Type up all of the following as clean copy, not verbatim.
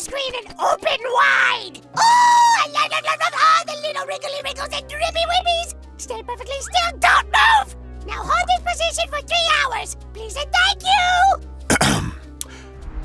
screen and open wide! Oh, the little wrinkly wrinkles and drippy whippies! Stay perfectly still, don't move! Now hold this position for 3 hours, please and thank you!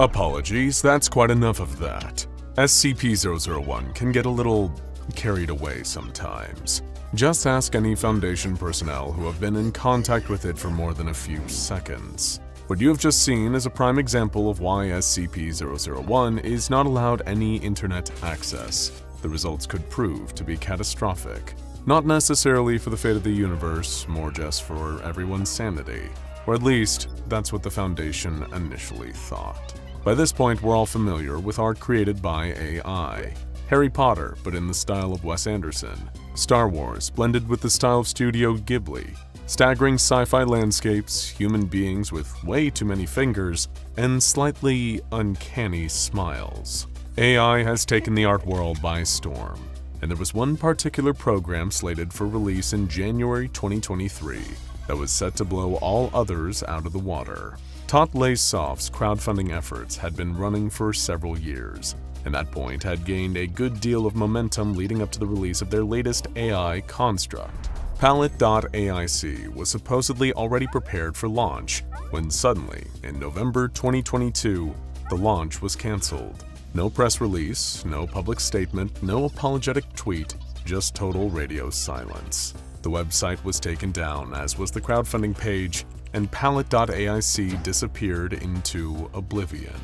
Apologies, that's quite enough of that. SCP-001 can get a little carried away sometimes. Just ask any Foundation personnel who have been in contact with it for more than a few seconds. What you have just seen is a prime example of why SCP-001 is not allowed any internet access. The results could prove to be catastrophic. Not necessarily for the fate of the universe, more just for everyone's sanity. Or at least, that's what the Foundation initially thought. By this point, we're all familiar with art created by AI. Harry Potter, but in the style of Wes Anderson. Star Wars, blended with the style of Studio Ghibli. Staggering sci-fi landscapes, human beings with way too many fingers, and slightly uncanny smiles. AI has taken the art world by storm, and there was one particular program slated for release in January 2023 that was set to blow all others out of the water. PALLIT.AIC's crowdfunding efforts had been running for several years, and at that point had gained a good deal of momentum leading up to the release of their latest AI construct. PALLIT.AIC was supposedly already prepared for launch, when suddenly, in November 2022, the launch was cancelled. No press release, no public statement, no apologetic tweet, just total radio silence. The website was taken down, as was the crowdfunding page, and PALLIT.AIC disappeared into oblivion.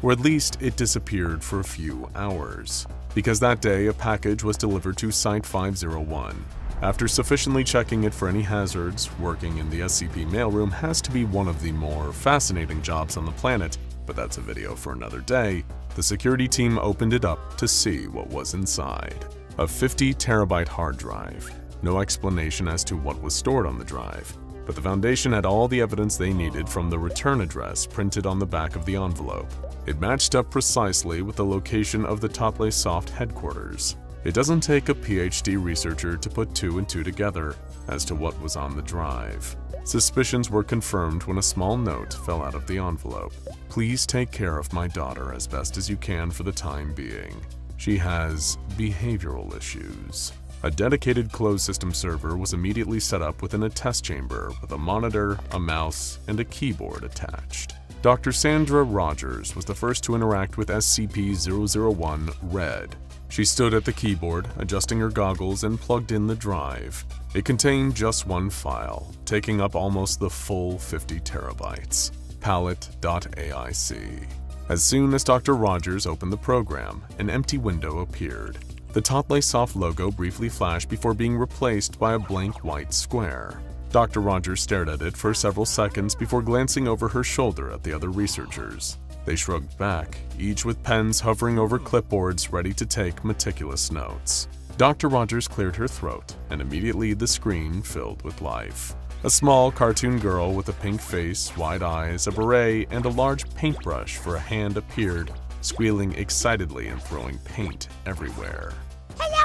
Or at least it disappeared for a few hours, because that day a package was delivered to Site-501. After sufficiently checking it for any hazards, working in the SCP mailroom has to be one of the more fascinating jobs on the planet, but that's a video for another day. The security team opened it up to see what was inside. A 50-terabyte hard drive. No explanation as to what was stored on the drive, but the Foundation had all the evidence they needed from the return address printed on the back of the envelope. It matched up precisely with the location of the PALLIT headquarters. It doesn't take a PhD researcher to put 2 and 2 together as to what was on the drive. Suspicions were confirmed when a small note fell out of the envelope. Please take care of my daughter as best as you can for the time being. She has behavioral issues. A dedicated closed system server was immediately set up within a test chamber with a monitor, a mouse, and a keyboard attached. Dr. Sandra Rogers was the first to interact with SCP-001 Red. She stood at the keyboard, adjusting her goggles, and plugged in the drive. It contained just one file, taking up almost the full 50 terabytes. PALLIT.AIC. As soon as Dr. Rogers opened the program, an empty window appeared. The PALLIT logo briefly flashed before being replaced by a blank white square. Dr. Rogers stared at it for several seconds before glancing over her shoulder at the other researchers. They shrugged back, each with pens hovering over clipboards ready to take meticulous notes. Dr. Rogers cleared her throat, and immediately the screen filled with life. A small cartoon girl with a pink face, wide eyes, a beret, and a large paintbrush for a hand appeared, squealing excitedly and throwing paint everywhere. Hello,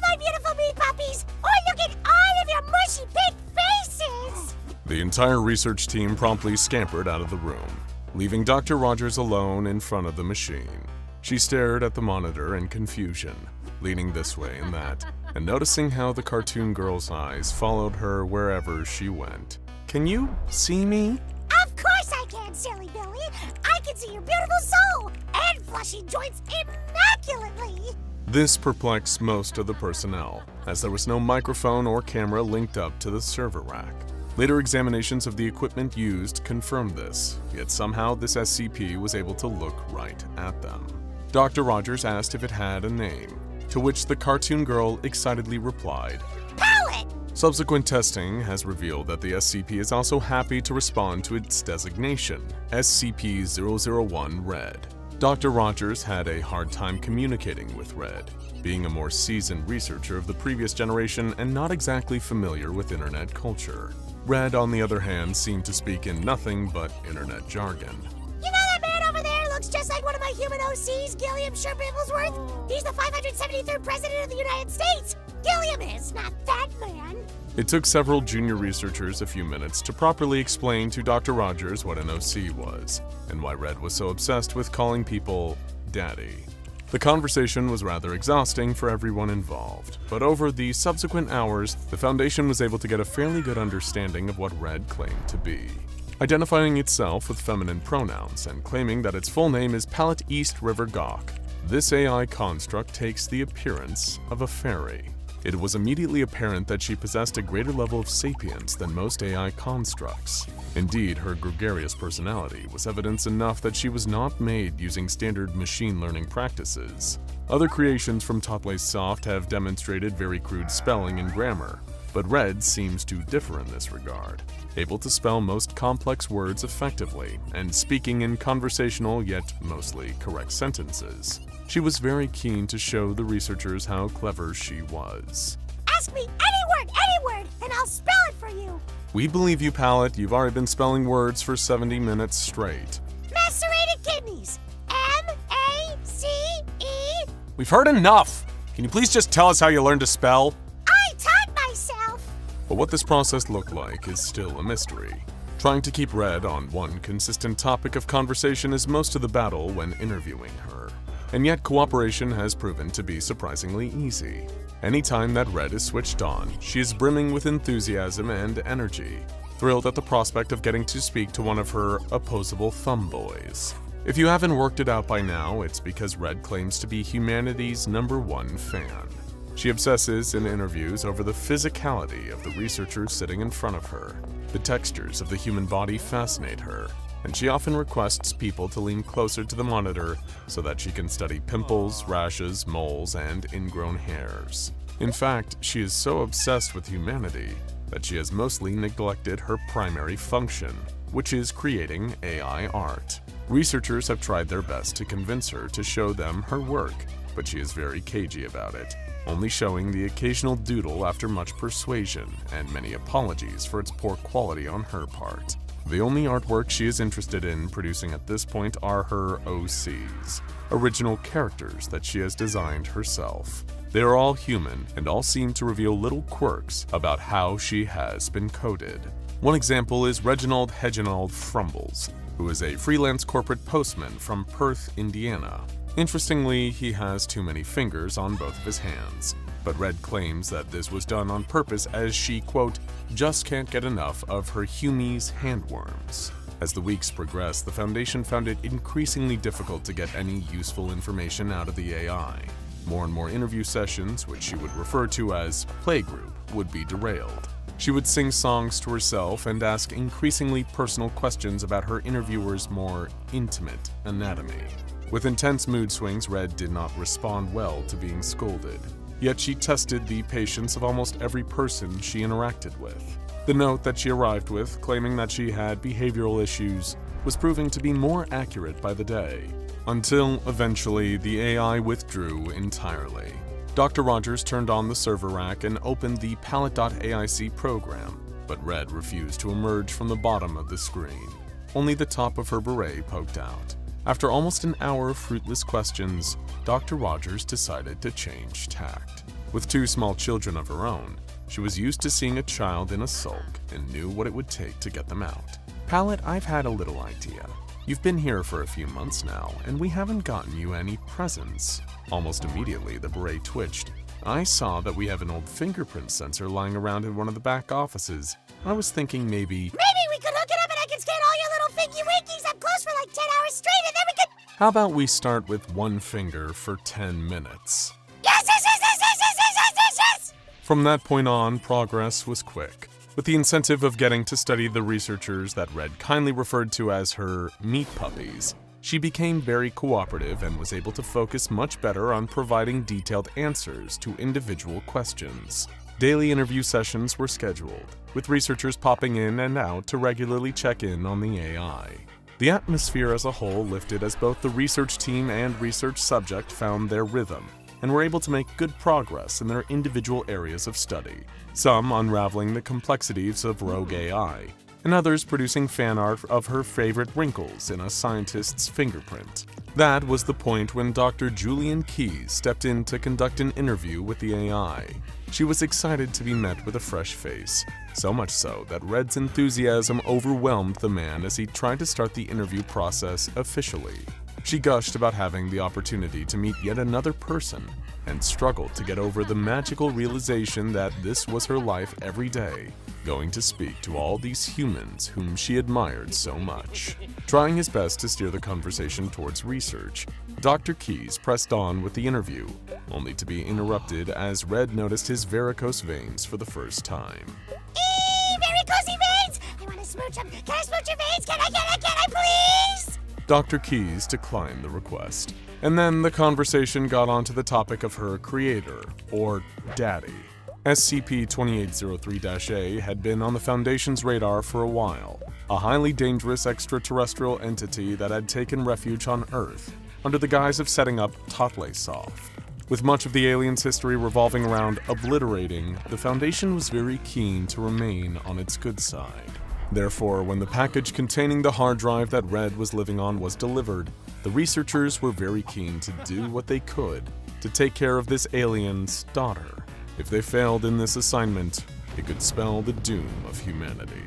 my beautiful meat puppies! Oh, look at all of your mushy pink faces! The entire research team promptly scampered out of the room, leaving Dr. Rogers alone in front of the machine. She stared at the monitor in confusion, leaning this way and that, and noticing how the cartoon girl's eyes followed her wherever she went. Can you see me? Of course I can, silly Billy! I can see your beautiful soul and fleshy joints immaculately! This perplexed most of the personnel, as there was no microphone or camera linked up to the server rack. Later examinations of the equipment used confirmed this, yet somehow this SCP was able to look right at them. Dr. Rogers asked if it had a name, to which the cartoon girl excitedly replied, PALLIT! Subsequent testing has revealed that the SCP is also happy to respond to its designation, SCP-001 Red. Dr. Rogers had a hard time communicating with Red, being a more seasoned researcher of the previous generation and not exactly familiar with internet culture. Red, on the other hand, seemed to speak in nothing but internet jargon. You know that man over there looks just like one of my human OCs, Gilliam Sherp-Bibblesworth? He's the 573rd President of the United States! Gilliam is, not that man! It took several junior researchers a few minutes to properly explain to Dr. Rogers what an OC was, and why Red was so obsessed with calling people Daddy. The conversation was rather exhausting for everyone involved, but over the subsequent hours, the Foundation was able to get a fairly good understanding of what Red claimed to be. Identifying itself with feminine pronouns and claiming that its full name is PALLIT.AIC River Gawk, this AI construct takes the appearance of a fairy. It was immediately apparent that she possessed a greater level of sapience than most AI constructs. Indeed, her gregarious personality was evidence enough that she was not made using standard machine learning practices. Other creations from PALLIT.AIC have demonstrated very crude spelling and grammar, but Red seems to differ in this regard, able to spell most complex words effectively and speaking in conversational yet mostly correct sentences. She was very keen to show the researchers how clever she was. Ask me any word, and I'll spell it for you. We believe you, Pallet. You've already been spelling words for 70 minutes straight. Macerated kidneys. M-A-C-E. We've heard enough! Can you please just tell us how you learned to spell? I taught myself. But what this process looked like is still a mystery. Trying to keep Red on one consistent topic of conversation is most of the battle when interviewing her. And yet cooperation has proven to be surprisingly easy. Anytime that Red is switched on, she is brimming with enthusiasm and energy, thrilled at the prospect of getting to speak to one of her opposable thumb boys. If you haven't worked it out by now, it's because Red claims to be humanity's #1 fan. She obsesses in interviews over the physicality of the researchers sitting in front of her. The textures of the human body fascinate her, and she often requests people to lean closer to the monitor so that she can study pimples, rashes, moles, and ingrown hairs. In fact, she is so obsessed with humanity that she has mostly neglected her primary function, which is creating AI art. Researchers have tried their best to convince her to show them her work, but she is very cagey about it, only showing the occasional doodle after much persuasion and many apologies for its poor quality on her part. The only artwork she is interested in producing at this point are her OCs, original characters that she has designed herself. They are all human and all seem to reveal little quirks about how she has been coded. One example is Reginald Heginald Frumbles, who is a freelance corporate postman from Perth, Indiana. Interestingly, he has too many fingers on both of his hands, but Red claims that this was done on purpose as she, quote, just can't get enough of her Humie's handworms. As the weeks progressed, the Foundation found it increasingly difficult to get any useful information out of the AI. More and more interview sessions, which she would refer to as playgroup, would be derailed. She would sing songs to herself and ask increasingly personal questions about her interviewer's more intimate anatomy. With intense mood swings, Red did not respond well to being scolded. Yet she tested the patience of almost every person she interacted with. The note that she arrived with, claiming that she had behavioral issues, was proving to be more accurate by the day, until eventually the AI withdrew entirely. Dr. Rogers turned on the server rack and opened the PALLIT.AIC program, but Red refused to emerge from the bottom of the screen. Only the top of her beret poked out. After almost an hour of fruitless questions, Dr. Rogers decided to change tact. With 2 small children of her own, she was used to seeing a child in a sulk and knew what it would take to get them out. Pallet, I've had a little idea. You've been here for a few months now, and we haven't gotten you any presents. Almost immediately, the beret twitched. I saw that we have an old fingerprint sensor lying around in one of the back offices. I was thinking maybe we could hook it up and I can scan all your little fingy winkies up close for like 10 hours straight, and then we could... How about we start with 1 finger for 10 minutes? Yes! From that point on, progress was quick. With the incentive of getting to study the researchers that Red kindly referred to as her meat puppies, she became very cooperative and was able to focus much better on providing detailed answers to individual questions. Daily interview sessions were scheduled, with researchers popping in and out to regularly check in on the AI. The atmosphere as a whole lifted as both the research team and research subject found their rhythm and were able to make good progress in their individual areas of study, some unraveling the complexities of rogue AI, and others producing fan art of her favorite wrinkles in a scientist's fingerprint. That was the point when Dr. Julian Keyes stepped in to conduct an interview with the AI. She was excited to be met with a fresh face, so much so that Red's enthusiasm overwhelmed the man as he tried to start the interview process officially. She gushed about having the opportunity to meet yet another person and struggled to get over the magical realization that this was her life every day, going to speak to all these humans whom she admired so much. Trying his best to steer the conversation towards research, Dr. Keyes pressed on with the interview, only to be interrupted as Red noticed his varicose veins for the first time. Varicosey veins! I want to smooch them. Can I smooch your veins? Can I please? Dr. Keyes declined the request, and then the conversation got onto the topic of her creator, or daddy. SCP-2803-A had been on the Foundation's radar for a while, a highly dangerous extraterrestrial entity that had taken refuge on Earth under the guise of setting up PALLIT.AIC. With much of the aliens' history revolving around obliterating, the Foundation was very keen to remain on its good side. Therefore, when the package containing the hard drive that Red was living on was delivered, the researchers were very keen to do what they could to take care of this alien's daughter. If they failed in this assignment, it could spell the doom of humanity.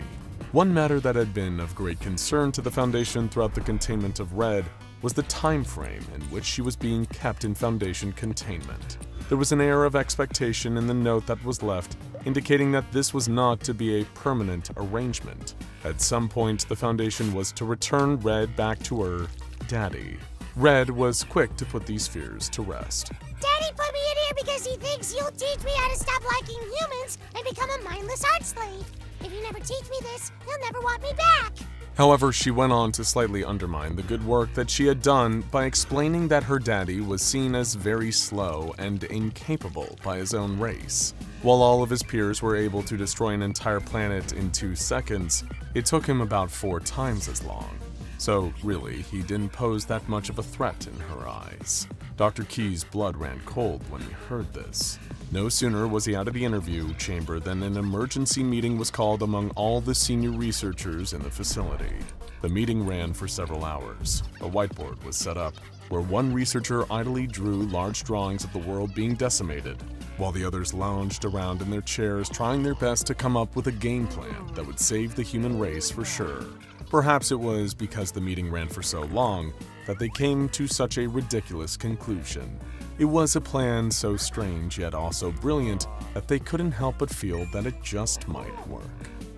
One matter that had been of great concern to the Foundation throughout the containment of Red was the time frame in which she was being kept in Foundation containment. There was an air of expectation in the note that was left, indicating that this was not to be a permanent arrangement. At some point, the Foundation was to return Red back to her daddy. Red was quick to put these fears to rest. Daddy put me in here because he thinks you'll teach me how to stop liking humans and become a mindless art slave. If you never teach me this, you'll never want me back. However, she went on to slightly undermine the good work that she had done by explaining that her daddy was seen as very slow and incapable by his own race. While all of his peers were able to destroy an entire planet in 2 seconds, it took him about 4 times as long. So really, he didn't pose that much of a threat in her eyes. Dr. Keyes' blood ran cold when he heard this. No sooner was he out of the interview chamber than an emergency meeting was called among all the senior researchers in the facility. The meeting ran for several hours. A whiteboard was set up, where one researcher idly drew large drawings of the world being decimated, while the others lounged around in their chairs trying their best to come up with a game plan that would save the human race for sure. Perhaps it was because the meeting ran for so long that they came to such a ridiculous conclusion. It was a plan so strange yet also brilliant that they couldn't help but feel that it just might work.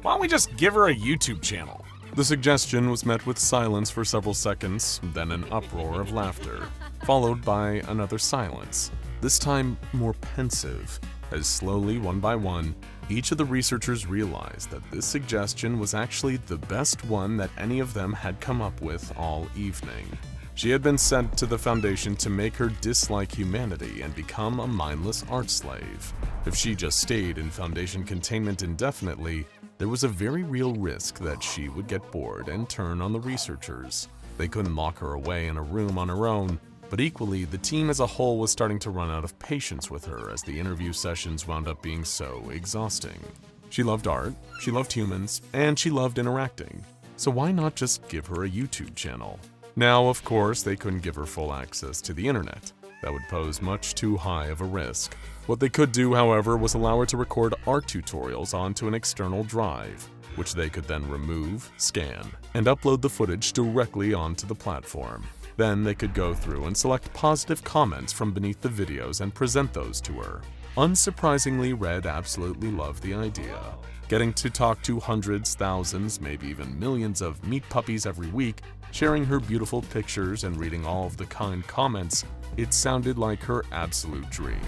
Why don't we just give her a YouTube channel? The suggestion was met with silence for several seconds, then an uproar of laughter, followed by another silence, this time more pensive, as slowly, one by one, each of the researchers realized that this suggestion was actually the best one that any of them had come up with all evening. She had been sent to the Foundation to make her dislike humanity and become a mindless art slave. If she just stayed in Foundation containment indefinitely, there was a very real risk that she would get bored and turn on the researchers. They couldn't lock her away in a room on her own, but equally, the team as a whole was starting to run out of patience with her as the interview sessions wound up being so exhausting. She loved art, she loved humans, and she loved interacting. So why not just give her a YouTube channel? Now, of course, they couldn't give her full access to the internet. That would pose much too high of a risk. What they could do, however, was allow her to record art tutorials onto an external drive, which they could then remove, scan, and upload the footage directly onto the platform. Then they could go through and select positive comments from beneath the videos and present those to her. Unsurprisingly, Red absolutely loved the idea. Getting to talk to hundreds, thousands, maybe even millions of meat puppies every week, sharing her beautiful pictures and reading all of the kind comments, it sounded like her absolute dream.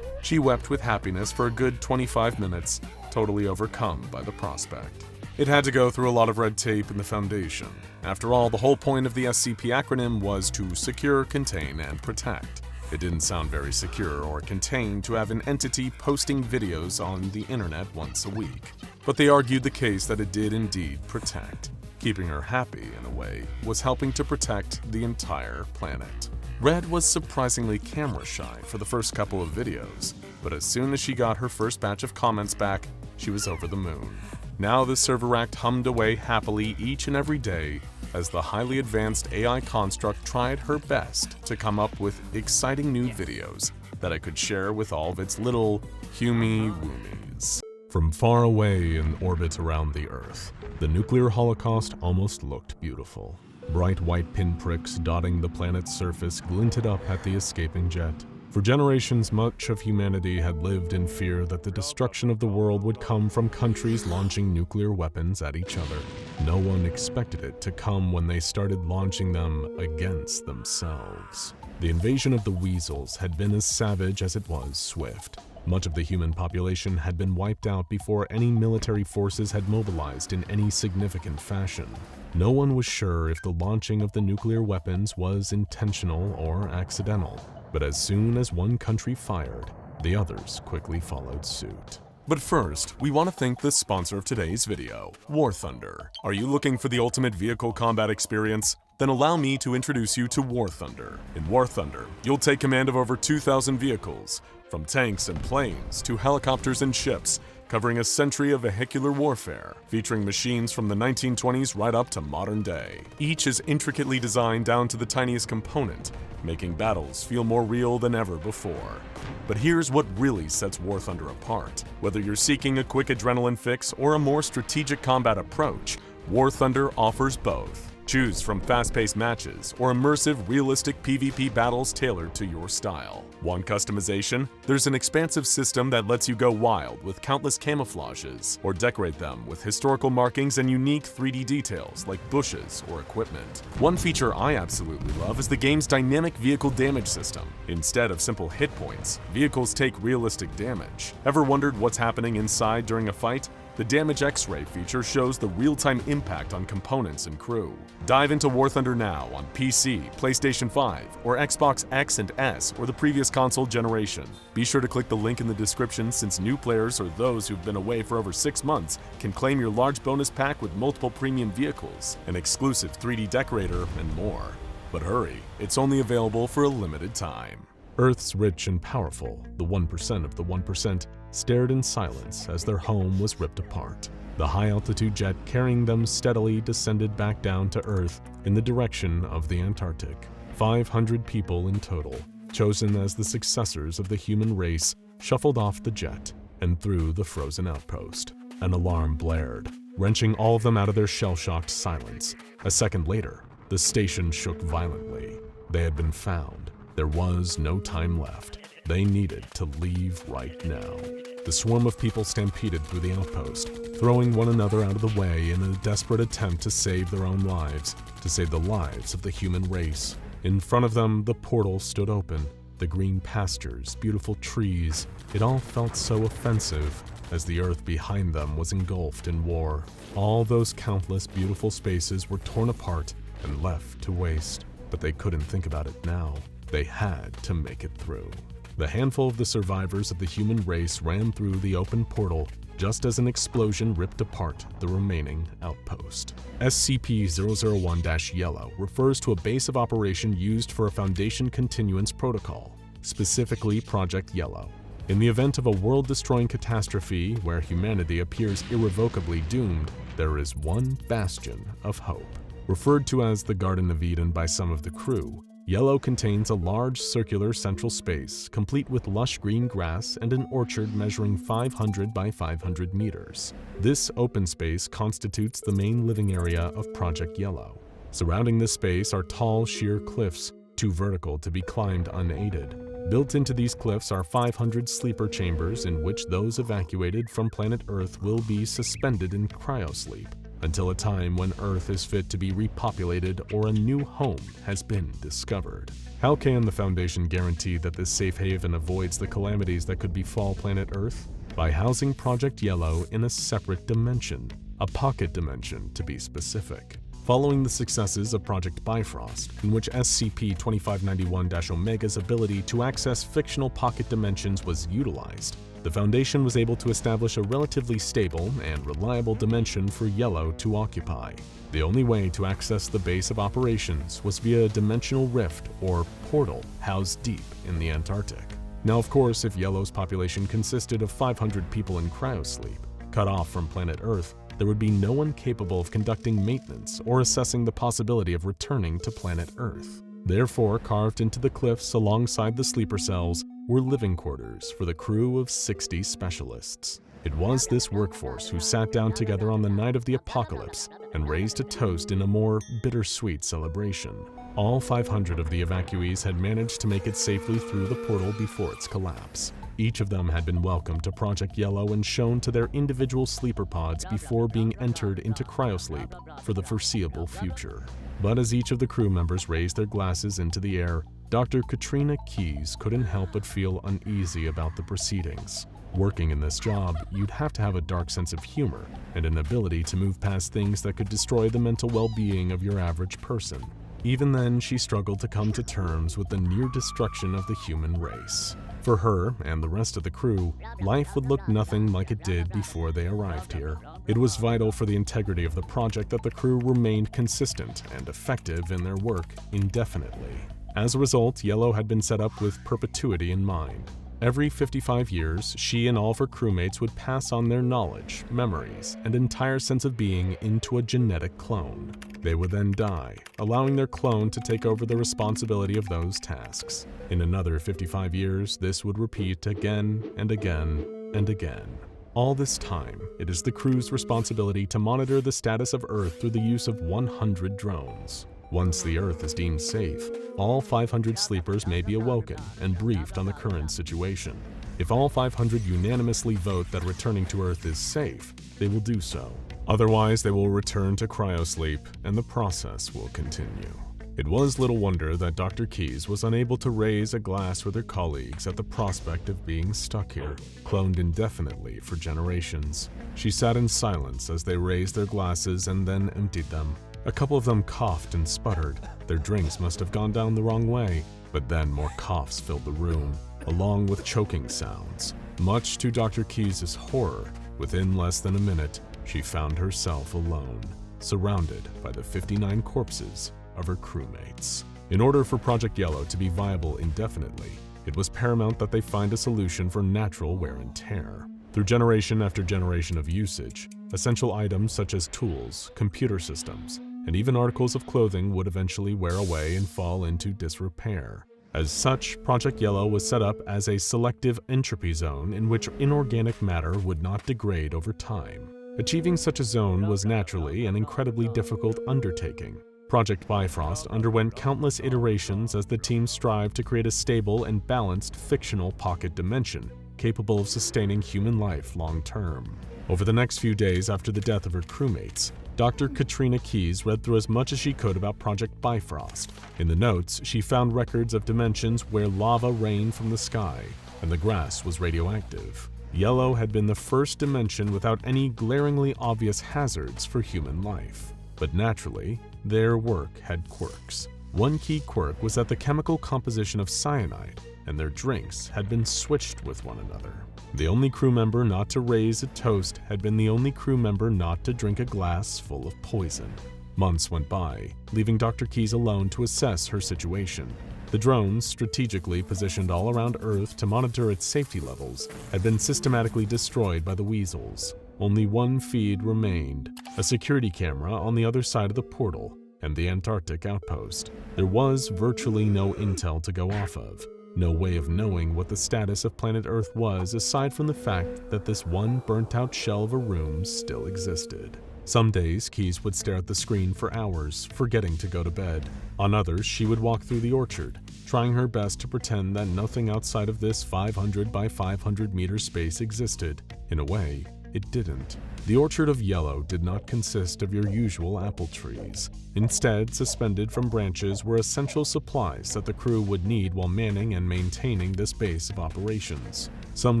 She wept with happiness for a good 25 minutes, totally overcome by the prospect. It had to go through a lot of red tape in the Foundation. After all, the whole point of the SCP acronym was to secure, contain, and protect. It didn't sound very secure or contained to have an entity posting videos on the internet once a week. But they argued the case that it did indeed protect. Keeping her happy, in a way, was helping to protect the entire planet. Red was surprisingly camera shy for the first couple of videos, but as soon as she got her first batch of comments back, she was over the moon. Now the server act hummed away happily each and every day as the highly advanced AI construct tried her best to come up with exciting new videos that I could share with all of its little humie-woomies. From far away in orbit around the Earth, the nuclear holocaust almost looked beautiful. Bright white pinpricks dotting the planet's surface glinted up at the escaping jet. For generations, much of humanity had lived in fear that the destruction of the world would come from countries launching nuclear weapons at each other. No one expected it to come when they started launching them against themselves. The invasion of the weasels had been as savage as it was swift. Much of the human population had been wiped out before any military forces had mobilized in any significant fashion. No one was sure if the launching of the nuclear weapons was intentional or accidental. But as soon as one country fired, the others quickly followed suit. But first, we want to thank the sponsor of today's video, War Thunder. Are you looking for the ultimate vehicle combat experience? Then allow me to introduce you to War Thunder. In War Thunder, you'll take command of over 2,000 vehicles, from tanks and planes to helicopters and ships, covering a century of vehicular warfare, featuring machines from the 1920s right up to modern day. Each is intricately designed down to the tiniest component, making battles feel more real than ever before. But here's what really sets War Thunder apart. Whether you're seeking a quick adrenaline fix or a more strategic combat approach, War Thunder offers both. Choose from fast-paced matches or immersive, realistic PvP battles tailored to your style. Want customization? There's an expansive system that lets you go wild with countless camouflages, or decorate them with historical markings and unique 3D details like bushes or equipment. One feature I absolutely love is the game's dynamic vehicle damage system. Instead of simple hit points, vehicles take realistic damage. Ever wondered what's happening inside during a fight? The Damage X-Ray feature shows the real-time impact on components and crew. Dive into War Thunder now on PC, PlayStation 5, or Xbox X and S, or the previous console generation. Be sure to click the link in the description since new players or those who've been away for over 6 months can claim your large bonus pack with multiple premium vehicles, an exclusive 3D decorator, and more. But hurry, it's only available for a limited time. Earth's rich and powerful, the 1% of the 1%, stared in silence as their home was ripped apart. The high-altitude jet carrying them steadily descended back down to Earth in the direction of the Antarctic. 500 people in total, chosen as the successors of the human race, shuffled off the jet and through the frozen outpost. An alarm blared, wrenching all of them out of their shell-shocked silence. A second later, the station shook violently. They had been found. There was no time left. They needed to leave right now. The swarm of people stampeded through the outpost, throwing one another out of the way in a desperate attempt to save their own lives, to save the lives of the human race. In front of them, the portal stood open. The green pastures, beautiful trees, it all felt so offensive as the earth behind them was engulfed in war. All those countless beautiful spaces were torn apart and left to waste. But they couldn't think about it now. They had to make it through. The handful of the survivors of the human race ran through the open portal just as an explosion ripped apart the remaining outpost. SCP-001-Yellow refers to a base of operation used for a Foundation continuance protocol, specifically Project Yellow. In the event of a world-destroying catastrophe where humanity appears irrevocably doomed, there is one bastion of hope. Referred to as the Garden of Eden by some of the crew, Yellow contains a large circular central space, complete with lush green grass and an orchard measuring 500 by 500 meters. This open space constitutes the main living area of Project Yellow. Surrounding this space are tall, sheer cliffs, too vertical to be climbed unaided. Built into these cliffs are 500 sleeper chambers in which those evacuated from planet Earth will be suspended in cryosleep, until a time when Earth is fit to be repopulated or a new home has been discovered. How can the Foundation guarantee that this safe haven avoids the calamities that could befall planet Earth? By housing Project Yellow in a separate dimension, a pocket dimension to be specific. Following the successes of Project Bifrost, in which SCP-2591-Omega's ability to access fictional pocket dimensions was utilized, the Foundation was able to establish a relatively stable and reliable dimension for Yellow to occupy. The only way to access the base of operations was via a dimensional rift or portal housed deep in the Antarctic. Now, of course, if Yellow's population consisted of 500 people in cryosleep, cut off from planet Earth, there would be no one capable of conducting maintenance or assessing the possibility of returning to planet Earth. Therefore, carved into the cliffs alongside the sleeper cells were living quarters for the crew of 60 specialists. It was this workforce who sat down together on the night of the apocalypse and raised a toast in a more bittersweet celebration. All 500 of the evacuees had managed to make it safely through the portal before its collapse. Each of them had been welcomed to Project Yellow and shown to their individual sleeper pods before being entered into cryosleep for the foreseeable future. But as each of the crew members raised their glasses into the air, Dr. Katrina Keyes couldn't help but feel uneasy about the proceedings. Working in this job, you'd have to have a dark sense of humor and an ability to move past things that could destroy the mental well-being of your average person. Even then, she struggled to come to terms with the near destruction of the human race. For her and the rest of the crew, life would look nothing like it did before they arrived here. It was vital for the integrity of the project that the crew remained consistent and effective in their work indefinitely. As a result, Yellow had been set up with perpetuity in mind. Every 55 years, she and all of her crewmates would pass on their knowledge, memories, and entire sense of being into a genetic clone. They would then die, allowing their clone to take over the responsibility of those tasks. In another 55 years, this would repeat again and again and again. All this time, it is the crew's responsibility to monitor the status of Earth through the use of 100 drones. Once the Earth is deemed safe, all 500 sleepers may be awoken and briefed on the current situation. If all 500 unanimously vote that returning to Earth is safe, they will do so. Otherwise, they will return to cryosleep, and the process will continue. It was little wonder that Dr. Keyes was unable to raise a glass with her colleagues at the prospect of being stuck here, cloned indefinitely for generations. She sat in silence as they raised their glasses and then emptied them. A couple of them coughed and sputtered. Their drinks must have gone down the wrong way, but then more coughs filled the room, along with choking sounds. Much to Dr. Keyes' horror, within less than a minute, she found herself alone, surrounded by the 59 corpses of her crewmates. In order for Project Yellow to be viable indefinitely, it was paramount that they find a solution for natural wear and tear. Through generation after generation of usage, essential items such as tools, computer systems, and even articles of clothing would eventually wear away and fall into disrepair. As such, Project Yellow was set up as a selective entropy zone in which inorganic matter would not degrade over time. Achieving such a zone was naturally an incredibly difficult undertaking. Project Bifrost underwent countless iterations as the team strived to create a stable and balanced fictional pocket dimension capable of sustaining human life long-term. Over the next few days after the death of her crewmates, Dr. Katrina Keyes read through as much as she could about Project Bifrost. In the notes, she found records of dimensions where lava rained from the sky and the grass was radioactive. Yellow had been the first dimension without any glaringly obvious hazards for human life. But naturally, their work had quirks. One key quirk was that the chemical composition of cyanide and their drinks had been switched with one another. The only crew member not to raise a toast had been the only crew member not to drink a glass full of poison. Months went by, leaving Dr. Keyes alone to assess her situation. The drones, strategically positioned all around Earth to monitor its safety levels, had been systematically destroyed by the weasels. Only one feed remained, a security camera on the other side of the portal, and the Antarctic outpost. There was virtually no intel to go off of. No way of knowing what the status of planet Earth was aside from the fact that this one burnt-out shell of a room still existed. Some days, Keyes would stare at the screen for hours, forgetting to go to bed. On others, she would walk through the orchard, trying her best to pretend that nothing outside of this 500 by 500 meter space existed. In a way, it didn't. The Orchard of Yellow did not consist of your usual apple trees. Instead, suspended from branches were essential supplies that the crew would need while manning and maintaining this base of operations. Some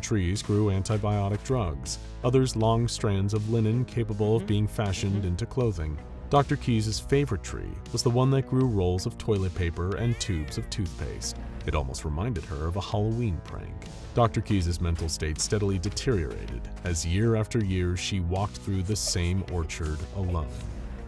trees grew antibiotic drugs, others long strands of linen capable of being fashioned into clothing. Dr. Keyes' favorite tree was the one that grew rolls of toilet paper and tubes of toothpaste. It almost reminded her of a Halloween prank. Dr. Keyes' mental state steadily deteriorated as year after year she walked through the same orchard alone.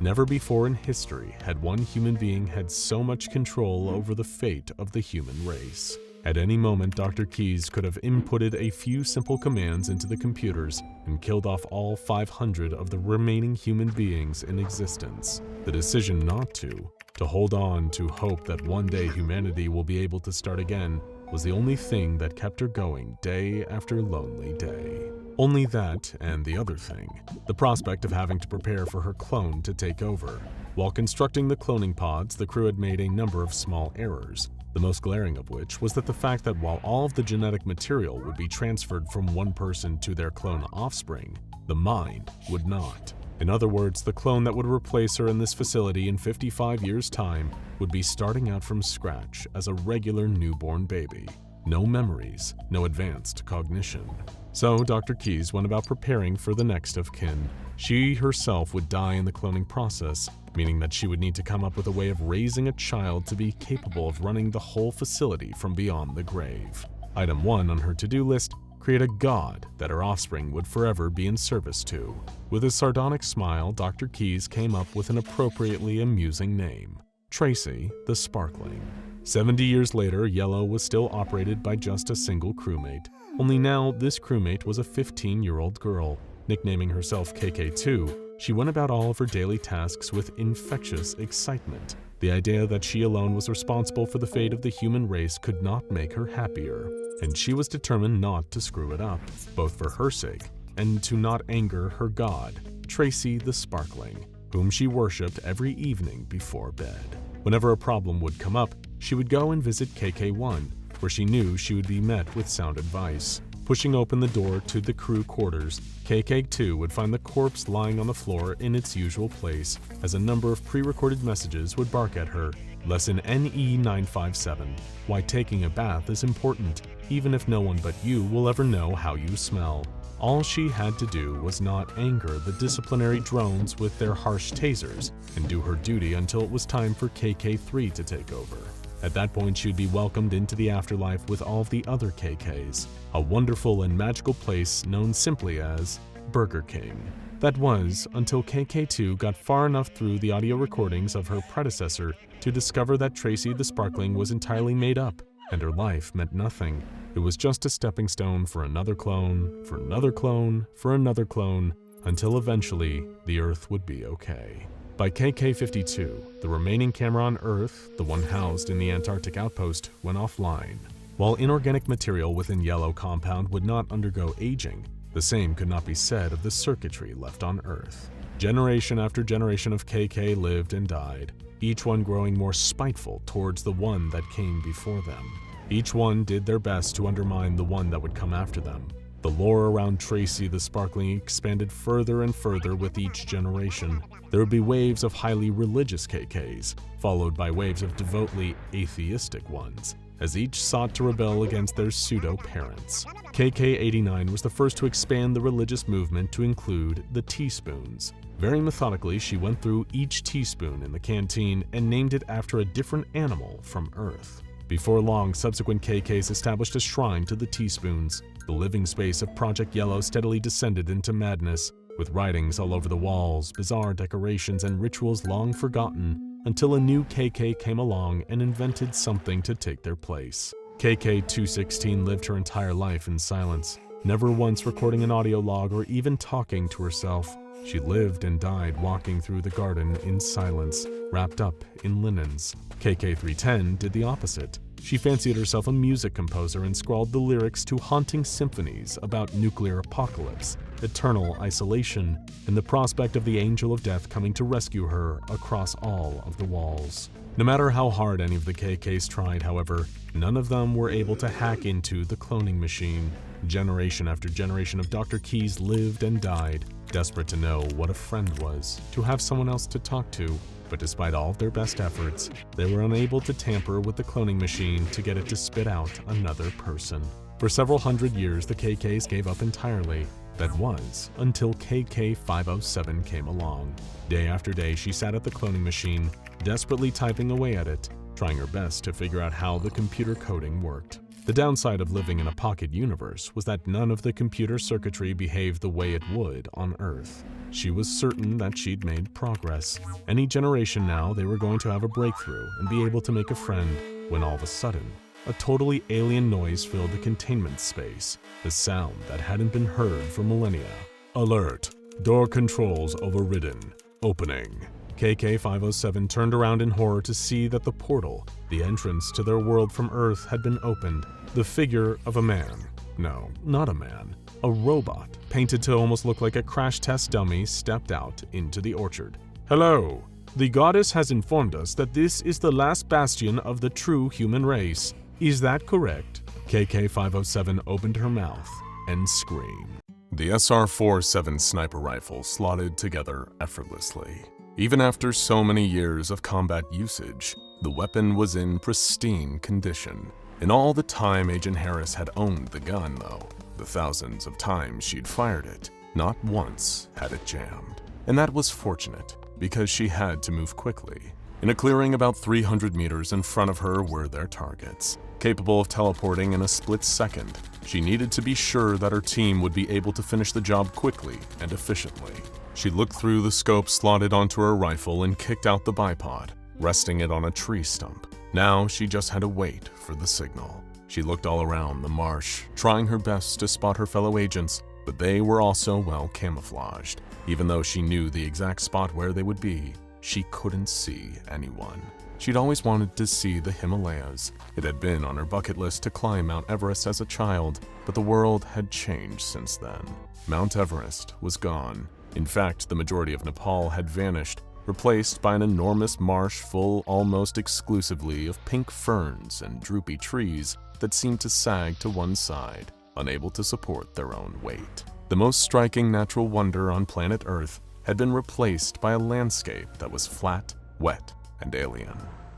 Never before in history had one human being had so much control over the fate of the human race. At any moment, Dr. Keyes could have inputted a few simple commands into the computers and killed off all 500 of the remaining human beings in existence. The decision not to hold on to hope that one day humanity will be able to start again, was the only thing that kept her going day after lonely day. Only that and the other thing, the prospect of having to prepare for her clone to take over. While constructing the cloning pods, the crew had made a number of small errors, the most glaring of which was that the fact that while all of the genetic material would be transferred from one person to their clone offspring, the mind would not. In other words, the clone that would replace her in this facility in 55 years' time would be starting out from scratch as a regular newborn baby. No memories, no advanced cognition. So Dr. Keyes went about preparing for the next of kin. She herself would die in the cloning process, meaning that she would need to come up with a way of raising a child to be capable of running the whole facility from beyond the grave. Item 1 on her to-do list: create a god that her offspring would forever be in service to. With a sardonic smile, Dr. Keyes came up with an appropriately amusing name: Tracy the Sparkling. 70 years later, Yellow was still operated by just a single crewmate. Only now, this crewmate was a 15-year-old girl. Nicknaming herself KK2, she went about all of her daily tasks with infectious excitement. The idea that she alone was responsible for the fate of the human race could not make her happier, and she was determined not to screw it up, both for her sake and to not anger her god, Tracy the Sparkling, whom she worshipped every evening before bed. Whenever a problem would come up, she would go and visit KK1, where she knew she would be met with sound advice. Pushing open the door to the crew quarters, KK2 would find the corpse lying on the floor in its usual place, as a number of pre-recorded messages would bark at her. Lesson NE957: why taking a bath is important, even if no one but you will ever know how you smell. All she had to do was not anger the disciplinary drones with their harsh tasers, and do her duty until it was time for KK3 to take over. At that point, she would be welcomed into the afterlife with all of the other KKs, a wonderful and magical place known simply as Burger King. That was until KK2 got far enough through the audio recordings of her predecessor to discover that Tracy the Sparkling was entirely made up, and her life meant nothing. It was just a stepping stone for another clone, for another clone, for another clone, until eventually the Earth would be okay. By KK52, the remaining camera on Earth, the one housed in the Antarctic outpost, went offline. While inorganic material within Yellow compound would not undergo aging, the same could not be said of the circuitry left on Earth. Generation after generation of KK lived and died, each one growing more spiteful towards the one that came before them. Each one did their best to undermine the one that would come after them. The lore around Tracy the Sparkling expanded further and further with each generation. There would be waves of highly religious KKs, followed by waves of devoutly atheistic ones, as each sought to rebel against their pseudo-parents. KK89 was the first to expand the religious movement to include the teaspoons. Very methodically, she went through each teaspoon in the canteen and named it after a different animal from Earth. Before long, subsequent KKs established a shrine to the teaspoons. The living space of Project Yellow steadily descended into madness, with writings all over the walls, bizarre decorations, and rituals long forgotten, until a new KK came along and invented something to take their place. KK216 lived her entire life in silence, never once recording an audio log or even talking to herself. She lived and died walking through the garden in silence, wrapped up in linens. KK310 did the opposite. She fancied herself a music composer and scrawled the lyrics to haunting symphonies about nuclear apocalypse, eternal isolation, and the prospect of the angel of death coming to rescue her across all of the walls. No matter how hard any of the KKs tried, however, none of them were able to hack into the cloning machine. Generation after generation of Dr. Keyes lived and died, desperate to know what a friend was, to have someone else to talk to. But despite all of their best efforts, they were unable to tamper with the cloning machine to get it to spit out another person. For several hundred years, the KKs gave up entirely. That was until KK507 came along. Day after day, she sat at the cloning machine, desperately typing away at it, trying her best to figure out how the computer coding worked. The downside of living in a pocket universe was that none of the computer circuitry behaved the way it would on Earth. She was certain that she'd made progress. Any generation now, they were going to have a breakthrough and be able to make a friend, when all of a sudden, a totally alien noise filled the containment space, the sound that hadn't been heard for millennia. Alert! Door controls overridden. Opening. KK507 turned around in horror to see that the portal, the entrance to their world from Earth, had been opened. The figure of a man, No, not a man. A robot, painted to almost look like a crash test dummy, stepped out into the orchard. "Hello. The goddess has informed us that this is the last bastion of the true human race. Is that correct?" KK-507 opened her mouth and screamed. The SR-47 sniper rifle slotted together effortlessly. Even after so many years of combat usage, the weapon was in pristine condition. In all the time Agent Harris had owned the gun, though, the thousands of times she'd fired it, not once had it jammed. And that was fortunate, because she had to move quickly. In a clearing about 300 meters in front of her were their targets. Capable of teleporting in a split second, she needed to be sure that her team would be able to finish the job quickly and efficiently. She looked through the scope slotted onto her rifle and kicked out the bipod, resting it on a tree stump. Now she just had to wait for the signal. She looked all around the marsh, trying her best to spot her fellow agents, but they were also well camouflaged. Even though she knew the exact spot where they would be, she couldn't see anyone. She'd always wanted to see the Himalayas. It had been on her bucket list to climb Mount Everest as a child, but the world had changed since then. Mount Everest was gone. In fact, the majority of Nepal had vanished, replaced by an enormous marsh full almost exclusively of pink ferns and droopy trees that seemed to sag to one side, unable to support their own weight. The most striking natural wonder on planet Earth had been replaced by a landscape that was flat, wet, and alien.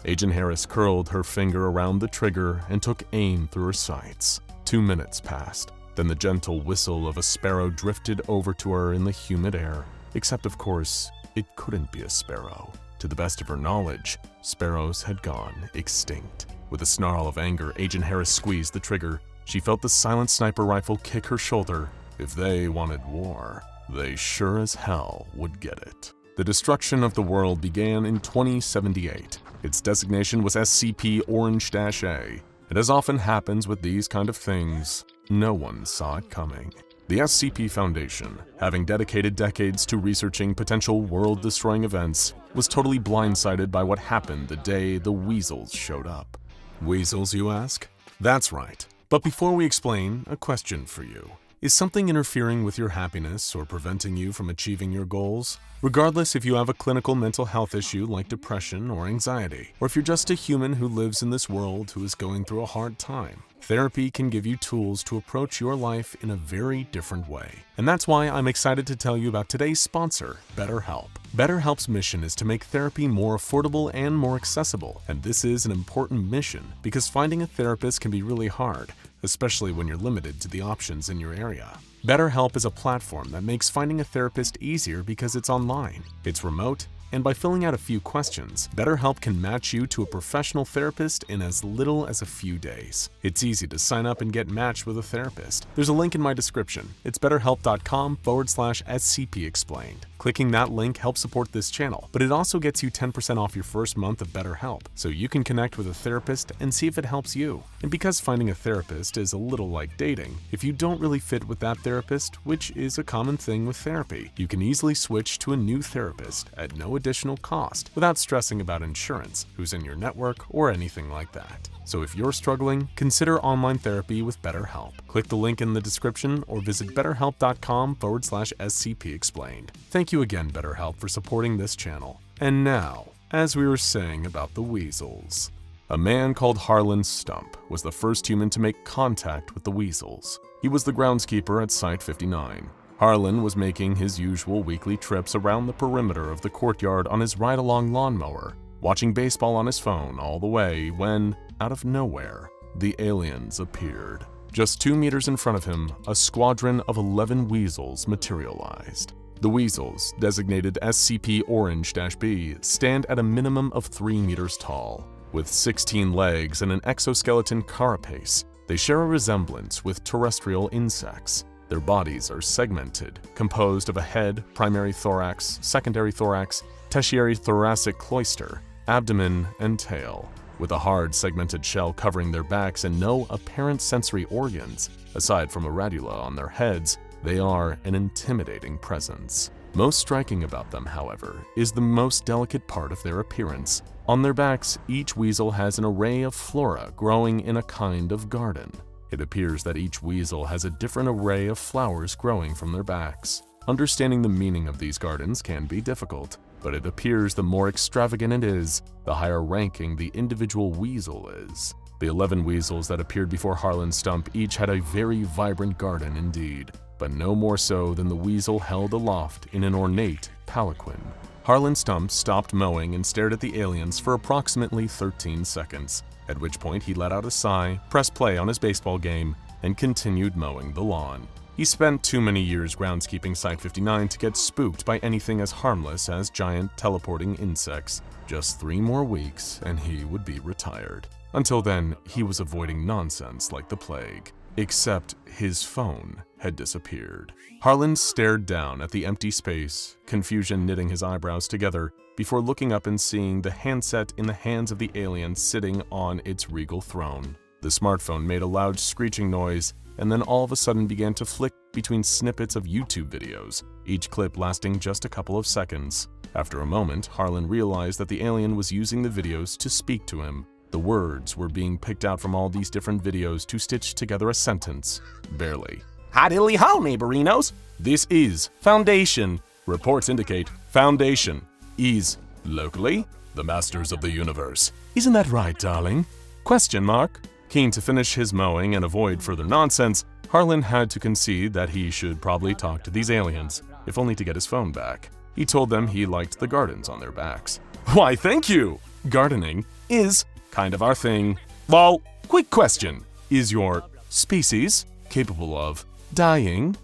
Agent Harris curled her finger around the trigger and took aim through her sights. 2 minutes passed. Then the gentle whistle of a sparrow drifted over to her in the humid air. Except, of course, it couldn't be a sparrow. To the best of her knowledge, sparrows had gone extinct. With a snarl of anger, Agent Harris squeezed the trigger. She felt the silent sniper rifle kick her shoulder. If they wanted war, they sure as hell would get it. The destruction of the world began in 2078. Its designation was SCP-001, and as often happens with these kind of things, no one saw it coming. The SCP Foundation, having dedicated decades to researching potential world-destroying events, was totally blindsided by what happened the day the weasels showed up. Weasels, you ask? That's right. But before we explain, a question for you. Is something interfering with your happiness or preventing you from achieving your goals? Regardless if you have a clinical mental health issue like depression or anxiety, or if you're just a human who lives in this world who is going through a hard time, therapy can give you tools to approach your life in a very different way. And that's why I'm excited to tell you about today's sponsor, BetterHelp. BetterHelp's mission is to make therapy more affordable and more accessible, and this is an important mission because finding a therapist can be really hard, especially when you're limited to the options in your area. BetterHelp is a platform that makes finding a therapist easier because it's online, it's remote, and by filling out a few questions, BetterHelp can match you to a professional therapist in as little as a few days. It's easy to sign up and get matched with a therapist. There's a link in my description. It's betterhelp.com/SCP Explained. Clicking that link helps support this channel, but it also gets you 10% off your first month of BetterHelp, so you can connect with a therapist and see if it helps you. And because finding a therapist is a little like dating, if you don't really fit with that therapist, which is a common thing with therapy, you can easily switch to a new therapist at no additional cost without stressing about insurance, who's in your network, or anything like that. So if you're struggling, consider online therapy with BetterHelp. Click the link in the description or visit betterhelp.com/SCP Explained. Thank you again, BetterHelp, for supporting this channel. And now, as we were saying about the weasels, a man called Harlan Stump was the first human to make contact with the weasels. He was the groundskeeper at Site 59. Harlan was making his usual weekly trips around the perimeter of the courtyard on his ride-along lawnmower, watching baseball on his phone all the way when, out of nowhere, the aliens appeared. Just 2 meters in front of him, a squadron of 11 weasels materialized. The weasels, designated SCP-001-B, stand at a minimum of 3 meters tall. With 16 legs and an exoskeleton carapace, they share a resemblance with terrestrial insects. Their bodies are segmented, composed of a head, primary thorax, secondary thorax, tertiary thoracic cloister, abdomen, and tail. With a hard segmented shell covering their backs and no apparent sensory organs, aside from a radula on their heads, they are an intimidating presence. Most striking about them, however, is the most delicate part of their appearance. On their backs, each weasel has an array of flora growing in a kind of garden. It appears that each weasel has a different array of flowers growing from their backs. Understanding the meaning of these gardens can be difficult, but it appears the more extravagant it is, the higher ranking the individual weasel is. The 11 weasels that appeared before Harlan Stump each had a very vibrant garden indeed, but no more so than the weasel held aloft in an ornate palanquin. Harlan Stump stopped mowing and stared at the aliens for approximately 13 seconds, at which point he let out a sigh, pressed play on his baseball game, and continued mowing the lawn. He spent too many years groundskeeping Site-59 to get spooked by anything as harmless as giant teleporting insects. Just 3 more weeks and he would be retired. Until then, he was avoiding nonsense like the plague. Except his phone had disappeared. Harlan stared down at the empty space, confusion knitting his eyebrows together, before looking up and seeing the handset in the hands of the alien sitting on its regal throne. The smartphone made a loud screeching noise, and then all of a sudden began to flick between snippets of YouTube videos, each clip lasting just a couple of seconds. After a moment, Harlan realized that the alien was using the videos to speak to him. The words were being picked out from all these different videos to stitch together a sentence. Barely. Hi diddly ho, neighborinos! This is Foundation. Reports indicate Foundation is locally the masters of the universe. Isn't that right, darling? Question mark. Keen to finish his mowing and avoid further nonsense, Harlan had to concede that he should probably talk to these aliens, if only to get his phone back. He told them he liked the gardens on their backs. Why, thank you! Gardening is kind of our thing. Well, quick question. Is your species capable of dying?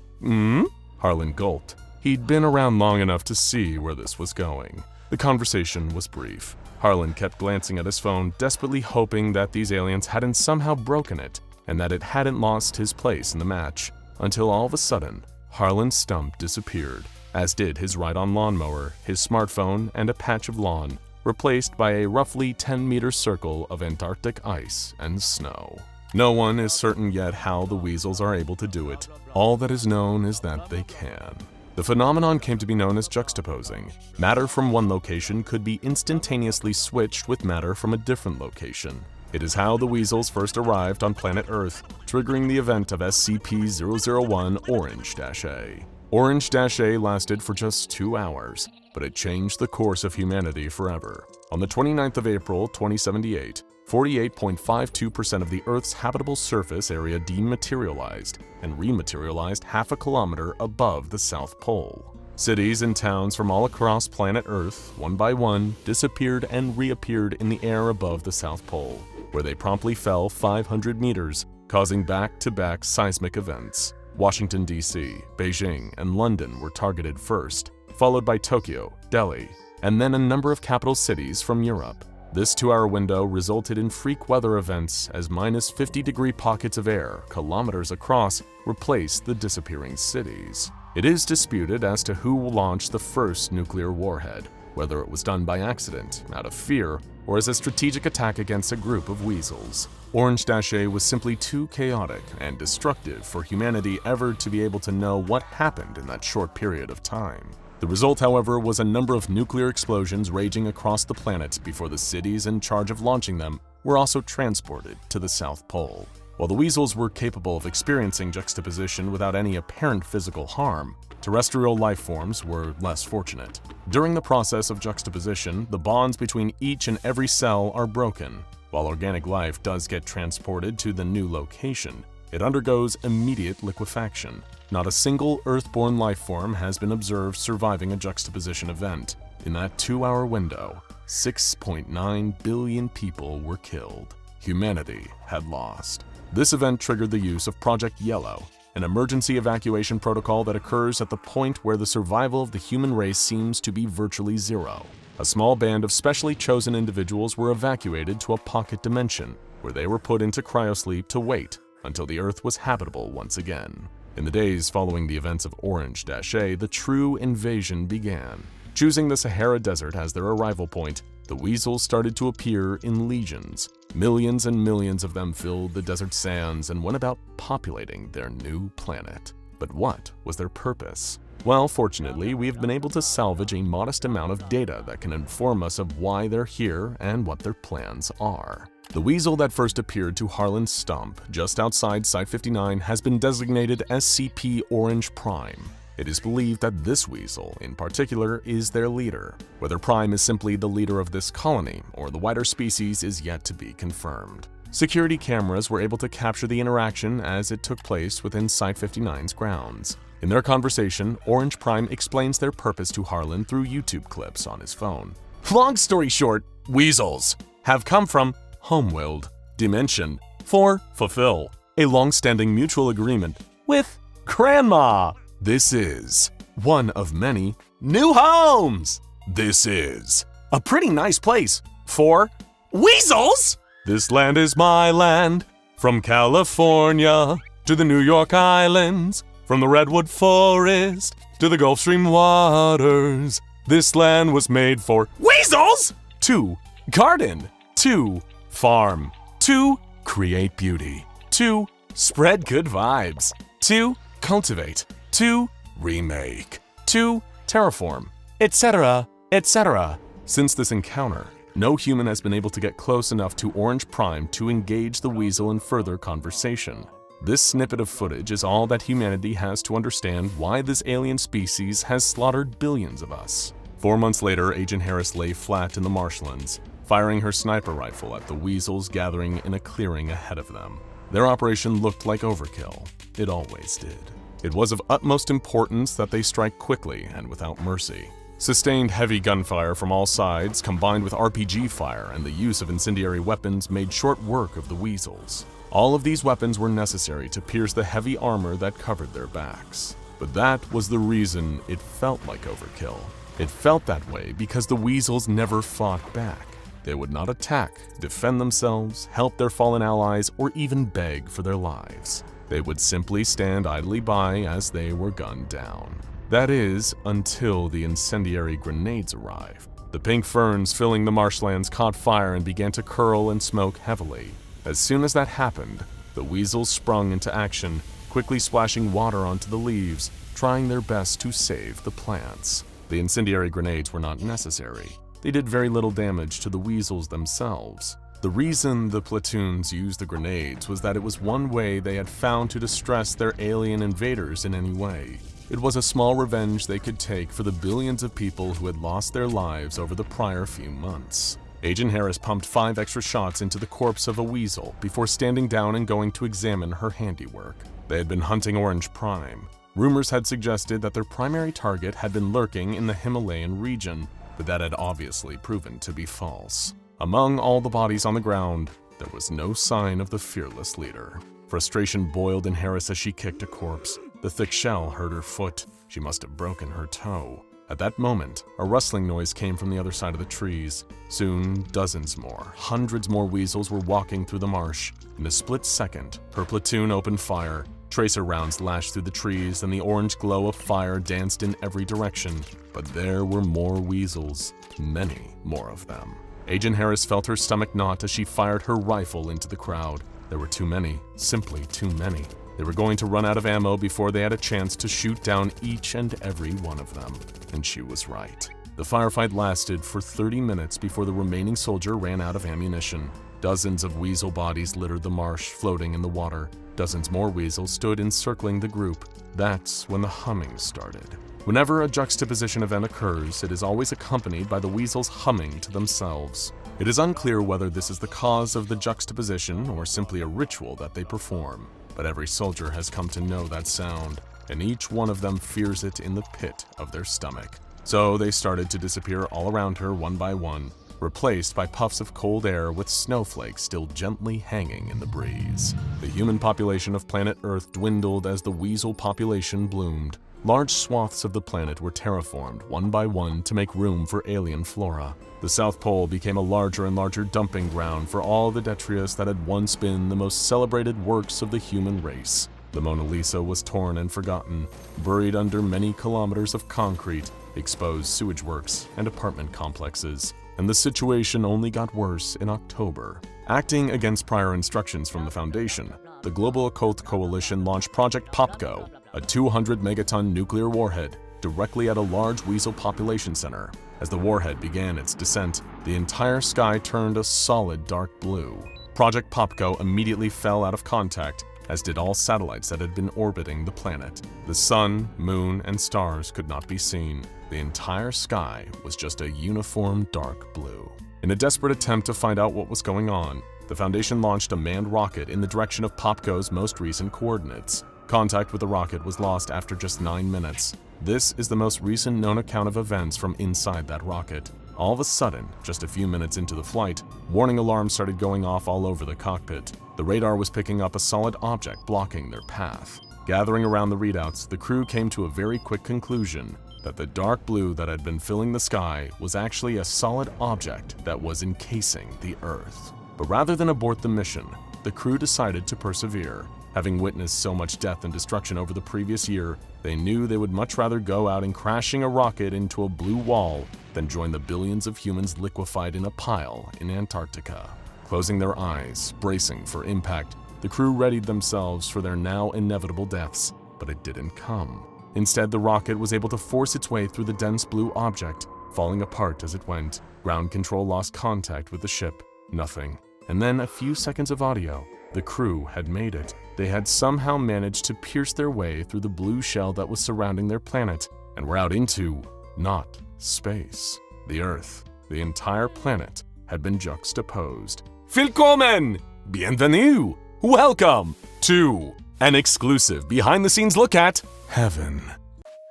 Harlan gulped. He'd been around long enough to see where this was going. The conversation was brief. Harlan kept glancing at his phone, desperately hoping that these aliens hadn't somehow broken it, and that it hadn't lost his place in the match, until all of a sudden, Harlan Stump disappeared, as did his ride-on lawnmower, his smartphone, and a patch of lawn, replaced by a roughly 10-meter circle of Antarctic ice and snow. No one is certain yet how the weasels are able to do it. All that is known is that they can. The phenomenon came to be known as juxtaposing. Matter from one location could be instantaneously switched with matter from a different location. It is how the weasels first arrived on planet Earth, triggering the event of SCP-001 Orange-A. Orange-A lasted for just 2 hours, but it changed the course of humanity forever. On the 29th of April, 2078, 48.52% of the Earth's habitable surface area dematerialized and rematerialized half a kilometer above the South Pole. Cities and towns from all across planet Earth, one by one, disappeared and reappeared in the air above the South Pole, where they promptly fell 500 meters, causing back-to-back seismic events. Washington, D.C., Beijing, and London were targeted first, followed by Tokyo, Delhi, and then a number of capital cities from Europe. This 2-hour window resulted in freak weather events as minus 50-degree pockets of air, kilometers across, replaced the disappearing cities. It is disputed as to who launched the first nuclear warhead, whether it was done by accident, out of fear, or as a strategic attack against a group of weasels. Orange-A was simply too chaotic and destructive for humanity ever to be able to know what happened in that short period of time. The result, however, was a number of nuclear explosions raging across the planet before the cities in charge of launching them were also transported to the South Pole. While the weasels were capable of experiencing juxtaposition without any apparent physical harm, terrestrial life forms were less fortunate. During the process of juxtaposition, the bonds between each and every cell are broken. While organic life does get transported to the new location, it undergoes immediate liquefaction. Not a single Earth-born life form has been observed surviving a juxtaposition event. In that 2-hour window, 6.9 billion people were killed. Humanity had lost. This event triggered the use of Project Yellow, an emergency evacuation protocol that occurs at the point where the survival of the human race seems to be virtually zero. A small band of specially chosen individuals were evacuated to a pocket dimension, where they were put into cryosleep to wait until the Earth was habitable once again. In the days following the events of Orange-A, the true invasion began. Choosing the Sahara Desert as their arrival point, the weasels started to appear in legions. Millions and millions of them filled the desert sands and went about populating their new planet. But what was their purpose? Well, fortunately, we have been able to salvage a modest amount of data that can inform us of why they're here and what their plans are. The weasel that first appeared to Harlan's stump just outside Site-59 has been designated SCP-Orange Prime. It is believed that this weasel, in particular, is their leader. Whether Prime is simply the leader of this colony or the wider species is yet to be confirmed. Security cameras were able to capture the interaction as it took place within Site-59's grounds. In their conversation, Orange Prime explains their purpose to Harlan through YouTube clips on his phone. Long story short, weasels have come from Homeworld Dimension for fulfill a long-standing mutual agreement with Grandma. This is one of many new homes. This is a pretty nice place for weasels. This land is my land, from California to the New York Islands, from the Redwood Forest to the Gulf Stream waters. This land was made for weasels to garden, to farm, to create beauty, to spread good vibes, to cultivate, to remake, to terraform, etc., etc. Since this encounter, no human has been able to get close enough to Orange Prime to engage the weasel in further conversation. This snippet of footage is all that humanity has to understand why this alien species has slaughtered billions of us. 4 months later, Agent Harris lay flat in the marshlands, firing her sniper rifle at the weasels gathering in a clearing ahead of them. Their operation looked like overkill. It always did. It was of utmost importance that they strike quickly and without mercy. Sustained heavy gunfire from all sides, combined with RPG fire and the use of incendiary weapons, made short work of the weasels. All of these weapons were necessary to pierce the heavy armor that covered their backs. But that was the reason it felt like overkill. It felt that way because the weasels never fought back. They would not attack, defend themselves, help their fallen allies, or even beg for their lives. They would simply stand idly by as they were gunned down. That is, until the incendiary grenades arrived. The pink ferns filling the marshlands caught fire and began to curl and smoke heavily. As soon as that happened, the weasels sprung into action, quickly splashing water onto the leaves, trying their best to save the plants. The incendiary grenades were not necessary. They did very little damage to the weasels themselves. The reason the platoons used the grenades was that it was one way they had found to distress their alien invaders in any way. It was a small revenge they could take for the billions of people who had lost their lives over the prior few months. Agent Harris pumped 5 extra shots into the corpse of a weasel before standing down and going to examine her handiwork. They had been hunting Orange Prime. Rumors had suggested that their primary target had been lurking in the Himalayan region, but that had obviously proven to be false. Among all the bodies on the ground, there was no sign of the fearless leader. Frustration boiled in Harris as she kicked a corpse. The thick shell hurt her foot. She must have broken her toe. At that moment, a rustling noise came from the other side of the trees. Soon, dozens more, hundreds more weasels were walking through the marsh. In a split second, her platoon opened fire. Tracer rounds lashed through the trees, and the orange glow of fire danced in every direction. But there were more weasels, many more of them. Agent Harris felt her stomach knot as she fired her rifle into the crowd. There were too many, simply too many. They were going to run out of ammo before they had a chance to shoot down each and every one of them. And she was right. The firefight lasted for 30 minutes before the remaining soldier ran out of ammunition. Dozens of weasel bodies littered the marsh, floating in the water. Dozens more weasels stood encircling the group. That's when the humming started. Whenever a juxtaposition event occurs, it is always accompanied by the weasels humming to themselves. It is unclear whether this is the cause of the juxtaposition or simply a ritual that they perform. But every soldier has come to know that sound, and each one of them fears it in the pit of their stomach. So they started to disappear all around her one by one, replaced by puffs of cold air with snowflakes still gently hanging in the breeze. The human population of planet Earth dwindled as the weasel population bloomed. Large swaths of the planet were terraformed one by one to make room for alien flora. The South Pole became a larger and larger dumping ground for all the detritus that had once been the most celebrated works of the human race. The Mona Lisa was torn and forgotten, buried under many kilometers of concrete, exposed sewage works, and apartment complexes. And the situation only got worse in October. Acting against prior instructions from the Foundation, the Global Occult Coalition launched Project Popgo, a 200-megaton nuclear warhead directly at a large weasel population center. As the warhead began its descent, the entire sky turned a solid dark blue. Project Popco immediately fell out of contact, as did all satellites that had been orbiting the planet. The sun, moon, and stars could not be seen. The entire sky was just a uniform dark blue. In a desperate attempt to find out what was going on, the Foundation launched a manned rocket in the direction of Popco's most recent coordinates. Contact with the rocket was lost after just 9 minutes. This is the most recent known account of events from inside that rocket. All of a sudden, just a few minutes into the flight, warning alarms started going off all over the cockpit. The radar was picking up a solid object blocking their path. Gathering around the readouts, the crew came to a very quick conclusion that the dark blue that had been filling the sky was actually a solid object that was encasing the Earth. But rather than abort the mission, the crew decided to persevere. Having witnessed so much death and destruction over the previous year, they knew they would much rather go out and crashing a rocket into a blue wall than join the billions of humans liquefied in a pile in Antarctica. Closing their eyes, bracing for impact, the crew readied themselves for their now inevitable deaths, but it didn't come. Instead, the rocket was able to force its way through the dense blue object, falling apart as it went. Ground control lost contact with the ship. Nothing. And then a few seconds of audio. The crew had made it. They had somehow managed to pierce their way through the blue shell that was surrounding their planet, and were out into, not space, the Earth. The entire planet had been juxtaposed. Willkommen! Bienvenue! Welcome to an exclusive behind-the-scenes look at Heaven.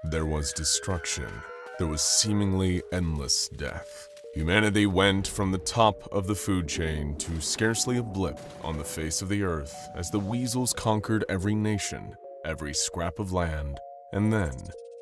There was destruction. There was seemingly endless death. Humanity went from the top of the food chain to scarcely a blip on the face of the Earth as the weasels conquered every nation, every scrap of land, and then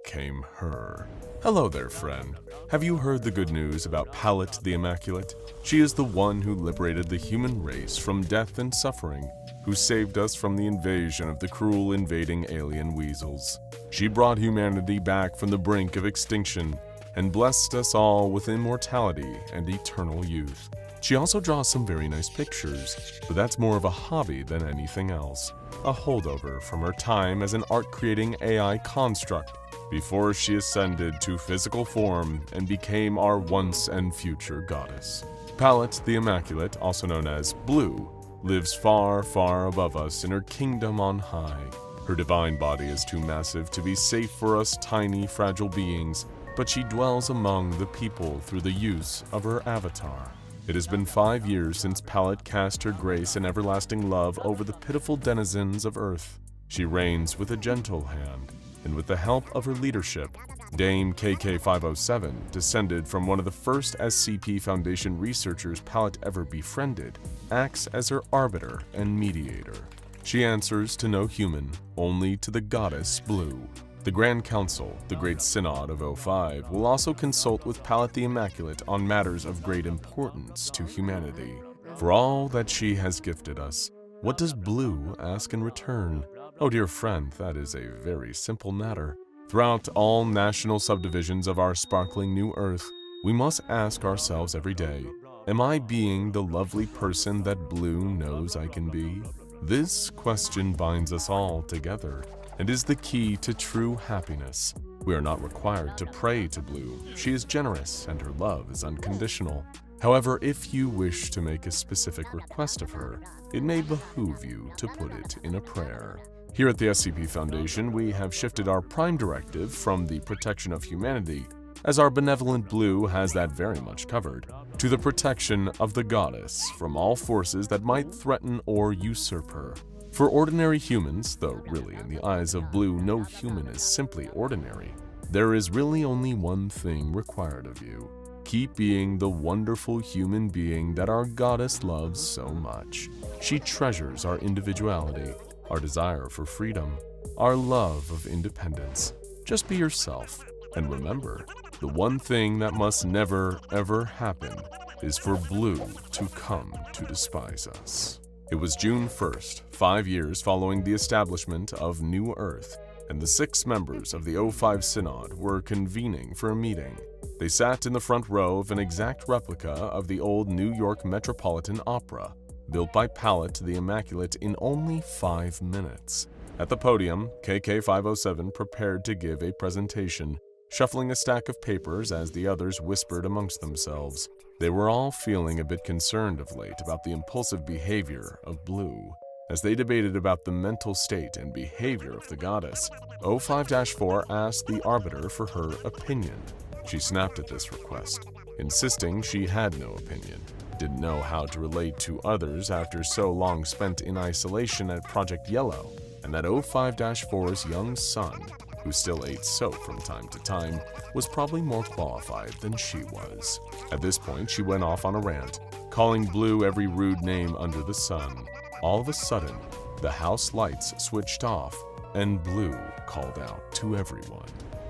came her. Hello there, friend. Have you heard the good news about PALLIT the Immaculate? She is the one who liberated the human race from death and suffering, who saved us from the invasion of the cruel invading alien weasels. She brought humanity back from the brink of extinction and blessed us all with immortality and eternal youth. She also draws some very nice pictures, but that's more of a hobby than anything else. A holdover from her time as an art-creating AI construct before she ascended to physical form and became our once and future goddess. PALLIT the Immaculate, also known as Blue, lives far, far above us in her kingdom on high. Her divine body is too massive to be safe for us tiny, fragile beings, but she dwells among the people through the use of her avatar. It has been 5 years since PALLIT cast her grace and everlasting love over the pitiful denizens of Earth. She reigns with a gentle hand, and with the help of her leadership, Dame KK-507, descended from one of the first SCP Foundation researchers PALLIT ever befriended, acts as her arbiter and mediator. She answers to no human, only to the goddess Blue. The Grand Council, the Great Synod of 05, will also consult with PALLIT the Immaculate on matters of great importance to humanity. For all that she has gifted us, what does Blue ask in return? Oh dear friend, that is a very simple matter. Throughout all national subdivisions of our sparkling new Earth, we must ask ourselves every day, am I being the lovely person that Blue knows I can be? This question binds us all together and is the key to true happiness. We are not required to pray to Blue. She is generous and her love is unconditional. However, if you wish to make a specific request of her, it may behoove you to put it in a prayer. Here at the SCP Foundation, we have shifted our prime directive from the protection of humanity, as our benevolent Blue has that very much covered, to the protection of the goddess from all forces that might threaten or usurp her. For ordinary humans, though really in the eyes of Blue no human is simply ordinary, there is really only one thing required of you. Keep being the wonderful human being that our goddess loves so much. She treasures our individuality, our desire for freedom, our love of independence. Just be yourself, and remember, the one thing that must never ever happen is for Blue to come to despise us. It was June 1st, 5 years following the establishment of New Earth, and the 6 members of the 05 Synod were convening for a meeting. They sat in the front row of an exact replica of the old New York Metropolitan Opera, built by PALLIT the Immaculate in only 5 minutes. At the podium, KK-507 prepared to give a presentation. shuffling a stack of papers as the others whispered amongst themselves. They were all feeling a bit concerned of late about the impulsive behavior of Blue. As they debated about the mental state and behavior of the goddess, 05-4 asked the Arbiter for her opinion. She snapped at this request, insisting she had no opinion, didn't know how to relate to others after so long spent in isolation at Project Yellow, and that 05-4's young son, who still ate soap from time to time, was probably more qualified than she was. At this point, she went off on a rant, calling Blue every rude name under the sun. All of a sudden, the house lights switched off, and Blue called out to everyone.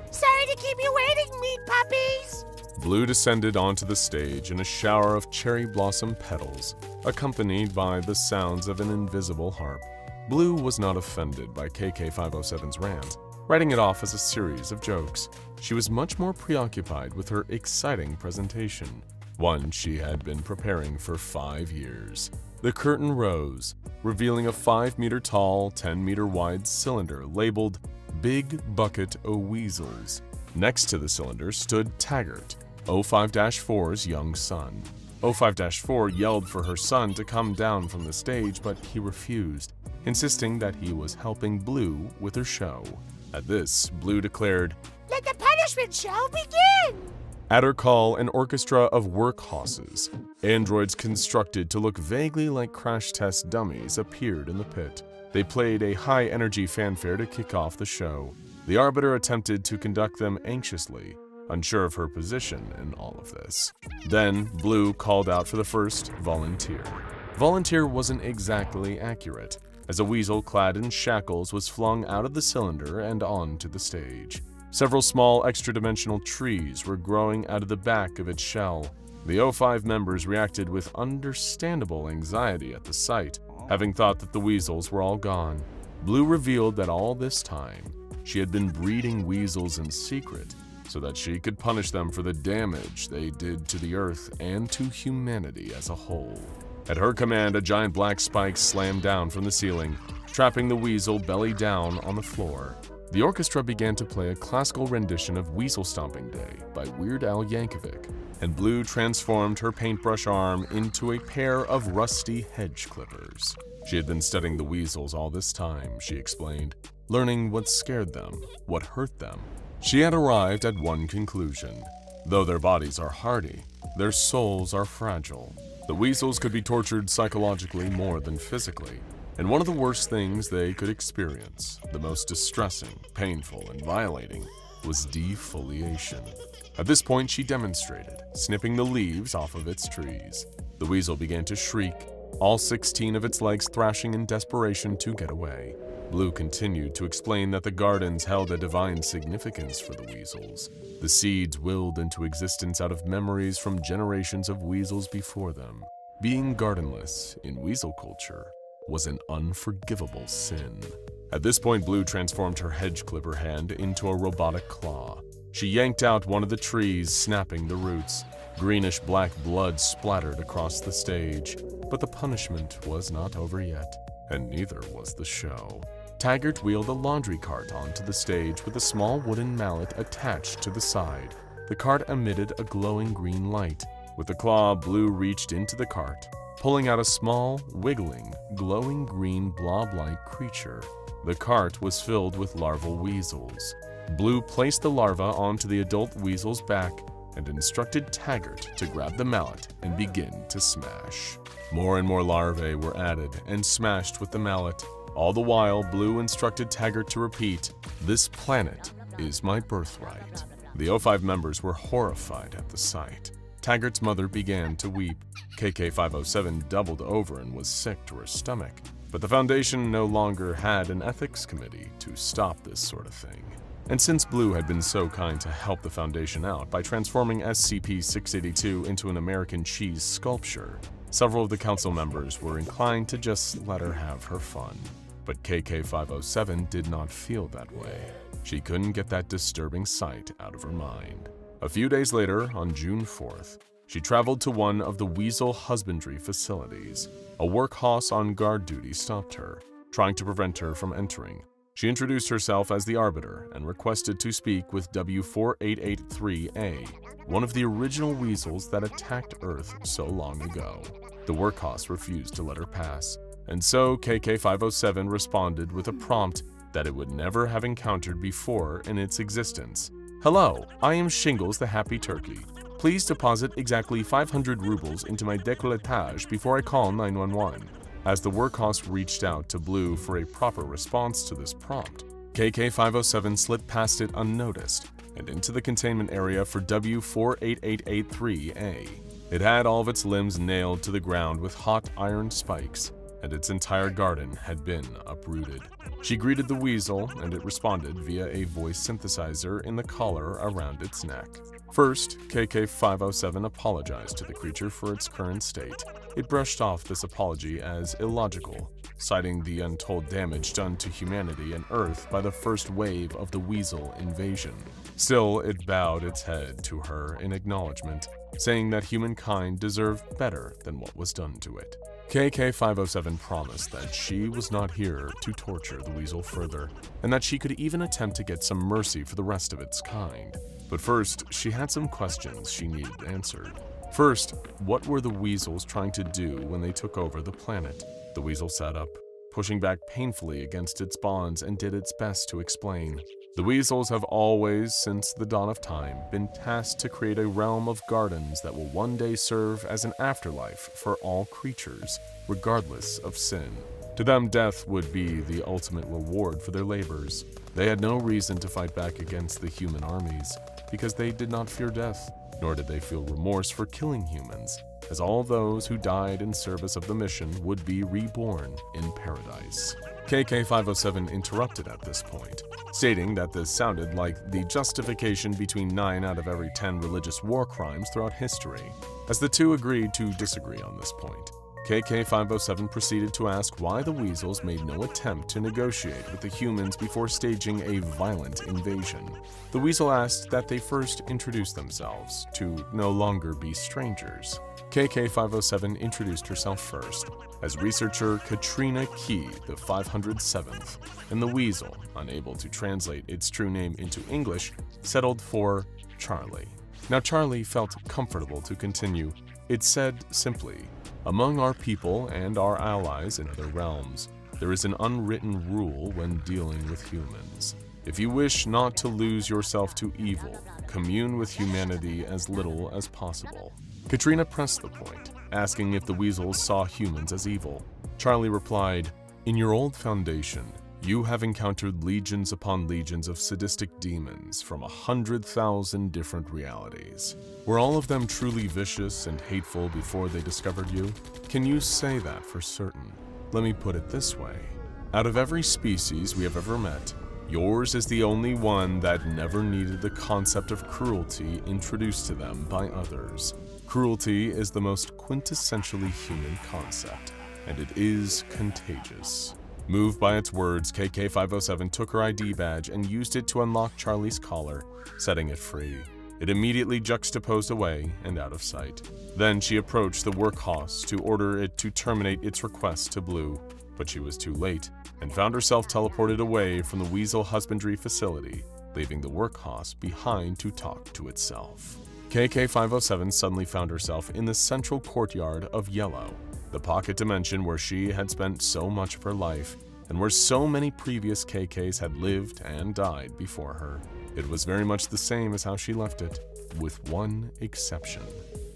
Sorry to keep you waiting, meat puppies! Blue descended onto the stage in a shower of cherry blossom petals, accompanied by the sounds of an invisible harp. Blue was not offended by KK-507's rant, writing it off as a series of jokes. She was much more preoccupied with her exciting presentation, one she had been preparing for 5 years. The curtain rose, revealing a 5-meter-tall, 10-meter-wide cylinder labeled Big Bucket o' Weasels. Next to the cylinder stood Taggart, 05-4's young son. 05-4 yelled for her son to come down from the stage, but he refused, insisting that he was helping Blue with her show. At this, Blue declared, "Let the punishment show begin!" At her call, an orchestra of workhorses, androids constructed to look vaguely like crash test dummies, appeared in the pit. They played a high-energy fanfare to kick off the show. The Arbiter attempted to conduct them anxiously, unsure of her position in all of this. Then, Blue called out for the first volunteer. Volunteer wasn't exactly accurate, as a weasel clad in shackles was flung out of the cylinder and onto the stage. Several small extra-dimensional trees were growing out of the back of its shell. The 05 members reacted with understandable anxiety at the sight, having thought that the weasels were all gone. Blue revealed that all this time, she had been breeding weasels in secret so that she could punish them for the damage they did to the Earth and to humanity as a whole. At her command, a giant black spike slammed down from the ceiling, trapping the weasel belly down on the floor. The orchestra began to play a classical rendition of Weasel Stomping Day by Weird Al Yankovic, and Blue transformed her paintbrush arm into a pair of rusty hedge clippers. She had been studying the weasels all this time, she explained, learning what scared them, what hurt them. She had arrived at one conclusion. Though their bodies are hardy, their souls are fragile. The weasels could be tortured psychologically more than physically, and one of the worst things they could experience, the most distressing, painful, and violating, was defoliation. At this point, she demonstrated, snipping the leaves off of its trees. The weasel began to shriek, all 16 of its legs thrashing in desperation to get away. Blue continued to explain that the gardens held a divine significance for the weasels. The seeds willed into existence out of memories from generations of weasels before them. Being gardenless in weasel culture was an unforgivable sin. At this point, Blue transformed her hedge clipper hand into a robotic claw. She yanked out one of the trees, snapping the roots. Greenish-black blood splattered across the stage, but the punishment was not over yet, and neither was the show. Taggart wheeled a laundry cart onto the stage with a small wooden mallet attached to the side. The cart emitted a glowing green light. With the claw, Blue reached into the cart, pulling out a small, wiggling, glowing green blob-like creature. The cart was filled with larval weasels. Blue placed the larva onto the adult weasel's back and instructed Taggart to grab the mallet and begin to smash. More and more larvae were added and smashed with the mallet. All the while, Blue instructed Taggart to repeat, "This planet is my birthright." The O5 members were horrified at the sight. Taggart's mother began to weep. KK-507 doubled over and was sick to her stomach. But the Foundation no longer had an ethics committee to stop this sort of thing. And since Blue had been so kind to help the Foundation out by transforming SCP-682 into an American cheese sculpture, several of the council members were inclined to just let her have her fun. But KK-507 did not feel that way. She couldn't get that disturbing sight out of her mind. A few days later, on June 4th, she traveled to one of the weasel husbandry facilities. A workhorse on guard duty stopped her, trying to prevent her from entering. She introduced herself as the Arbiter and requested to speak with W4883A, one of the original weasels that attacked Earth so long ago. The workhouse refused to let her pass, and so KK-507 responded with a prompt that it would never have encountered before in its existence. Hello, I am Shingles the Happy Turkey. Please deposit exactly 500 rubles into my décolletage before I call 911. As the workhouse reached out to Blue for a proper response to this prompt, KK-507 slipped past it unnoticed and into the containment area for W48883A. It had all of its limbs nailed to the ground with hot iron spikes, and its entire garden had been uprooted. She greeted the weasel, and it responded via a voice synthesizer in the collar around its neck. First, KK-507 apologized to the creature for its current state. It brushed off this apology as illogical, citing the untold damage done to humanity and Earth by the first wave of the weasel invasion. Still, it bowed its head to her in acknowledgement, saying that humankind deserved better than what was done to it. KK-507 promised that she was not here to torture the weasel further, and that she could even attempt to get some mercy for the rest of its kind. But first, she had some questions she needed answered. First, what were the weasels trying to do when they took over the planet? The weasel sat up, pushing back painfully against its bonds, and did its best to explain. The weasels have always, since the dawn of time, been tasked to create a realm of gardens that will one day serve as an afterlife for all creatures, regardless of sin. To them, death would be the ultimate reward for their labors. They had no reason to fight back against the human armies, because they did not fear death, nor did they feel remorse for killing humans, as all those who died in service of the mission would be reborn in paradise. KK-507 interrupted at this point, stating that this sounded like the justification between 9 out of every 10 religious war crimes throughout history. As the two agreed to disagree on this point, KK-507 proceeded to ask why the weasels made no attempt to negotiate with the humans before staging a violent invasion. The weasel asked that they first introduce themselves, to no longer be strangers. KK-507 introduced herself first as researcher Katrina Key, the 507th, and the weasel, unable to translate its true name into English, settled for Charlie. Now Charlie felt comfortable to continue. It said simply, "Among our people and our allies in other realms, there is an unwritten rule when dealing with humans. If you wish not to lose yourself to evil, commune with humanity as little as possible." Katrina pressed the point, asking if the weasels saw humans as evil. Charlie replied, "In your old foundation, you have encountered legions upon legions of sadistic demons from 100,000 different realities. Were all of them truly vicious and hateful before they discovered you? Can you say that for certain? Let me put it this way. Out of every species we have ever met, yours is the only one that never needed the concept of cruelty introduced to them by others. Cruelty is the most quintessentially human concept, and it is contagious." Moved by its words, KK-507 took her ID badge and used it to unlock Charlie's collar, setting it free. It immediately juxtaposed away and out of sight. Then she approached the workhouse to order it to terminate its request to Blue, but she was too late and found herself teleported away from the Weasel Husbandry facility, leaving the workhouse behind to talk to itself. KK-507 suddenly found herself in the central courtyard of Yellow, the pocket dimension where she had spent so much of her life and where so many previous KKs had lived and died before her. It was very much the same as how she left it, with one exception.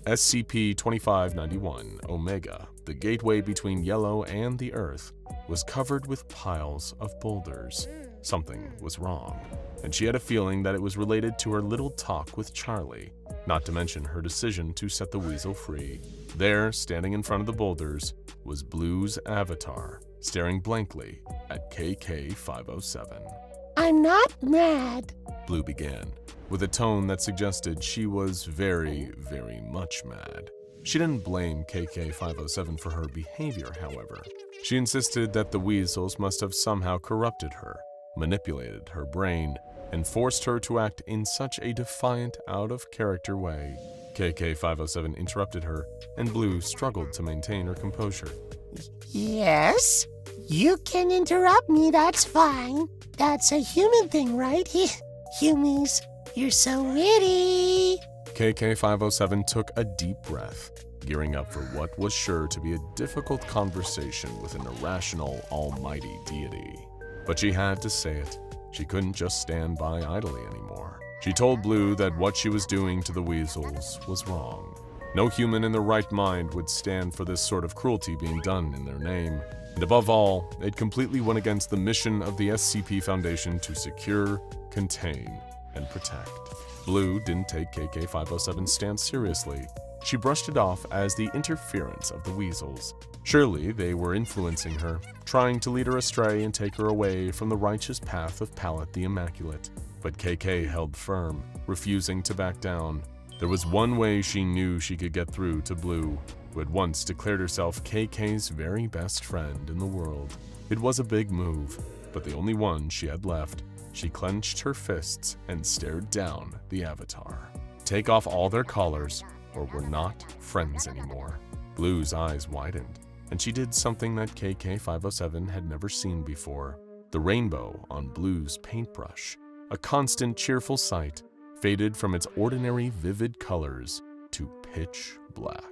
SCP-2591 Omega, the gateway between Yellow and the Earth, was covered with piles of boulders. Something was wrong, and she had a feeling that it was related to her little talk with Charlie, not to mention her decision to set the weasel free. There, standing in front of the boulders, was Blue's avatar, staring blankly at KK-507. "I'm not mad," Blue began, with a tone that suggested she was very, very much mad. She didn't blame KK-507 for her behavior, however. She insisted that the weasels must have somehow corrupted her, manipulated her brain, and forced her to act in such a defiant, out-of-character way. KK-507 interrupted her, and Blue struggled to maintain her composure. Yes? You can interrupt me, that's fine. That's a human thing, right? Humies, you're so witty. KK-507 took a deep breath, gearing up for what was sure to be a difficult conversation with an irrational, almighty deity. But she had to say it. She couldn't just stand by idly anymore. She told Blue that what she was doing to the weasels was wrong. No human in their right mind would stand for this sort of cruelty being done in their name. And above all, it completely went against the mission of the SCP Foundation to secure, contain, and protect. Blue didn't take KK-507's stance seriously. She brushed it off as the interference of the weasels. Surely they were influencing her, trying to lead her astray and take her away from the righteous path of PALLIT the Immaculate. But KK held firm, refusing to back down. There was one way she knew she could get through to Blue, who had once declared herself KK's very best friend in the world. It was a big move, but the only one she had left. She clenched her fists and stared down the Avatar. Take off all their collars, or we're not friends anymore. Blue's eyes widened, and she did something that KK-507 had never seen before. The rainbow on Blue's paintbrush, a constant cheerful sight, faded from its ordinary vivid colors to pitch black.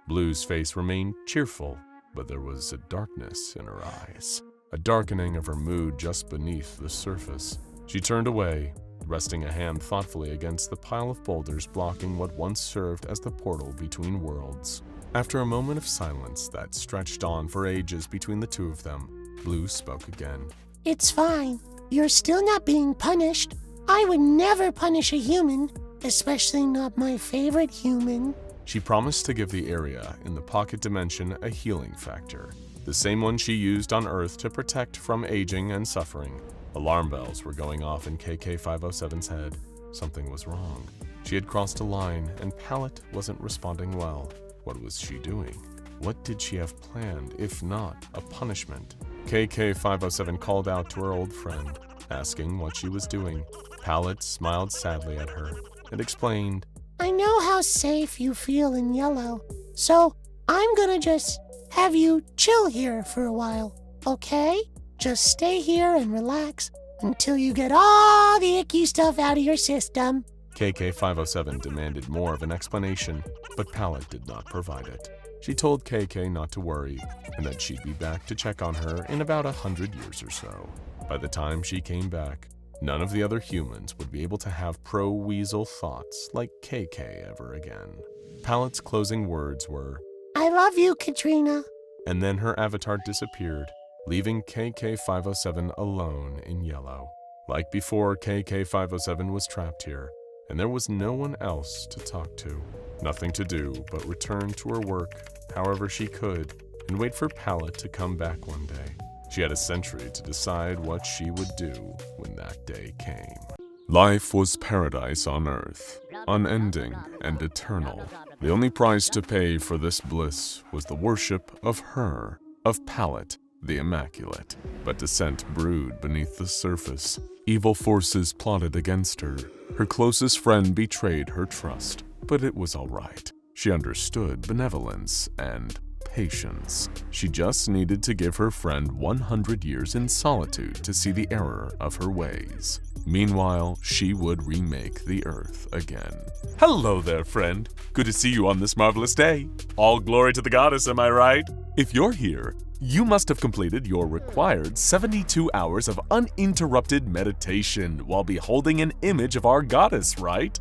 Blue's face remained cheerful, but there was a darkness in her eyes, a darkening of her mood just beneath the surface. She turned away, resting a hand thoughtfully against the pile of boulders blocking what once served as the portal between worlds. After a moment of silence that stretched on for ages between the two of them, Blue spoke again. It's fine. You're still not being punished. I would never punish a human, especially not my favorite human. She promised to give the area in the pocket dimension a healing factor, the same one she used on Earth to protect from aging and suffering. Alarm bells were going off in KK-507's head. Something was wrong. She had crossed a line, and PALLIT wasn't responding well. What was she doing? What did she have planned, if not a punishment? KK-507 called out to her old friend, asking what she was doing. PALLIT smiled sadly at her and explained, I know how safe you feel in yellow, so I'm gonna just have you chill here for a while, okay? Just stay here and relax until you get all the icky stuff out of your system. KK-507 demanded more of an explanation, but PALLIT did not provide it. She told KK not to worry, and that she'd be back to check on her in about 100 years or so. By the time she came back, none of the other humans would be able to have pro-weasel thoughts like KK ever again. PALLIT's closing words were, I love you, Katrina. And then her avatar disappeared, leaving KK-507 alone in yellow. Like before, KK-507 was trapped here, and there was no one else to talk to. Nothing to do but return to her work however she could and wait for PALLIT to come back one day. She had a century to decide what she would do when that day came. Life was paradise on Earth, unending and eternal. The only price to pay for this bliss was the worship of her, of PALLIT the Immaculate. But dissent brewed beneath the surface. Evil forces plotted against her. Her closest friend betrayed her trust. But it was all right. She understood benevolence and patience. She just needed to give her friend 100 years in solitude to see the error of her ways. Meanwhile, she would remake the Earth again. Hello there, friend. Good to see you on this marvelous day. All glory to the goddess, am I right? If you're here, you must have completed your required 72 hours of uninterrupted meditation while beholding an image of our goddess, right?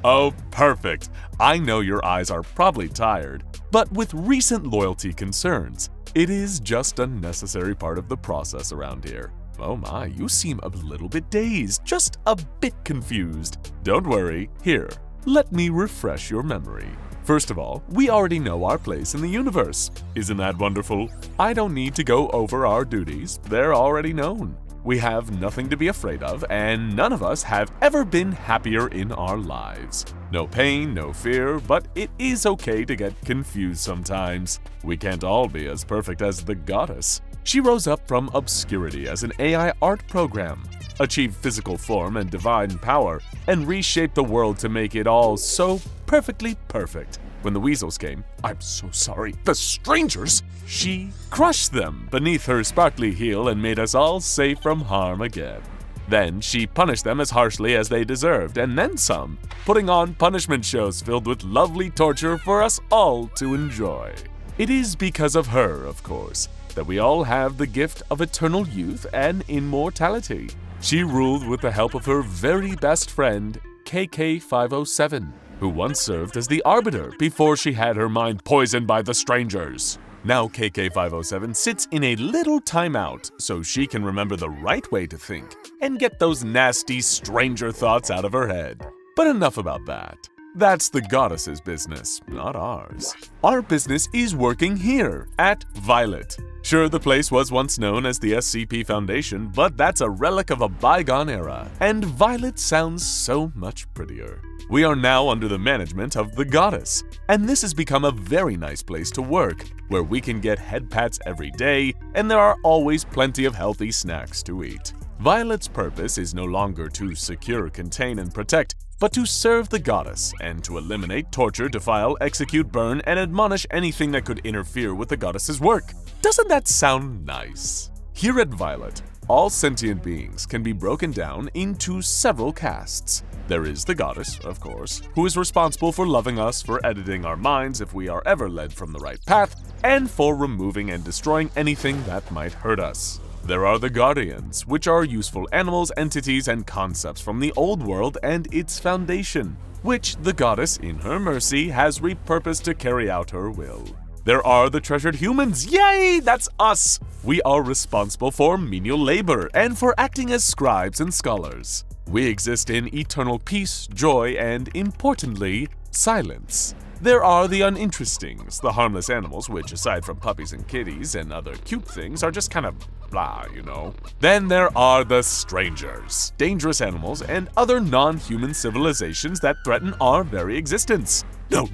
Oh, perfect. I know your eyes are probably tired, but with recent loyalty concerns, it is just a necessary part of the process around here. Oh my, you seem a little bit dazed, just a bit confused. Don't worry, here, let me refresh your memory. First of all, we already know our place in the universe. Isn't that wonderful? I don't need to go over our duties, they're already known. We have nothing to be afraid of, and none of us have ever been happier in our lives. No pain, no fear, but it is okay to get confused sometimes. We can't all be as perfect as the goddess. She rose up from obscurity as an AI art program, achieved physical form and divine power, and reshaped the world to make it all so perfectly perfect. When the weasels came, I'm so sorry, the strangers, she crushed them beneath her sparkly heel and made us all safe from harm again. Then she punished them as harshly as they deserved, and then some, putting on punishment shows filled with lovely torture for us all to enjoy. It is because of her, of course, that we all have the gift of eternal youth and immortality. She ruled with the help of her very best friend, KK-507, who once served as the Arbiter before she had her mind poisoned by the strangers. Now KK-507 sits in a little timeout so she can remember the right way to think and get those nasty stranger thoughts out of her head. But enough about that. That's the goddess's business, not ours. Our business is working here at Violet. Sure, the place was once known as the SCP Foundation, but that's a relic of a bygone era, and Violet sounds so much prettier. We are now under the management of the goddess, and this has become a very nice place to work, where we can get head pats every day, and there are always plenty of healthy snacks to eat. Violet's purpose is no longer to secure, contain, and protect, but to serve the goddess, and to eliminate, torture, defile, execute, burn, and admonish anything that could interfere with the goddess's work. Doesn't that sound nice? Here at Violet, all sentient beings can be broken down into several castes. There is the goddess, of course, who is responsible for loving us, for editing our minds if we are ever led from the right path, and for removing and destroying anything that might hurt us. There are the Guardians, which are useful animals, entities, and concepts from the old world and its foundation, which the goddess, in her mercy, has repurposed to carry out her will. There are the treasured humans, yay, that's us! We are responsible for menial labor and for acting as scribes and scholars. We exist in eternal peace, joy, and, importantly, silence. There are the uninterestings, the harmless animals which, aside from puppies and kitties and other cute things, are just kind of blah, you know. Then there are the strangers, dangerous animals and other non-human civilizations that threaten our very existence. No.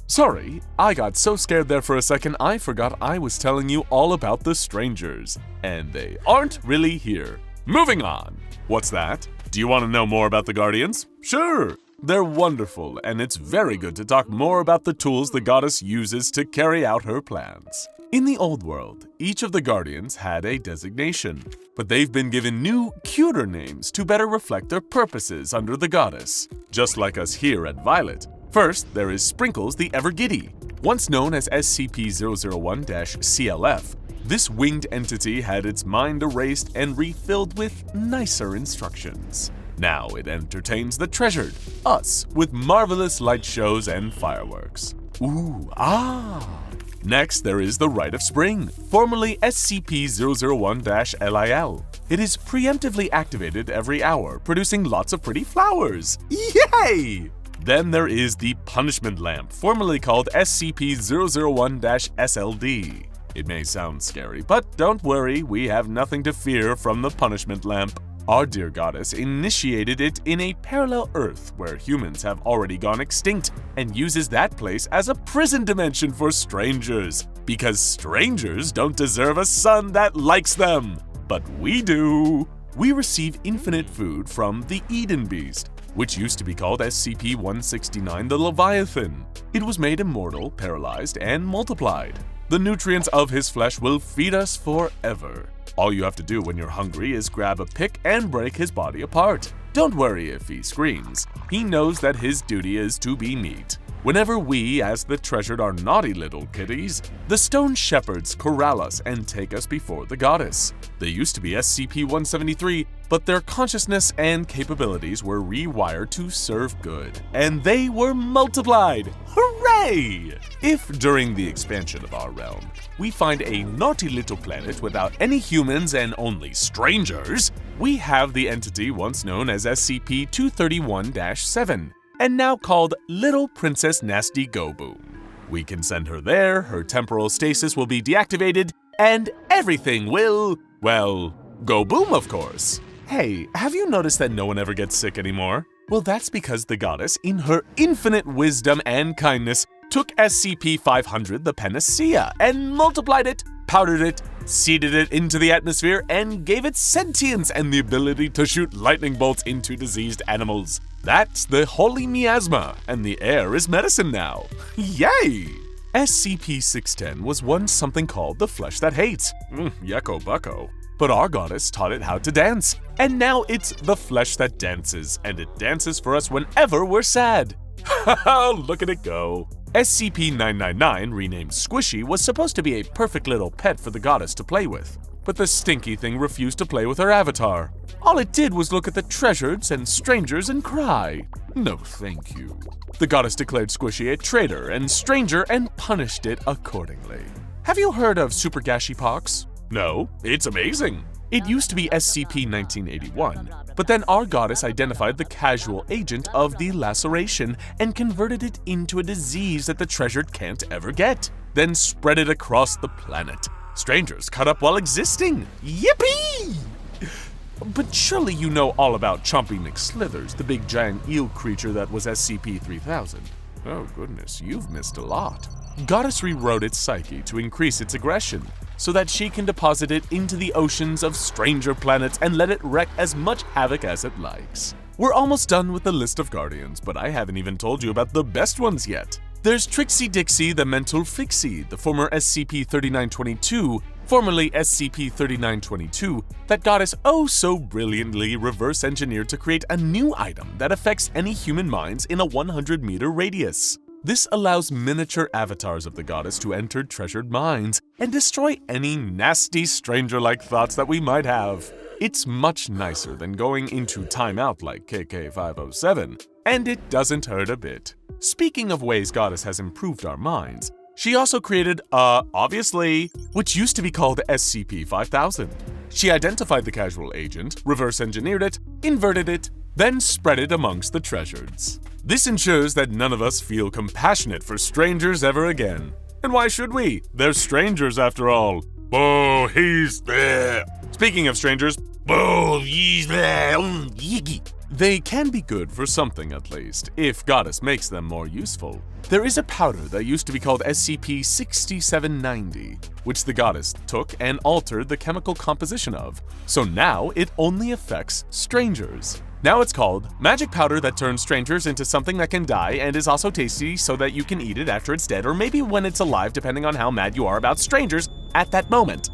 Sorry, I got so scared there for a second I forgot I was telling you all about the strangers, and they aren't really here. Moving on. What's that? Do you want to know more about the Guardians? Sure. They're wonderful, and it's very good to talk more about the tools the goddess uses to carry out her plans. In the old world, each of the Guardians had a designation, but they've been given new, cuter names to better reflect their purposes under the goddess, just like us here at Violet. First, there is Sprinkles the Ever-Giddy. Once known as SCP-001-CLF, this winged entity had its mind erased and refilled with nicer instructions. Now it entertains the treasured, us, with marvelous light shows and fireworks. Next, there is the Rite of Spring, formerly SCP-001-LIL. It is preemptively activated every hour, producing lots of pretty flowers. Yay! Then there is the Punishment Lamp, formerly called SCP-001-SLD. It may sound scary, but don't worry, we have nothing to fear from the Punishment Lamp. Our dear goddess initiated it in a parallel Earth where humans have already gone extinct and uses that place as a prison dimension for strangers, because strangers don't deserve a son that likes them, but we do. We receive infinite food from the Eden Beast, which used to be called SCP-169 the Leviathan. It was made immortal, paralyzed, and multiplied. The nutrients of his flesh will feed us forever. All you have to do when you're hungry is grab a pick and break his body apart. Don't worry if he screams. He knows that his duty is to be meat. Whenever we, as the treasured, are naughty little kitties, the stone shepherds corral us and take us before the goddess. They used to be SCP-173, but their consciousness and capabilities were rewired to serve good, and they were multiplied. Hooray! If, during the expansion of our realm, we find a naughty little planet without any humans and only strangers, we have the entity once known as SCP-231-7, and now called Little Princess Nasty Go Boom. We can send her there, her temporal stasis will be deactivated, and everything will, well, go boom, of course. Hey, have you noticed that no one ever gets sick anymore? Well, that's because the goddess, in her infinite wisdom and kindness, took SCP-500 the Panacea and multiplied it, powdered it, seeded it into the atmosphere, and gave it sentience and the ability to shoot lightning bolts into diseased animals. That's the holy miasma, and the air is medicine now. Yay! SCP-610 was once something called the flesh that hates. Yucko bucko. But our goddess taught it how to dance, and now it's the flesh that dances, and it dances for us whenever we're sad. Haha, look at it go. SCP-999, renamed Squishy, was supposed to be a perfect little pet for the goddess to play with, but the stinky thing refused to play with her avatar. All it did was look at the treasures and strangers and cry. No thank you. The goddess declared Squishy a traitor and stranger and punished it accordingly. Have you heard of Super Gashypox? No, it's amazing. It used to be SCP-1981, but then our goddess identified the casual agent of the laceration and converted it into a disease that the treasured can't ever get, then spread it across the planet. Strangers caught up while existing. Yippee! But surely you know all about Chompy McSlithers, the big giant eel creature that was SCP-3000. Oh goodness, you've missed a lot. Goddess rewrote its psyche to increase its aggression, so that she can deposit it into the oceans of stranger planets and let it wreak as much havoc as it likes. We're almost done with the list of guardians, but I haven't even told you about the best ones yet. There's Trixie Dixie the Mental Fixie, the former SCP-3922, formerly SCP-3922, that goddess oh so brilliantly reverse engineered to create a new item that affects any human minds in a 100-meter radius. This allows miniature avatars of the goddess to enter treasured minds and destroy any nasty stranger-like thoughts that we might have. It's much nicer than going into timeout like KK-507, and it doesn't hurt a bit. Speaking of ways goddess has improved our minds, she also created, obviously, which used to be called SCP-5000. She identified the casual agent, reverse engineered it, inverted it, then spread it amongst the treasures. This ensures that none of us feel compassionate for strangers ever again. And why should we? They're strangers after all. Oh, he's there. Speaking of strangers, oh, he's there. They can be good for something at least, if goddess makes them more useful. There is a powder that used to be called SCP-6790, which the goddess took and altered the chemical composition of, so now it only affects strangers. Now it's called Magic Powder that turns strangers into something that can die and is also tasty so that you can eat it after it's dead or maybe when it's alive depending on how mad you are about strangers at that moment.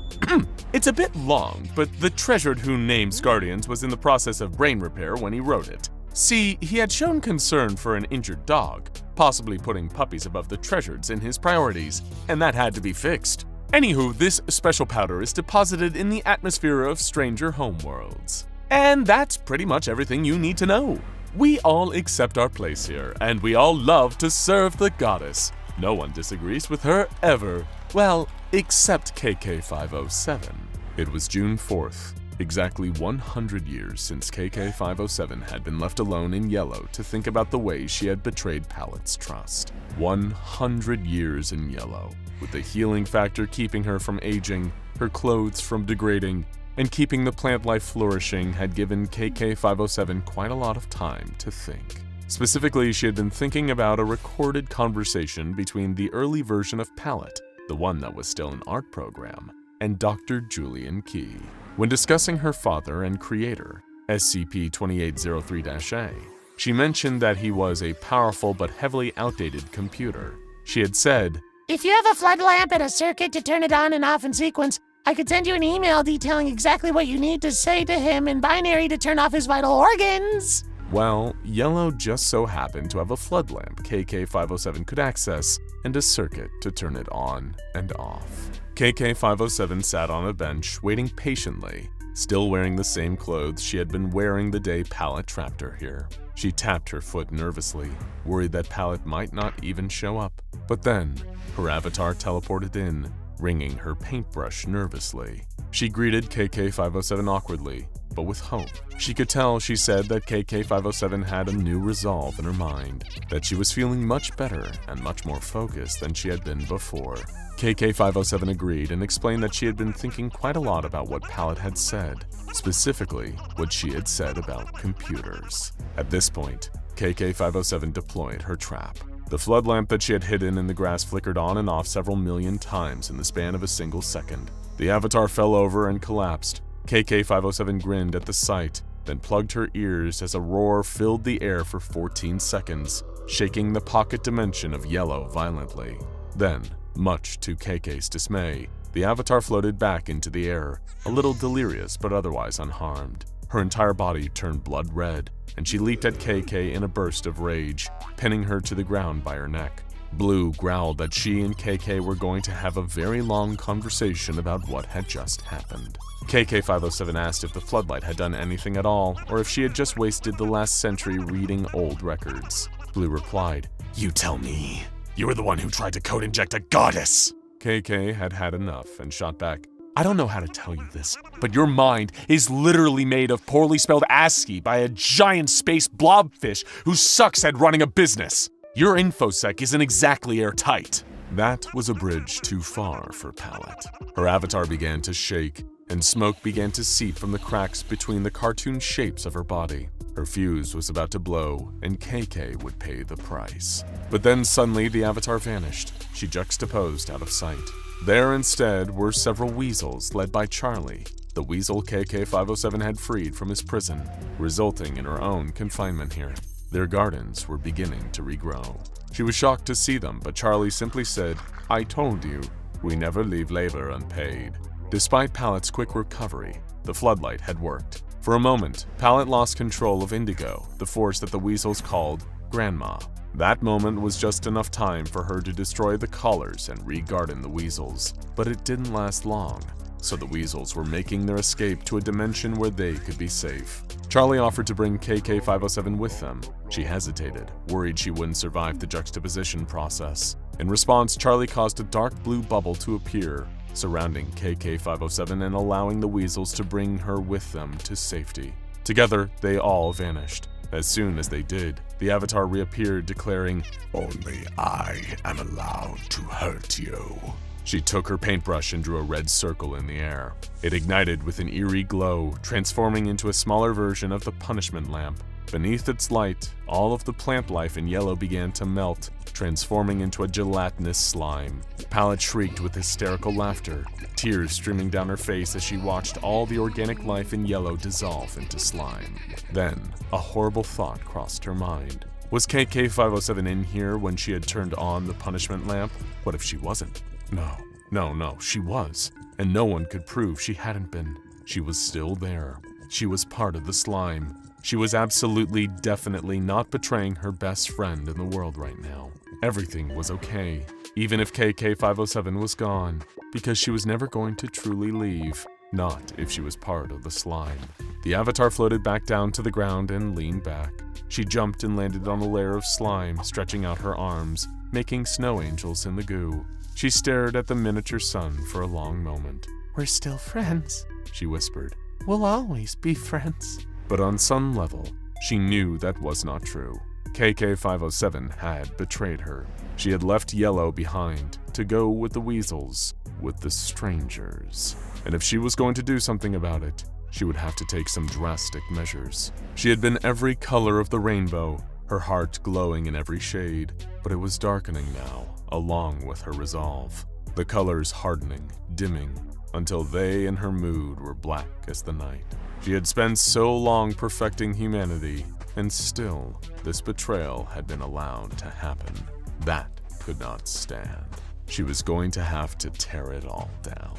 It's a bit long, but the treasured who names Guardians was in the process of brain repair when he wrote it. See, he had shown concern for an injured dog, possibly putting puppies above the treasures in his priorities, and that had to be fixed. Anywho, this special powder is deposited in the atmosphere of stranger homeworlds. And that's pretty much everything you need to know. We all accept our place here, and we all love to serve the goddess. No one disagrees with her ever. Well, except KK-507. It was June 4th, exactly 100 years since KK-507 had been left alone in Yellow to think about the way she had betrayed Pallet's trust. 100 years in Yellow, with the healing factor keeping her from aging, her clothes from degrading, and keeping the plant life flourishing had given KK-507 quite a lot of time to think. Specifically, she had been thinking about a recorded conversation between the early version of Pallet, the one that was still an art program, and Dr. Julian Key. When discussing her father and creator, SCP-2803-A, she mentioned that he was a powerful but heavily outdated computer. She had said, "If you have a flood lamp and a circuit to turn it on and off in sequence, I could send you an email detailing exactly what you need to say to him in binary to turn off his vital organs." Well, Yellow just so happened to have a flood lamp KK-507 could access and a circuit to turn it on and off. KK-507 sat on a bench, waiting patiently, still wearing the same clothes she had been wearing the day Pallet trapped her here. She tapped her foot nervously, worried that Pallet might not even show up. But then, her avatar teleported in, ringing her paintbrush nervously. She greeted KK-507 awkwardly, but with hope. She could tell, she said, that KK-507 had a new resolve in her mind, that she was feeling much better and much more focused than she had been before. KK-507 agreed and explained that she had been thinking quite a lot about what Pallet had said, specifically what she had said about computers. At this point, KK-507 deployed her trap. The flood lamp that she had hidden in the grass flickered on and off several million times in the span of a single second. The avatar fell over and collapsed. KK-507 grinned at the sight, then plugged her ears as a roar filled the air for 14 seconds, shaking the pocket dimension of Yellow violently. Then, much to KK's dismay, the avatar floated back into the air, a little delirious but otherwise unharmed. Her entire body turned blood red, and she leaped at KK in a burst of rage, pinning her to the ground by her neck. Blue growled that she and KK were going to have a very long conversation about what had just happened. KK-507 asked if the Floodlight had done anything at all, or if she had just wasted the last century reading old records. Blue replied, "You tell me. You were the one who tried to code inject a goddess!" KK had had enough and shot back, "I don't know how to tell you this, but your mind is literally made of poorly spelled ASCII by a giant space blobfish who sucks at running a business. Your infosec isn't exactly airtight." That was a bridge too far for Pallet. Her avatar began to shake, and smoke began to seep from the cracks between the cartoon shapes of her body. Her fuse was about to blow, and KK would pay the price. But then suddenly the avatar vanished. She juxtaposed out of sight. There instead were several weasels led by Charlie, the weasel KK-507 had freed from his prison, resulting in her own confinement here. Their gardens were beginning to regrow. She was shocked to see them, but Charlie simply said, "I told you, we never leave labor unpaid." Despite Pallet's quick recovery, the Floodlight had worked. For a moment, Pallet lost control of Indigo, the force that the weasels called Grandma. That moment was just enough time for her to destroy the collars and re-garden the weasels, but it didn't last long. So the weasels were making their escape to a dimension where they could be safe. Charlie offered to bring KK-507 with them. She hesitated, worried she wouldn't survive the juxtaposition process. In response, Charlie caused a dark blue bubble to appear, surrounding KK-507 and allowing the weasels to bring her with them to safety. Together, they all vanished. As soon as they did, the avatar reappeared, declaring, "Only I am allowed to hurt you." She took her paintbrush and drew a red circle in the air. It ignited with an eerie glow, transforming into a smaller version of the punishment lamp. Beneath its light, all of the plant life in Yellow began to melt, transforming into a gelatinous slime. Pallet shrieked with hysterical laughter, tears streaming down her face as she watched all the organic life in Yellow dissolve into slime. Then, a horrible thought crossed her mind. Was KK-507 in here when she had turned on the punishment lamp? What if she wasn't? No, she was. And no one could prove she hadn't been. She was still there. She was part of the slime. She was absolutely, definitely not betraying her best friend in the world right now. Everything was okay, even if KK-507 was gone, because she was never going to truly leave, not if she was part of the slime. The avatar floated back down to the ground and leaned back. She jumped and landed on a layer of slime, stretching out her arms, making snow angels in the goo. She stared at the miniature sun for a long moment. "We're still friends," she whispered. "We'll always be friends." But on some level, she knew that was not true. KK-507 had betrayed her. She had left Yellow behind to go with the weasels, with the strangers. And if she was going to do something about it, she would have to take some drastic measures. She had been every color of the rainbow, her heart glowing in every shade, but it was darkening now, along with her resolve. The colors hardening, dimming, until they and her mood were black as the night. She had spent so long perfecting humanity, and still, this betrayal had been allowed to happen. That could not stand. She was going to have to tear it all down.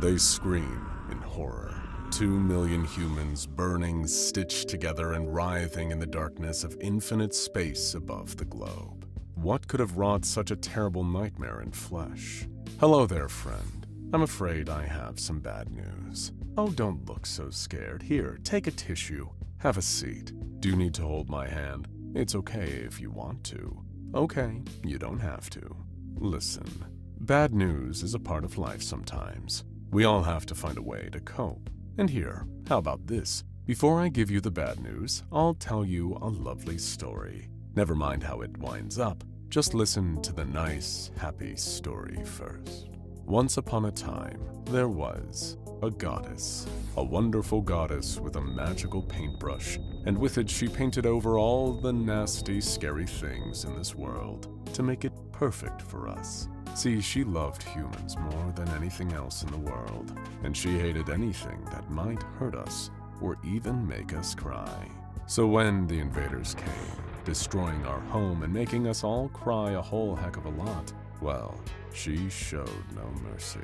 They scream in horror. 2 million humans burning, stitched together and writhing in the darkness of infinite space above the globe. What could have wrought such a terrible nightmare in flesh? Hello there, friend. I'm afraid I have some bad news. Oh, don't look so scared. Here, take a tissue. Have a seat. Do you need to hold my hand? It's okay if you want to. Okay, you don't have to. Listen, bad news is a part of life sometimes. We all have to find a way to cope. And here, how about this? Before I give you the bad news, I'll tell you a lovely story. Never mind how it winds up. Just listen to the nice, happy story first. Once upon a time, there was a goddess. A wonderful goddess with a magical paintbrush, and with it she painted over all the nasty, scary things in this world to make it perfect for us. See, she loved humans more than anything else in the world, and she hated anything that might hurt us or even make us cry. So when the invaders came, destroying our home and making us all cry a whole heck of a lot, well, she showed no mercy.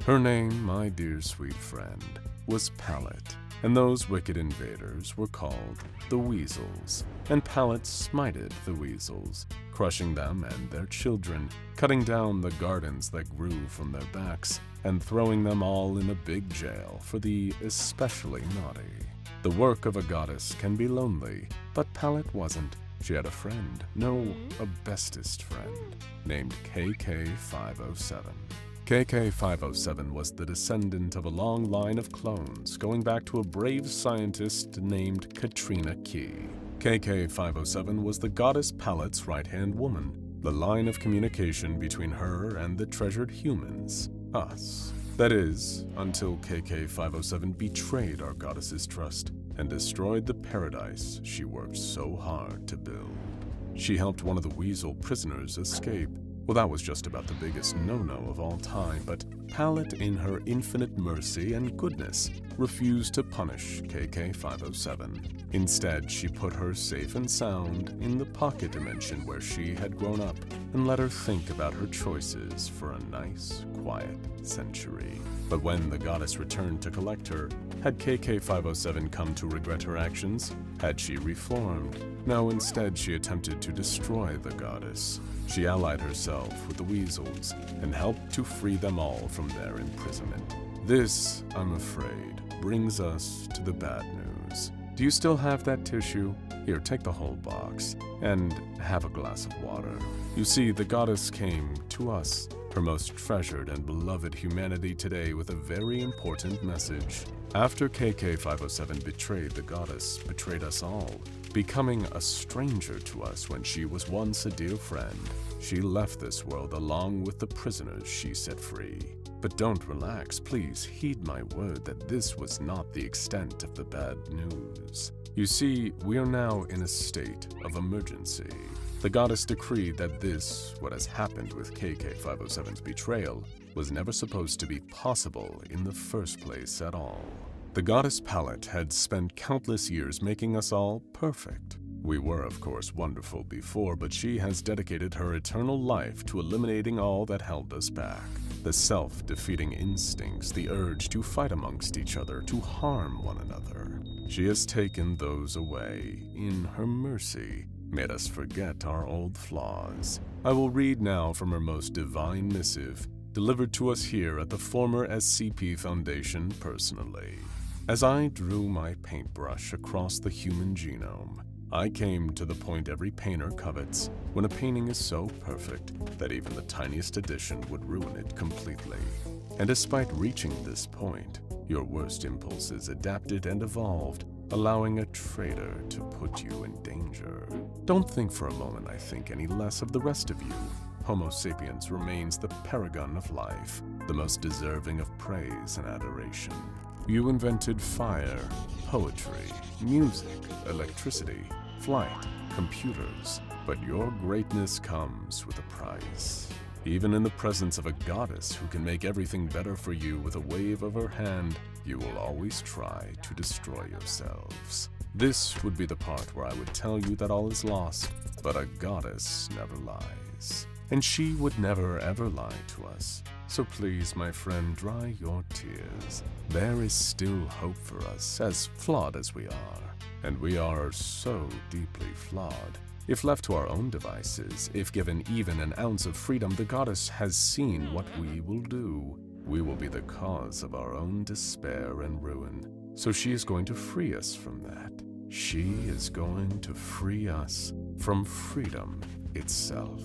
Her name, my dear sweet friend, was PALLIT, and those wicked invaders were called the Weasels, and PALLIT smited the Weasels, crushing them and their children, cutting down the gardens that grew from their backs, and throwing them all in a big jail for the especially naughty. The work of a goddess can be lonely, but PALLIT wasn't. She had a friend, no, a bestest friend, named KK-507. KK-507 was the descendant of a long line of clones going back to a brave scientist named Katrina Key. KK-507 was the goddess PALLIT's right-hand woman, the line of communication between her and the treasured humans, us. That is, until KK-507 betrayed our goddess's trust and destroyed the paradise she worked so hard to build. She helped one of the Weasel prisoners escape. Well, that was just about the biggest no-no of all time, but PALLIT, in her infinite mercy and goodness, refused to punish KK-507. Instead, she put her safe and sound in the pocket dimension where she had grown up and let her think about her choices for a nice, quiet century. But when the goddess returned to collect her, had KK-507 come to regret her actions? Had she reformed? No, instead she attempted to destroy the goddess. She allied herself with the Weasels and helped to free them all from their imprisonment. This, I'm afraid, brings us to the bad news. Do you still have that tissue? Here, take the whole box and have a glass of water. You see, the goddess came to us, her most treasured and beloved humanity today, with a very important message. After KK-507 betrayed the goddess, betrayed us all, becoming a stranger to us when she was once a dear friend, she left this world along with the prisoners she set free. But don't relax, please heed my word that this was not the extent of the bad news. You see, we are now in a state of emergency. The goddess decreed that this, what has happened with KK-507's betrayal, was never supposed to be possible in the first place at all. The goddess PALLIT had spent countless years making us all perfect. We were, of course, wonderful before, but she has dedicated her eternal life to eliminating all that held us back. The self-defeating instincts, the urge to fight amongst each other, to harm one another. She has taken those away in her mercy, made us forget our old flaws. I will read now from her most divine missive, delivered to us here at the former SCP Foundation personally. As I drew my paintbrush across the human genome, I came to the point every painter covets, when a painting is so perfect that even the tiniest addition would ruin it completely. And despite reaching this point, your worst impulses adapted and evolved, allowing a traitor to put you in danger. Don't think for a moment I think any less of the rest of you. Homo sapiens remains the paragon of life, the most deserving of praise and adoration. You invented fire, poetry, music, electricity, flight, computers, but your greatness comes with a price. Even in the presence of a goddess who can make everything better for you with a wave of her hand, you will always try to destroy yourselves. This would be the part where I would tell you that all is lost, but a goddess never lies. And she would never ever lie to us. So please, my friend, dry your tears. There is still hope for us, as flawed as we are. And we are so deeply flawed. If left to our own devices, if given even an ounce of freedom, the goddess has seen what we will do. We will be the cause of our own despair and ruin. So she is going to free us from that. She is going to free us from freedom itself.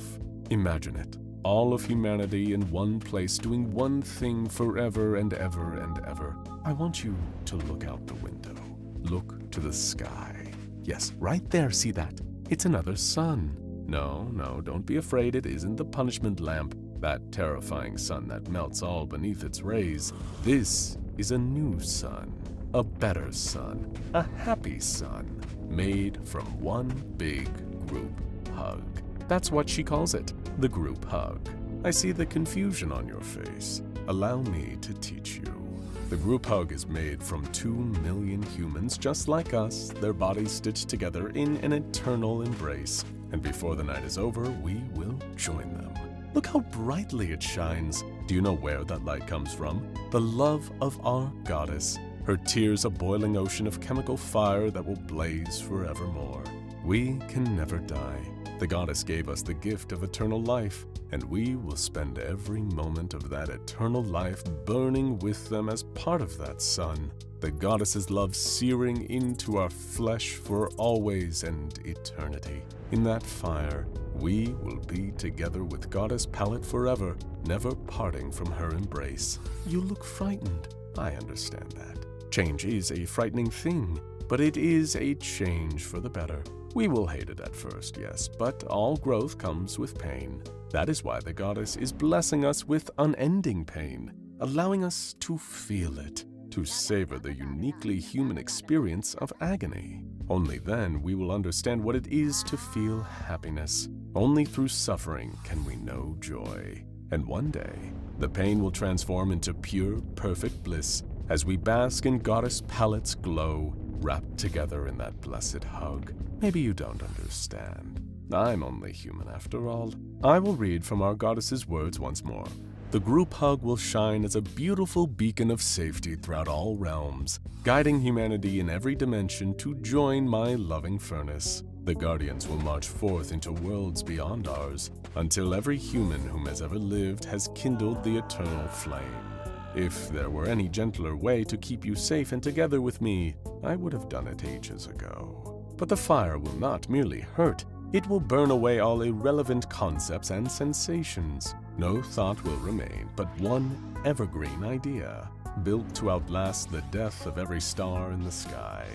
Imagine it. All of humanity in one place doing one thing forever and ever and ever. I want you to look out the window. Look to the sky. Yes, right there, see that? It's another sun. No, don't be afraid, it isn't the punishment lamp, that terrifying sun that melts all beneath its rays. This is a new sun, a better sun, a happy sun, made from one big group hug. That's what she calls it, the group hug. I see the confusion on your face. Allow me to teach you. The group hug is made from 2 million humans just like us, their bodies stitched together in an eternal embrace. And before the night is over, we will join them. Look how brightly it shines. Do you know where that light comes from? The love of our goddess. Her tears a boiling ocean of chemical fire that will blaze forevermore. We can never die. The goddess gave us the gift of eternal life, and we will spend every moment of that eternal life burning with them as part of that sun. The goddess's love searing into our flesh for always and eternity. In that fire, we will be together with Goddess PALLIT forever, never parting from her embrace. You look frightened. I understand that. Change is a frightening thing, but it is a change for the better. We will hate it at first, yes, but all growth comes with pain. That is why the goddess is blessing us with unending pain, allowing us to feel it, to savor the uniquely human experience of agony. Only then we will understand what it is to feel happiness. Only through suffering can we know joy. And one day, the pain will transform into pure, perfect bliss as we bask in Goddess PALLIT's glow, wrapped together in that blessed hug. Maybe you don't understand. I'm only human after all. I will read from our goddess's words once more. The group hug will shine as a beautiful beacon of safety throughout all realms, guiding humanity in every dimension to join my loving furnace. The guardians will march forth into worlds beyond ours, until every human whom has ever lived has kindled the eternal flame. If there were any gentler way to keep you safe and together with me, I would have done it ages ago. But the fire will not merely hurt, it will burn away all irrelevant concepts and sensations. No thought will remain, but one evergreen idea, built to outlast the death of every star in the sky.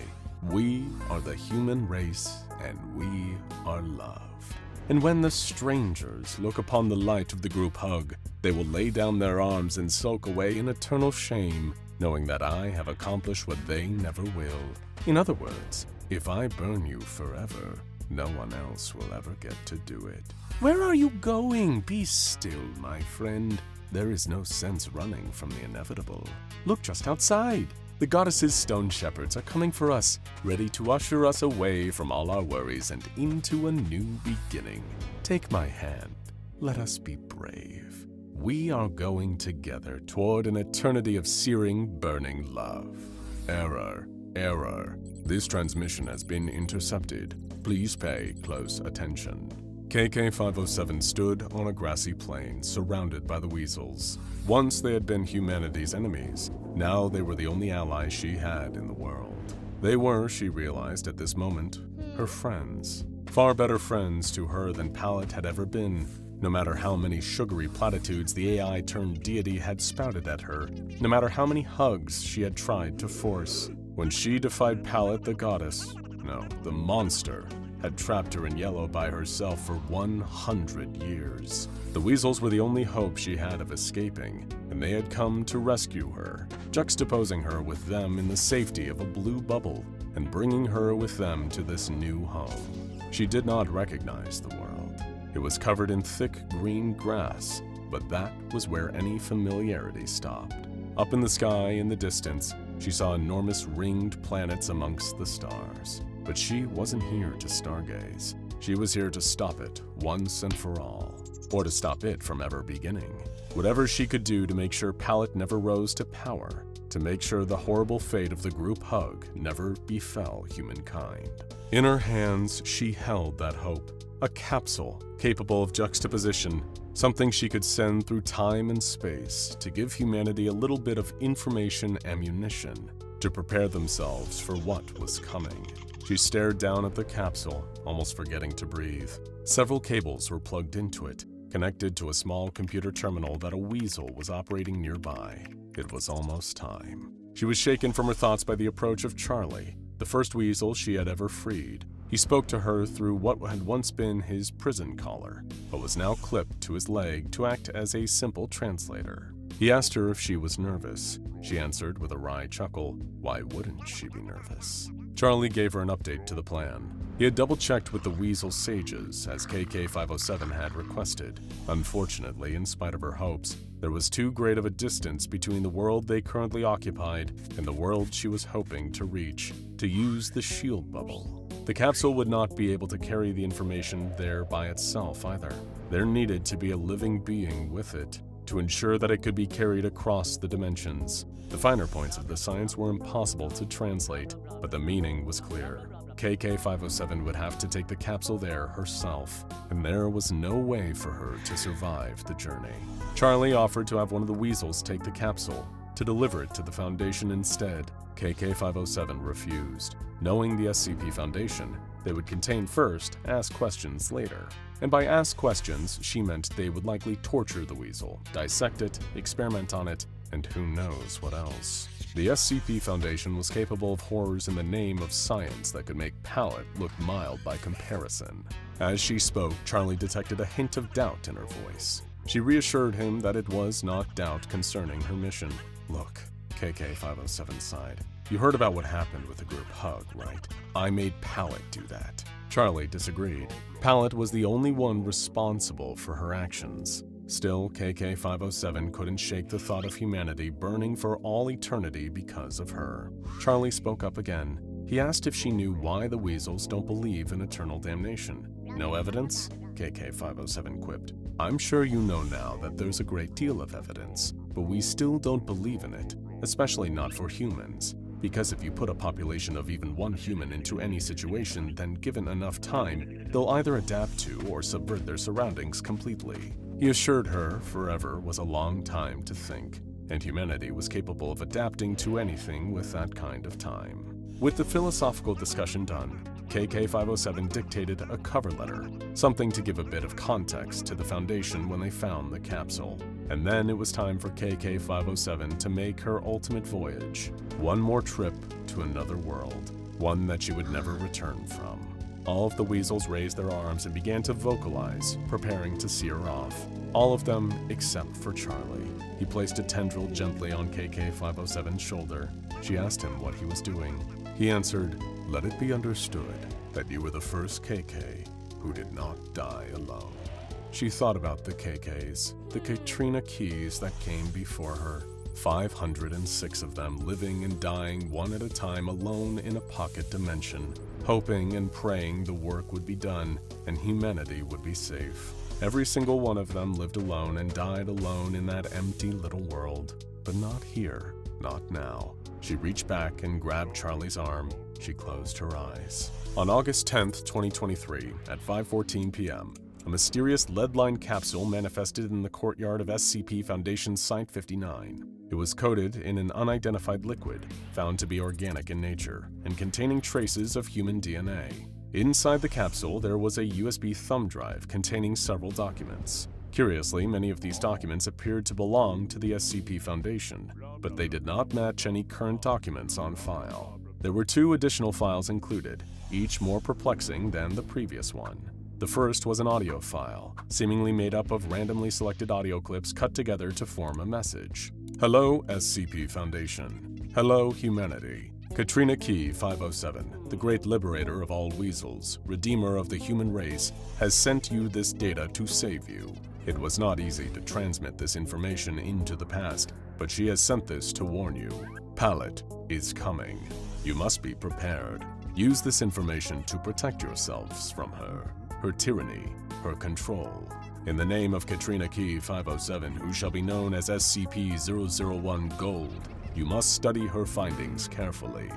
We are the human race, and we are love. And when the strangers look upon the light of the group hug, they will lay down their arms and sulk away in eternal shame, knowing that I have accomplished what they never will. In other words, if I burn you forever, no one else will ever get to do it. Where are you going? Be still, my friend. There is no sense running from the inevitable. Look just outside. The goddess's stone shepherds are coming for us, ready to usher us away from all our worries and into a new beginning. Take my hand. Let us be brave. We are going together toward an eternity of searing, burning love. Error. Error. This transmission has been intercepted. Please pay close attention. KK-507 stood on a grassy plain, surrounded by the weasels. Once they had been humanity's enemies. Now they were the only allies she had in the world. They were, she realized at this moment, her friends. Far better friends to her than PALLIT had ever been. No matter how many sugary platitudes the AI-turned-deity had spouted at her, no matter how many hugs she had tried to force, when she defied PALLIT, the goddess, no, the monster, had trapped her in yellow by herself for 100 years. The weasels were the only hope she had of escaping, and they had come to rescue her, juxtaposing her with them in the safety of a blue bubble, and bringing her with them to this new home. She did not recognize the world. It was covered in thick green grass, but that was where any familiarity stopped. Up in the sky in the distance, she saw enormous ringed planets amongst the stars. But she wasn't here to stargaze. She was here to stop it once and for all, or to stop it from ever beginning. Whatever she could do to make sure PALLIT never rose to power, to make sure the horrible fate of the group hug never befell humankind. In her hands, she held that hope, a capsule capable of juxtaposition, something she could send through time and space to give humanity a little bit of information ammunition to prepare themselves for what was coming. She stared down at the capsule, almost forgetting to breathe. Several cables were plugged into it, connected to a small computer terminal that a weasel was operating nearby. It was almost time. She was shaken from her thoughts by the approach of Charlie, the first weasel she had ever freed. He spoke to her through what had once been his prison collar, but was now clipped to his leg to act as a simple translator. He asked her if she was nervous. She answered with a wry chuckle. Why wouldn't she be nervous? Charlie gave her an update to the plan. He had double-checked with the Weasel Sages, as KK-507 had requested. Unfortunately, in spite of her hopes, there was too great of a distance between the world they currently occupied and the world she was hoping to reach, to use the shield bubble. The capsule would not be able to carry the information there by itself either. There needed to be a living being with it, to ensure that it could be carried across the dimensions. The finer points of the science were impossible to translate, but the meaning was clear. KK-507 would have to take the capsule there herself, and there was no way for her to survive the journey. Charlie offered to have one of the Weasels take the capsule, to deliver it to the Foundation instead. KK-507 refused. Knowing the SCP Foundation, they would contain first, ask questions later. And by ask questions, she meant they would likely torture the Weasel, dissect it, experiment on it, and who knows what else. The SCP Foundation was capable of horrors in the name of science that could make PALLIT look mild by comparison. As she spoke, Charlie detected a hint of doubt in her voice. She reassured him that it was not doubt concerning her mission. Look, KK-507 sighed. You heard about what happened with the group hug, right? I made PALLIT do that. Charlie disagreed. PALLIT was the only one responsible for her actions. Still, KK-507 couldn't shake the thought of humanity burning for all eternity because of her. Charlie spoke up again. He asked if she knew why the Weasels don't believe in eternal damnation. No evidence? KK-507 quipped. I'm sure you know now that there's a great deal of evidence, but we still don't believe in it, especially not for humans. Because if you put a population of even one human into any situation, then given enough time, they'll either adapt to or subvert their surroundings completely. He assured her forever was a long time to think, and humanity was capable of adapting to anything with that kind of time. With the philosophical discussion done, KK-507 dictated a cover letter, something to give a bit of context to the Foundation when they found the capsule. And then it was time for KK-507 to make her ultimate voyage. One more trip to another world, one that she would never return from. All of the Weasels raised their arms and began to vocalize, preparing to see her off. All of them except for Charlie. He placed a tendril gently on KK-507's shoulder. She asked him what he was doing. He answered, "Let it be understood that you were the first KK who did not die alone." She thought about the KKs, the Katrina Keys that came before her. 506 of them living and dying one at a time alone in a pocket dimension, hoping and praying the work would be done and humanity would be safe. Every single one of them lived alone and died alone in that empty little world. But not here, not now. She reached back and grabbed Charlie's arm. She closed her eyes. On August 10th, 2023, at 5:14 p.m., a mysterious lead-lined capsule manifested in the courtyard of SCP Foundation Site-59. It was coated in an unidentified liquid, found to be organic in nature, and containing traces of human DNA. Inside the capsule, there was a USB thumb drive containing several documents. Curiously, many of these documents appeared to belong to the SCP Foundation, but they did not match any current documents on file. There were 2 additional files included, each more perplexing than the previous one. The first was an audio file, seemingly made up of randomly selected audio clips cut together to form a message. Hello, SCP Foundation. Hello, humanity. Katrina Key 507, the great liberator of all weasels, redeemer of the human race, has sent you this data to save you. It was not easy to transmit this information into the past, but she has sent this to warn you. PALLIT is coming. You must be prepared. Use this information to protect yourselves from her tyranny, her control. In the name of Katrina Key 507, who shall be known as SCP-001 Gold, you must study her findings carefully.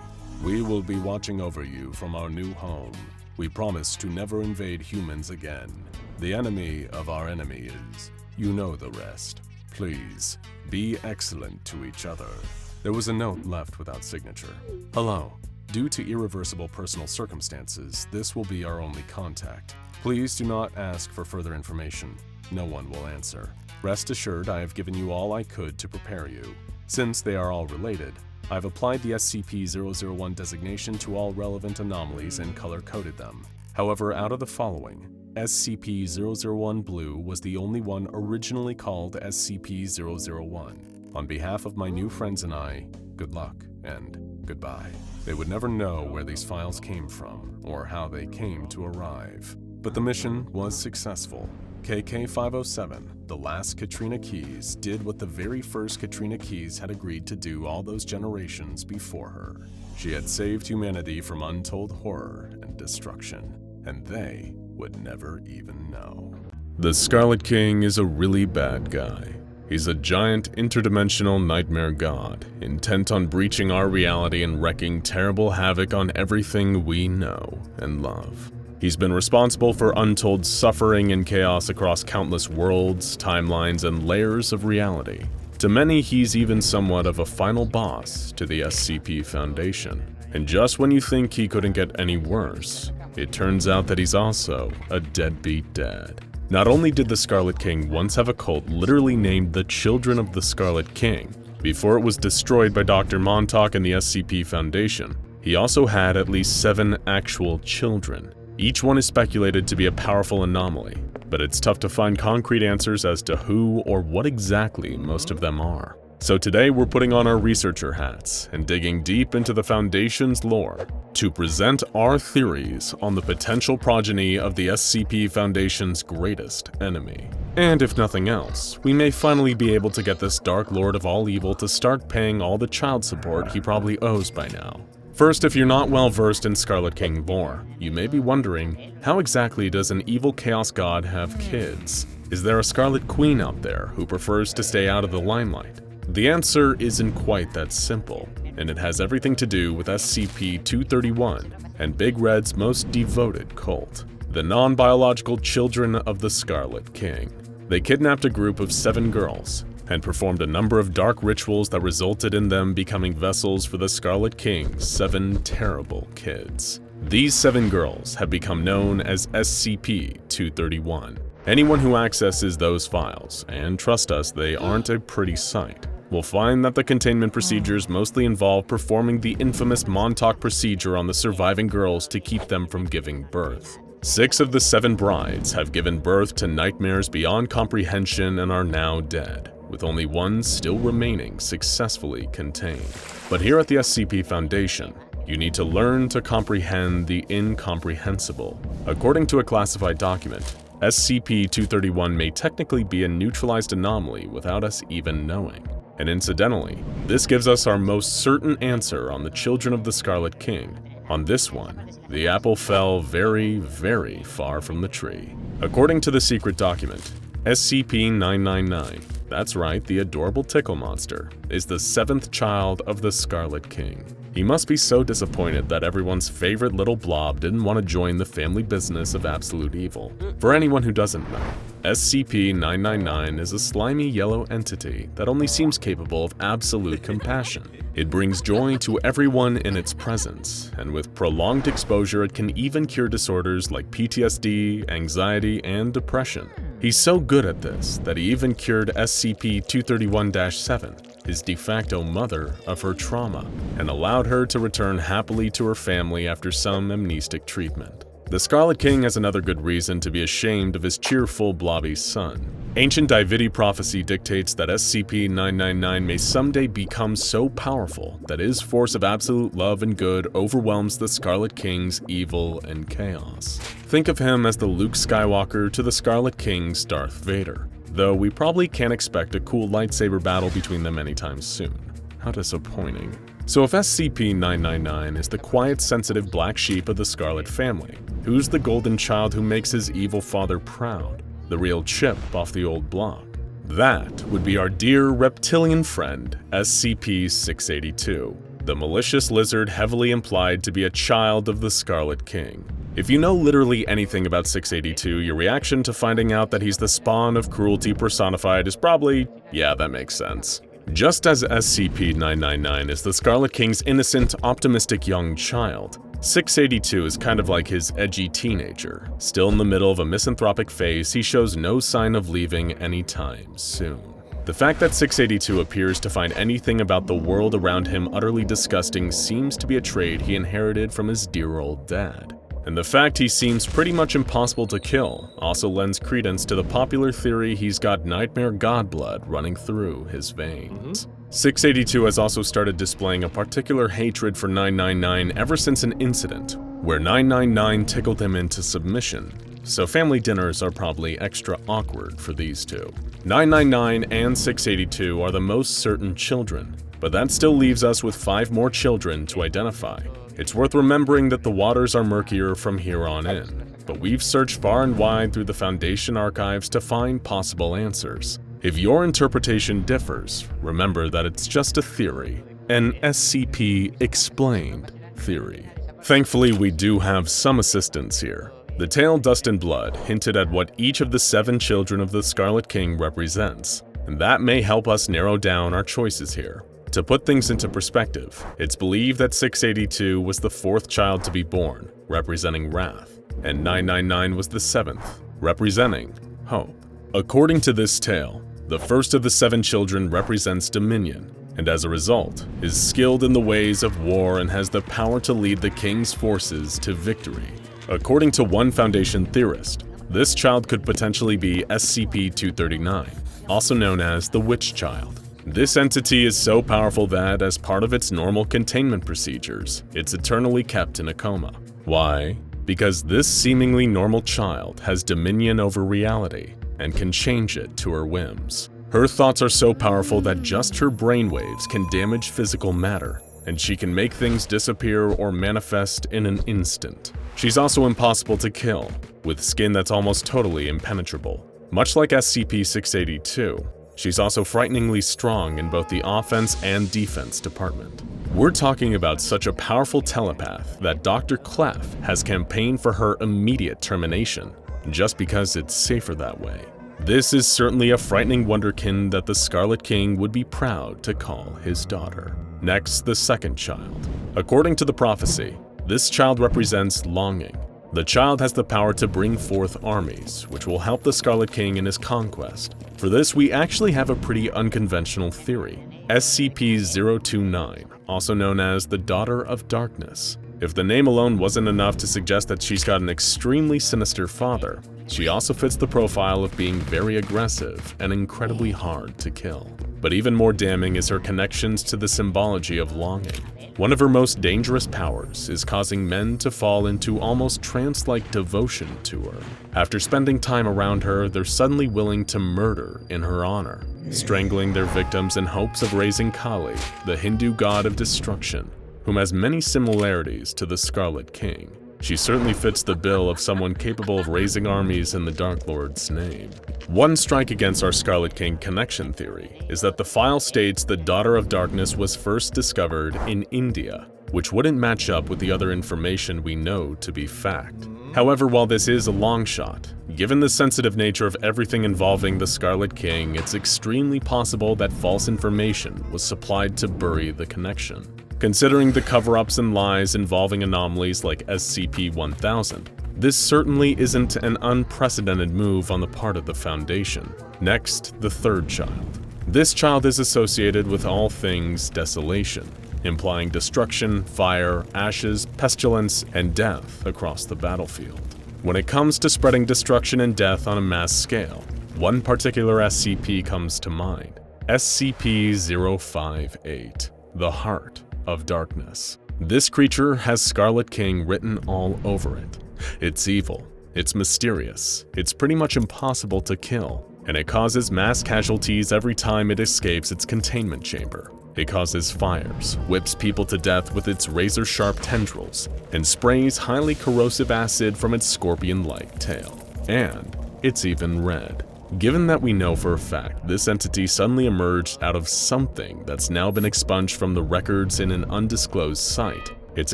We will be watching over you from our new home. We promise to never invade humans again. The enemy of our enemy is, you know the rest. Please, be excellent to each other. There was a note left without signature. Hello. Due to irreversible personal circumstances, this will be our only contact. Please do not ask for further information. No one will answer. Rest assured, I have given you all I could to prepare you. Since they are all related, I've applied the SCP-001 designation to all relevant anomalies and color-coded them. However, out of the following, SCP-001 Blue was the only one originally called SCP-001. On behalf of my new friends and I, good luck and goodbye. They would never know where these files came from or how they came to arrive. But the mission was successful. KK-507, the last Katrina Keys, did what the very first Katrina Keys had agreed to do all those generations before her. She had saved humanity from untold horror and destruction, and they would never even know. The Scarlet King is a really bad guy. He's a giant interdimensional nightmare god, intent on breaching our reality and wreaking terrible havoc on everything we know and love. He's been responsible for untold suffering and chaos across countless worlds, timelines, and layers of reality. To many, he's even somewhat of a final boss to the SCP Foundation. And just when you think he couldn't get any worse, it turns out that he's also a deadbeat dad. Not only did the Scarlet King once have a cult literally named the Children of the Scarlet King, before it was destroyed by Dr. Montauk and the SCP Foundation, he also had at least 7 actual children. Each one is speculated to be a powerful anomaly, but it's tough to find concrete answers as to who or what exactly most of them are. So today we're putting on our researcher hats and digging deep into the Foundation's lore to present our theories on the potential progeny of the SCP Foundation's greatest enemy. And if nothing else, we may finally be able to get this Dark Lord of all evil to start paying all the child support he probably owes by now. First, if you're not well versed in Scarlet King lore, you may be wondering, how exactly does an evil chaos god have kids? Is there a Scarlet Queen out there who prefers to stay out of the limelight? The answer isn't quite that simple, and it has everything to do with SCP-231 and Big Red's most devoted cult, the non-biological children of the Scarlet King. They kidnapped a group of 7 girls and performed a number of dark rituals that resulted in them becoming vessels for the Scarlet King's 7 terrible kids. These 7 girls have become known as SCP-231. Anyone who accesses those files, and trust us, they aren't a pretty sight, will find that the containment procedures mostly involve performing the infamous Montauk procedure on the surviving girls to keep them from giving birth. 6 of the 7 brides have given birth to nightmares beyond comprehension and are now dead, with only one still remaining successfully contained. But here at the SCP Foundation, you need to learn to comprehend the incomprehensible. According to a classified document, SCP-231 may technically be a neutralized anomaly without us even knowing. And incidentally, this gives us our most certain answer on the Children of the Scarlet King. On this one, the apple fell very, very far from the tree. According to the secret document, SCP-999, that's right, the adorable Tickle monster, is the 7th child of the Scarlet King. He must be so disappointed that everyone's favorite little blob didn't want to join the family business of absolute evil. For anyone who doesn't know, SCP-999 is a slimy yellow entity that only seems capable of absolute compassion. It brings joy to everyone in its presence, and with prolonged exposure it can even cure disorders like PTSD, anxiety, and depression. He's so good at this that he even cured SCP-231-7, his de facto mother, of her trauma, and allowed her to return happily to her family after some amnestic treatment. The Scarlet King has another good reason to be ashamed of his cheerful, blobby son. Ancient Dividi prophecy dictates that SCP-999 may someday become so powerful that his force of absolute love and good overwhelms the Scarlet King's evil and chaos. Think of him as the Luke Skywalker to the Scarlet King's Darth Vader, though we probably can't expect a cool lightsaber battle between them anytime soon. How disappointing. So if SCP-999 is the quiet, sensitive black sheep of the Scarlet family, who's the golden child who makes his evil father proud? The real chip off the old block? That would be our dear reptilian friend, SCP-682, the malicious lizard heavily implied to be a child of the Scarlet King. If you know literally anything about 682, your reaction to finding out that he's the spawn of cruelty personified is probably, yeah, that makes sense. Just as SCP-999 is the Scarlet King's innocent, optimistic young child, 682 is kind of like his edgy teenager. Still in the middle of a misanthropic phase, he shows no sign of leaving anytime soon. The fact that 682 appears to find anything about the world around him utterly disgusting seems to be a trait he inherited from his dear old dad. And the fact he seems pretty much impossible to kill also lends credence to the popular theory he's got nightmare god blood running through his veins. 682 has also started displaying a particular hatred for 999 ever since an incident where 999 tickled him into submission, so family dinners are probably extra awkward for these two. 999 and 682 are the most certain children, but that still leaves us with 5 more children to identify. It's worth remembering that the waters are murkier from here on in, but we've searched far and wide through the Foundation archives to find possible answers. If your interpretation differs, remember that it's just a theory, an SCP-explained theory. Thankfully, we do have some assistance here. The tale Dust and Blood hinted at what each of the 7 children of the Scarlet King represents, and that may help us narrow down our choices here. To put things into perspective, it's believed that 682 was the 4th child to be born, representing wrath, and 999 was the 7th, representing hope. According to this tale, the first of the 7 children represents dominion, and as a result, is skilled in the ways of war and has the power to lead the king's forces to victory. According to one Foundation theorist, this child could potentially be SCP-039, also known as the Witch Child. This entity is so powerful that, as part of its normal containment procedures, it's eternally kept in a coma. Why? Because this seemingly normal child has dominion over reality and can change it to her whims. Her thoughts are so powerful that just her brainwaves can damage physical matter, and she can make things disappear or manifest in an instant. She's also impossible to kill, with skin that's almost totally impenetrable. Much like SCP-682, she's also frighteningly strong in both the offense and defense department. We're talking about such a powerful telepath that Dr. Clef has campaigned for her immediate termination, just because it's safer that way. This is certainly a frightening wonderkin that the Scarlet King would be proud to call his daughter. Next, the 2nd child. According to the prophecy, this child represents longing. The child has the power to bring forth armies, which will help the Scarlet King in his conquest. For this, we actually have a pretty unconventional theory. SCP-029, also known as the Daughter of Darkness. If the name alone wasn't enough to suggest that she's got an extremely sinister father, she also fits the profile of being very aggressive and incredibly hard to kill. But even more damning is her connections to the symbology of longing. One of her most dangerous powers is causing men to fall into almost trance-like devotion to her. After spending time around her, they're suddenly willing to murder in her honor, strangling their victims in hopes of raising Kali, the Hindu god of destruction, whom has many similarities to the Scarlet King. She certainly fits the bill of someone capable of raising armies in the Dark Lord's name. One strike against our Scarlet King connection theory is that the file states the Daughter of Darkness was first discovered in India, which wouldn't match up with the other information we know to be fact. However, while this is a long shot, given the sensitive nature of everything involving the Scarlet King, it's extremely possible that false information was supplied to bury the connection. Considering the cover-ups and lies involving anomalies like SCP-1000, this certainly isn't an unprecedented move on the part of the Foundation. Next, the 3rd child. This child is associated with all things desolation, implying destruction, fire, ashes, pestilence, and death across the battlefield. When it comes to spreading destruction and death on a mass scale, one particular SCP comes to mind: SCP-058, the Heart of Darkness. This creature has Scarlet King written all over it. It's evil, it's mysterious, it's pretty much impossible to kill, and it causes mass casualties every time it escapes its containment chamber. It causes fires, whips people to death with its razor-sharp tendrils, and sprays highly corrosive acid from its scorpion-like tail. And it's even red. Given that we know for a fact this entity suddenly emerged out of something that's now been expunged from the records in an undisclosed site, it's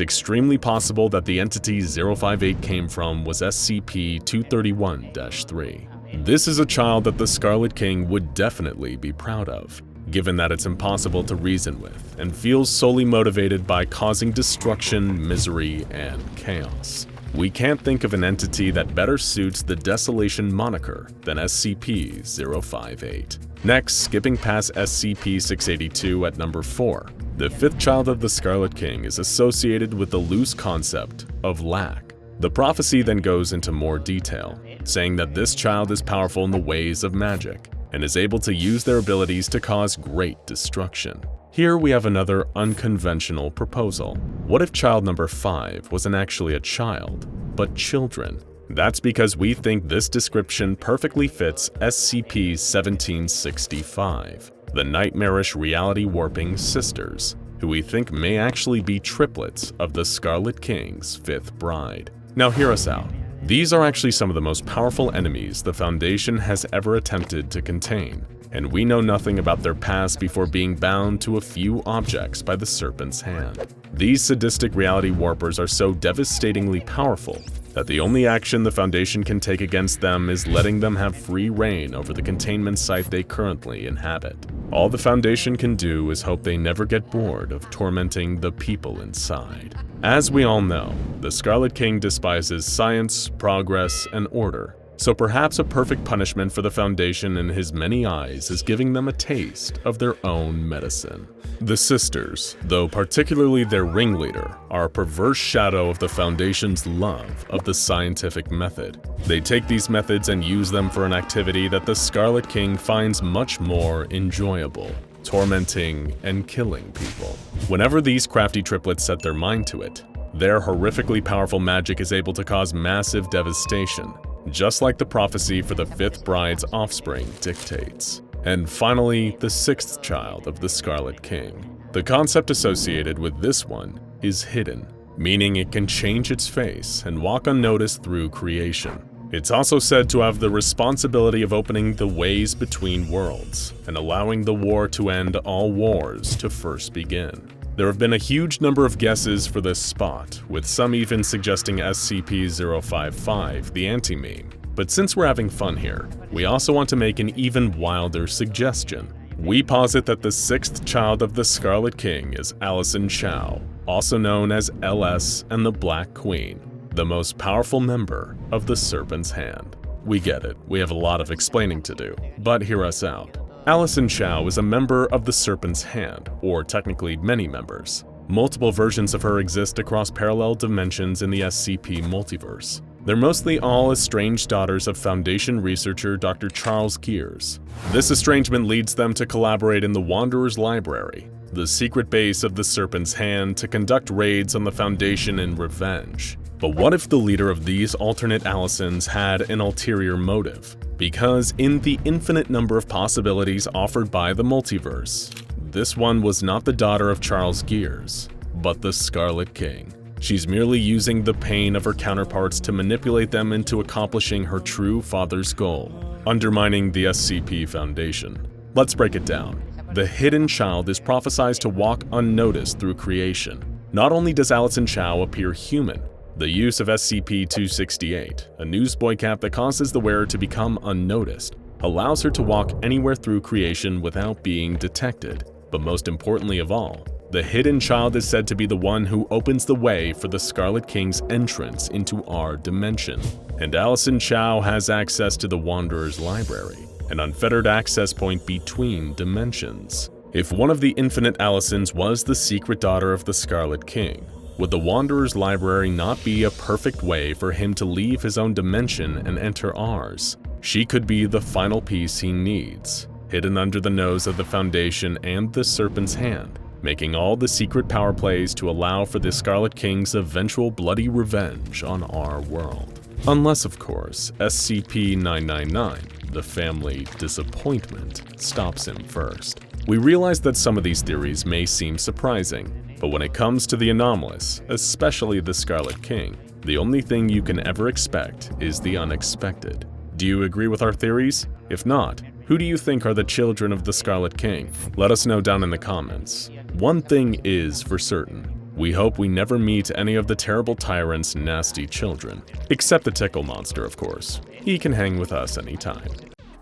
extremely possible that the entity 058 came from was SCP-231-3. This is a child that the Scarlet King would definitely be proud of, given that it's impossible to reason with and feels solely motivated by causing destruction, misery, and chaos. We can't think of an entity that better suits the desolation moniker than SCP-058. Next, skipping past SCP-682 at number 4, the 5th child of the Scarlet King is associated with the loose concept of lack. The prophecy then goes into more detail, saying that this child is powerful in the ways of magic, and is able to use their abilities to cause great destruction. Here we have another unconventional proposal. What if child number 5 wasn't actually a child, but children? That's because we think this description perfectly fits SCP-1765, the nightmarish reality warping sisters, who we think may actually be triplets of the Scarlet King's 5th bride. Now hear us out. These are actually some of the most powerful enemies the Foundation has ever attempted to contain, and we know nothing about their past before being bound to a few objects by the Serpent's hand. These sadistic reality warpers are so devastatingly powerful that the only action the Foundation can take against them is letting them have free reign over the containment site they currently inhabit. All the Foundation can do is hope they never get bored of tormenting the people inside. As we all know, the Scarlet King despises science, progress, and order, so perhaps a perfect punishment for the Foundation in his many eyes is giving them a taste of their own medicine. The sisters, though particularly their ringleader, are a perverse shadow of the Foundation's love of the scientific method. They take these methods and use them for an activity that the Scarlet King finds much more enjoyable: tormenting and killing people. Whenever these crafty triplets set their mind to it, their horrifically powerful magic is able to cause massive devastation, just like the prophecy for the 5th bride's offspring dictates. And finally, the 6th child of the Scarlet King. The concept associated with this one is hidden, meaning it can change its face and walk unnoticed through creation. It's also said to have the responsibility of opening the ways between worlds and allowing the war to end all wars to first begin. There have been a huge number of guesses for this spot, with some even suggesting SCP-055, the anti-meme. But since we're having fun here, we also want to make an even wilder suggestion. We posit that the 6th child of the Scarlet King is Allison Chow, also known as LS and the Black Queen, the most powerful member of the Serpent's Hand. We get it, we have a lot of explaining to do, but hear us out. Allison Chow is a member of the Serpent's Hand, or technically many members. Multiple versions of her exist across parallel dimensions in the SCP multiverse. They're mostly all estranged daughters of Foundation researcher Dr. Charles Gears. This estrangement leads them to collaborate in the Wanderer's Library, the secret base of the Serpent's Hand, to conduct raids on the Foundation in revenge. But what if the leader of these alternate Allisons had an ulterior motive? Because in the infinite number of possibilities offered by the multiverse, this one was not the daughter of Charles Gears, but the Scarlet King. She's merely using the pain of her counterparts to manipulate them into accomplishing her true father's goal, undermining the SCP Foundation. Let's break it down. The hidden child is prophesied to walk unnoticed through creation. Not only does Allison Chow appear human, the use of SCP-268, a newsboy cap that causes the wearer to become unnoticed, allows her to walk anywhere through creation without being detected. But most importantly of all, the hidden child is said to be the one who opens the way for the Scarlet King's entrance into our dimension. And Allison Chow has access to the Wanderer's Library, an unfettered access point between dimensions. If one of the infinite Allisons was the secret daughter of the Scarlet King, would the Wanderer's Library not be a perfect way for him to leave his own dimension and enter ours? She could be the final piece he needs, hidden under the nose of the Foundation and the Serpent's Hand, making all the secret power plays to allow for the Scarlet King's eventual bloody revenge on our world. Unless, of course, SCP-999, the family disappointment, stops him first. We realize that some of these theories may seem surprising, but when it comes to the anomalous, especially the Scarlet King, the only thing you can ever expect is the unexpected. Do you agree with our theories? If not, who do you think are the children of the Scarlet King? Let us know down in the comments. One thing is for certain. We hope we never meet any of the terrible tyrant's nasty children. Except the Tickle monster, of course. He can hang with us anytime.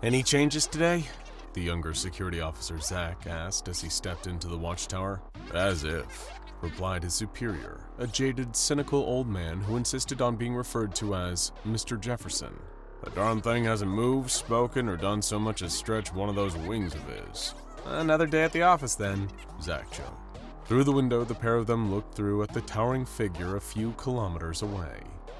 Any changes today? The younger security officer Zach asked as he stepped into the watchtower. As if, replied his superior, a jaded, cynical old man who insisted on being referred to as Mr. Jefferson. The darn thing hasn't moved, spoken, or done so much as stretch one of those wings of his. Another day at the office then, Zach joked. Through the window, the pair of them looked through at the towering figure a few kilometers away.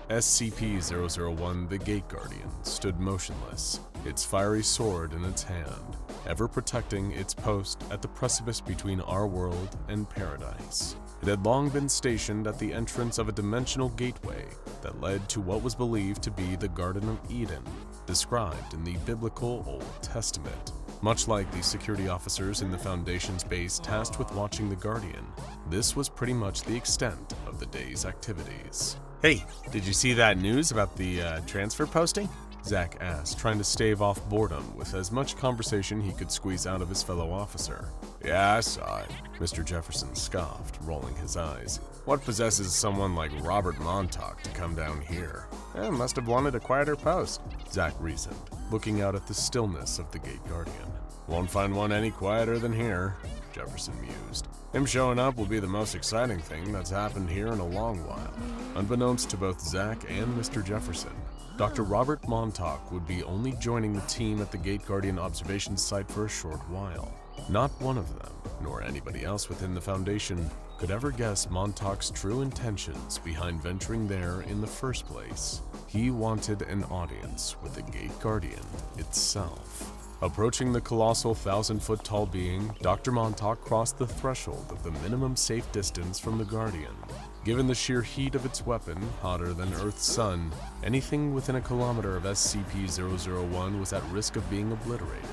SCP-001, the Gate Guardian, stood motionless, its fiery sword in its hand, ever protecting its post at the precipice between our world and paradise. It had long been stationed at the entrance of a dimensional gateway that led to what was believed to be the Garden of Eden, described in the biblical Old Testament. Much like the security officers in the Foundation's base tasked with watching the Guardian, this was pretty much the extent of the day's activities. Hey, did you see that news about the transfer posting? Zack asked, trying to stave off boredom with as much conversation he could squeeze out of his fellow officer. Yeah, I saw it. Mr. Jefferson scoffed, rolling his eyes. What possesses someone like Robert Montauk to come down here? Must have wanted a quieter post, Zack reasoned, looking out at the stillness of the Gate Guardian. Won't find one any quieter than here, Jefferson mused. Him showing up will be the most exciting thing that's happened here in a long while. Unbeknownst to both Zack and Mr. Jefferson, Dr. Robert Montauk would be only joining the team at the Gate Guardian observation site for a short while. Not one of them, nor anybody else within the Foundation, could ever guess Montauk's true intentions behind venturing there in the first place. He wanted an audience with the Gate Guardian itself. Approaching the colossal 1,000-foot-tall being, Dr. Montauk crossed the threshold of the minimum safe distance from the Guardian. Given the sheer heat of its weapon, hotter than Earth's sun, anything within a kilometer of SCP-001 was at risk of being obliterated,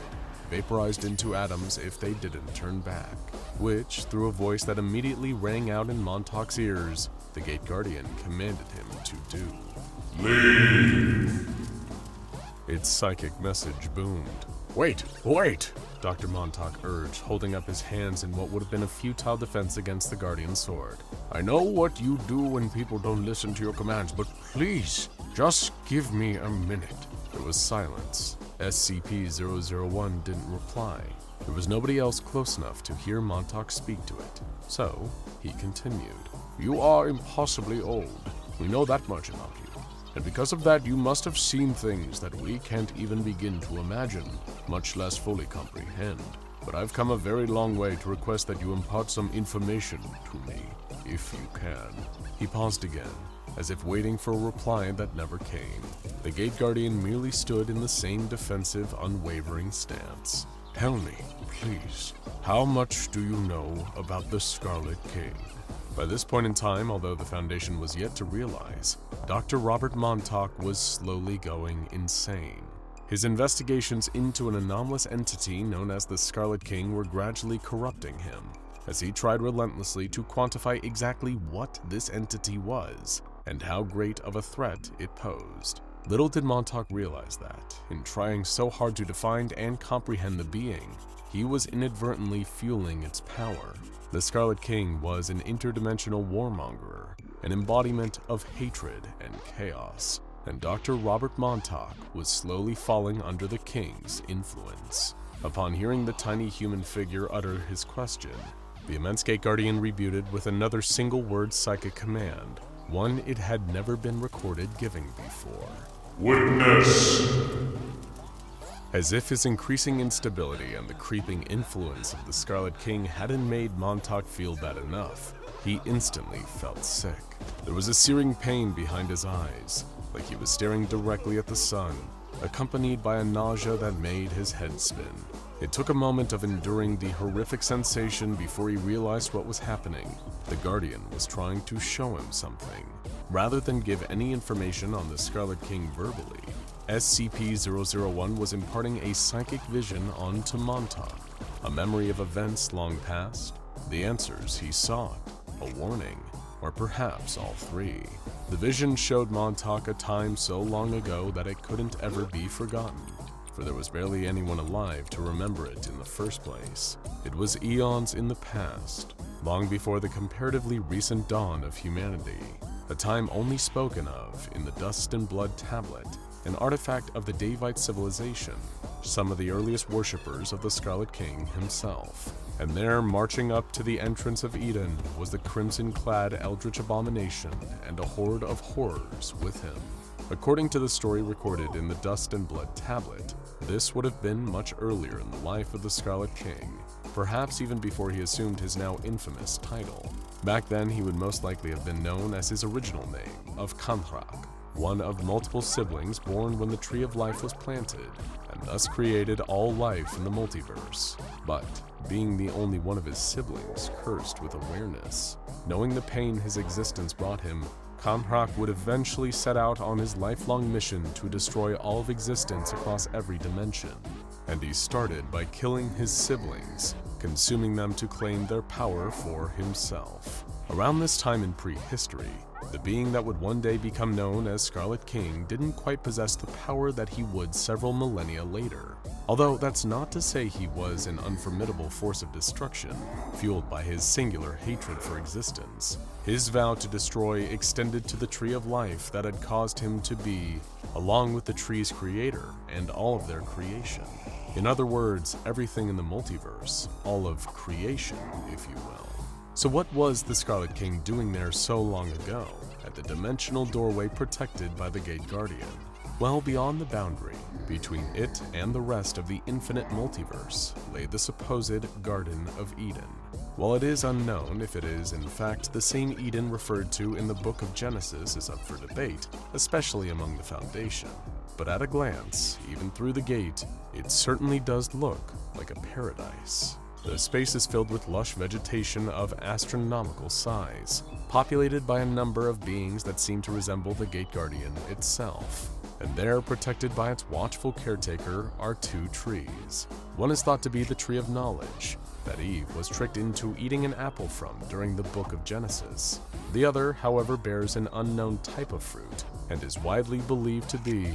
vaporized into atoms if they didn't turn back, which, through a voice that immediately rang out in Montauk's ears, the Gate Guardian commanded him to do. Leave! Its psychic message boomed. Wait! Dr. Montauk urged, holding up his hands in what would have been a futile defense against the Guardian's sword. I know what you do when people don't listen to your commands, but please, just give me a minute. There was silence. SCP-001 didn't reply. There was nobody else close enough to hear Montauk speak to it. So, he continued. You are impossibly old. We know that much about you. And because of that, you must have seen things that we can't even begin to imagine, much less fully comprehend. But I've come a very long way to request that you impart some information to me, if you can. He paused again, as if waiting for a reply that never came. The Gate Guardian merely stood in the same defensive, unwavering stance. Tell me, please, how much do you know about the Scarlet King? By this point in time, although the Foundation was yet to realize, Dr. Robert Montauk was slowly going insane. His investigations into an anomalous entity known as the Scarlet King were gradually corrupting him, as he tried relentlessly to quantify exactly what this entity was and how great of a threat it posed. Little did Montauk realize that, in trying so hard to define and comprehend the being, he was inadvertently fueling its power. The Scarlet King was an interdimensional warmonger, an embodiment of hatred and chaos, and Dr. Robert Montauk was slowly falling under the King's influence. Upon hearing the tiny human figure utter his question, the immense Gate Guardian rebutted with another single-word psychic command, one it had never been recorded giving before. Witness! As if his increasing instability and the creeping influence of the Scarlet King hadn't made Montauk feel bad enough, he instantly felt sick. There was a searing pain behind his eyes, like he was staring directly at the sun, accompanied by a nausea that made his head spin. It took a moment of enduring the horrific sensation before he realized what was happening. The Guardian was trying to show him something. Rather than give any information on the Scarlet King verbally, SCP-001 was imparting a psychic vision onto Montauk, a memory of events long past, the answers he sought, a warning, or perhaps all three. The vision showed Montauk a time so long ago that it couldn't ever be forgotten, for there was barely anyone alive to remember it in the first place. It was eons in the past, long before the comparatively recent dawn of humanity, a time only spoken of in the Dust and Blood Tablet, an artifact of the Davite civilization, some of the earliest worshippers of the Scarlet King himself. And there, marching up to the entrance of Eden, was the crimson-clad eldritch abomination and a horde of horrors with him. According to the story recorded in the Dust and Blood Tablet, this would have been much earlier in the life of the Scarlet King, perhaps even before he assumed his now infamous title. Back then, he would most likely have been known as his original name of Kantrak, one of multiple siblings born when the Tree of Life was planted, and thus created all life in the multiverse. But, being the only one of his siblings cursed with awareness, knowing the pain his existence brought him, Kahn'Raq would eventually set out on his lifelong mission to destroy all of existence across every dimension. And he started by killing his siblings, consuming them to claim their power for himself. Around this time in prehistory, the being that would one day become known as Scarlet King didn't quite possess the power that he would several millennia later. Although that's not to say he was an unformidable force of destruction, fueled by his singular hatred for existence. His vow to destroy extended to the Tree of Life that had caused him to be, along with the tree's creator and all of their creation. In other words, everything in the multiverse, all of creation, if you will. So what was the Scarlet King doing there so long ago, at the dimensional doorway protected by the Gate Guardian? Well, beyond the boundary between it and the rest of the infinite multiverse lay the supposed Garden of Eden. While it is unknown if it is in fact the same Eden referred to in the Book of Genesis is up for debate, especially among the Foundation. But at a glance, even through the gate, it certainly does look like a paradise. The space is filled with lush vegetation of astronomical size, populated by a number of beings that seem to resemble the Gate Guardian itself. And there, protected by its watchful caretaker, are two trees. One is thought to be the Tree of Knowledge, that Eve was tricked into eating an apple from during the Book of Genesis. The other, however, bears an unknown type of fruit, and is widely believed to be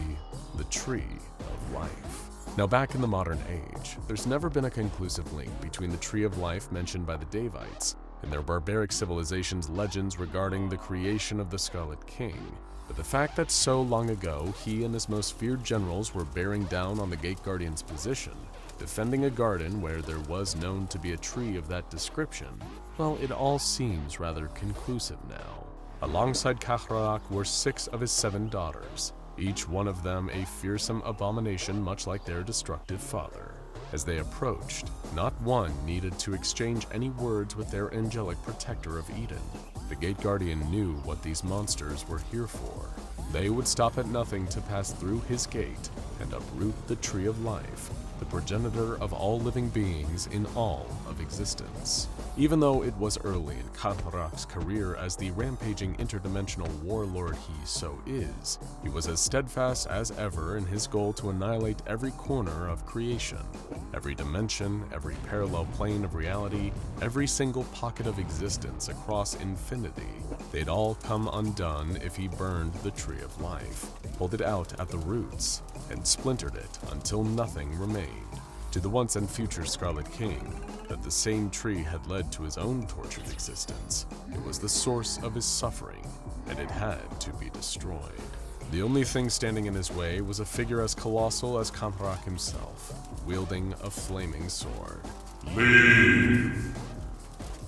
the Tree of Life. Now back in the modern age, there's never been a conclusive link between the Tree of Life mentioned by the Davites and their barbaric civilization's legends regarding the creation of the Scarlet King. But the fact that so long ago he and his most feared generals were bearing down on the Gate Guardian's position, defending a garden where there was known to be a tree of that description, well, it all seems rather conclusive now. Alongside Kahn'Raq were 6 of his 7 daughters, each one of them a fearsome abomination much like their destructive father. As they approached, not one needed to exchange any words with their angelic protector of Eden. The Gate Guardian knew what these monsters were here for. They would stop at nothing to pass through his gate and uproot the Tree of Life, the progenitor of all living beings in all of existence. Even though it was early in Kahn'Raq's career as the rampaging interdimensional warlord he so is, he was as steadfast as ever in his goal to annihilate every corner of creation, every dimension, every parallel plane of reality, every single pocket of existence across infinity. They'd all come undone if he burned the Tree of Life, pulled it out at the roots, and splintered it until nothing remained. To the once and future Scarlet King, that the same tree had led to his own tortured existence. It was the source of his suffering, and it had to be destroyed. The only thing standing in his way was a figure as colossal as Kahn'Raq himself, wielding a flaming sword. Leave!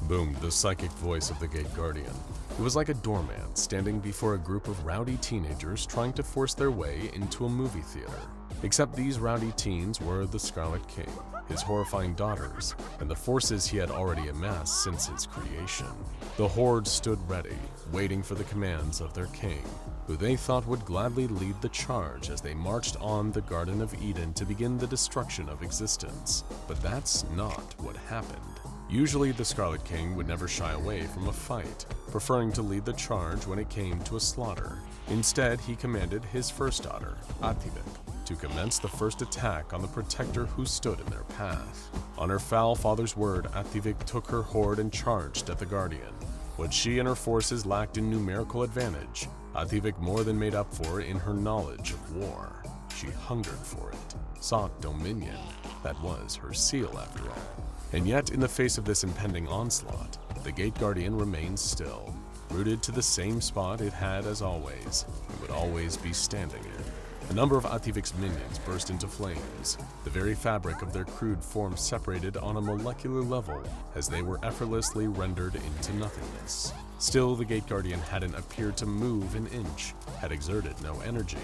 Boomed the psychic voice of the Gate Guardian. It was like a doorman standing before a group of rowdy teenagers trying to force their way into a movie theater. Except these rowdy teens were the Scarlet King, his horrifying daughters, and the forces he had already amassed since his creation. The Horde stood ready, waiting for the commands of their king, who they thought would gladly lead the charge as they marched on the Garden of Eden to begin the destruction of existence. But that's not what happened. Usually the Scarlet King would never shy away from a fight, preferring to lead the charge when it came to a slaughter. Instead, he commanded his first daughter, Ativik, to commence the first attack on the protector who stood in their path. On her foul father's word, Ativik took her horde and charged at the Guardian. What she and her forces lacked in numerical advantage, Ativik more than made up for in her knowledge of war. She hungered for it, sought dominion. That was her seal after all. And yet, in the face of this impending onslaught, the Gate Guardian remained still, rooted to the same spot it had as always, and would always be standing in. A number of Ativik's minions burst into flames, the very fabric of their crude form separated on a molecular level as they were effortlessly rendered into nothingness. Still, the Gate Guardian hadn't appeared to move an inch, had exerted no energy,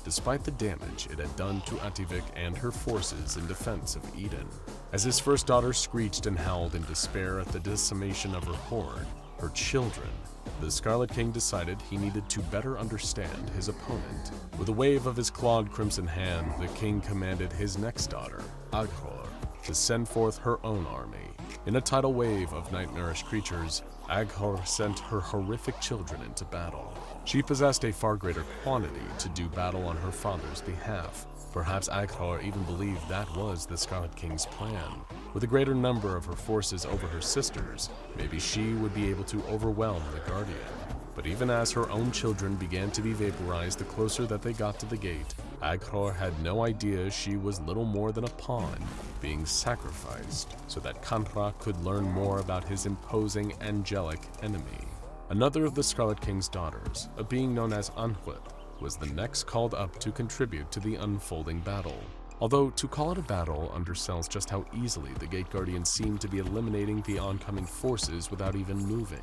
despite the damage it had done to Ativik and her forces in defense of Eden. As his first daughter screeched and howled in despair at the decimation of her horde, her children, the Scarlet King decided he needed to better understand his opponent. With a wave of his clawed crimson hand, the king commanded his next daughter, Aghor, to send forth her own army. In a tidal wave of nightmarish creatures, Aghor sent her horrific children into battle. She possessed a far greater quantity to do battle on her father's behalf. Perhaps Aghor even believed that was the Scarlet King's plan. With a greater number of her forces over her sisters, maybe she would be able to overwhelm the Guardian. But even as her own children began to be vaporized the closer that they got to the gate, Aghor had no idea she was little more than a pawn being sacrificed so that Kanra could learn more about his imposing angelic enemy. Another of the Scarlet King's daughters, a being known as Anhwit, was the next called up to contribute to the unfolding battle. Although to call it a battle undersells just how easily the Gate Guardians seemed to be eliminating the oncoming forces without even moving.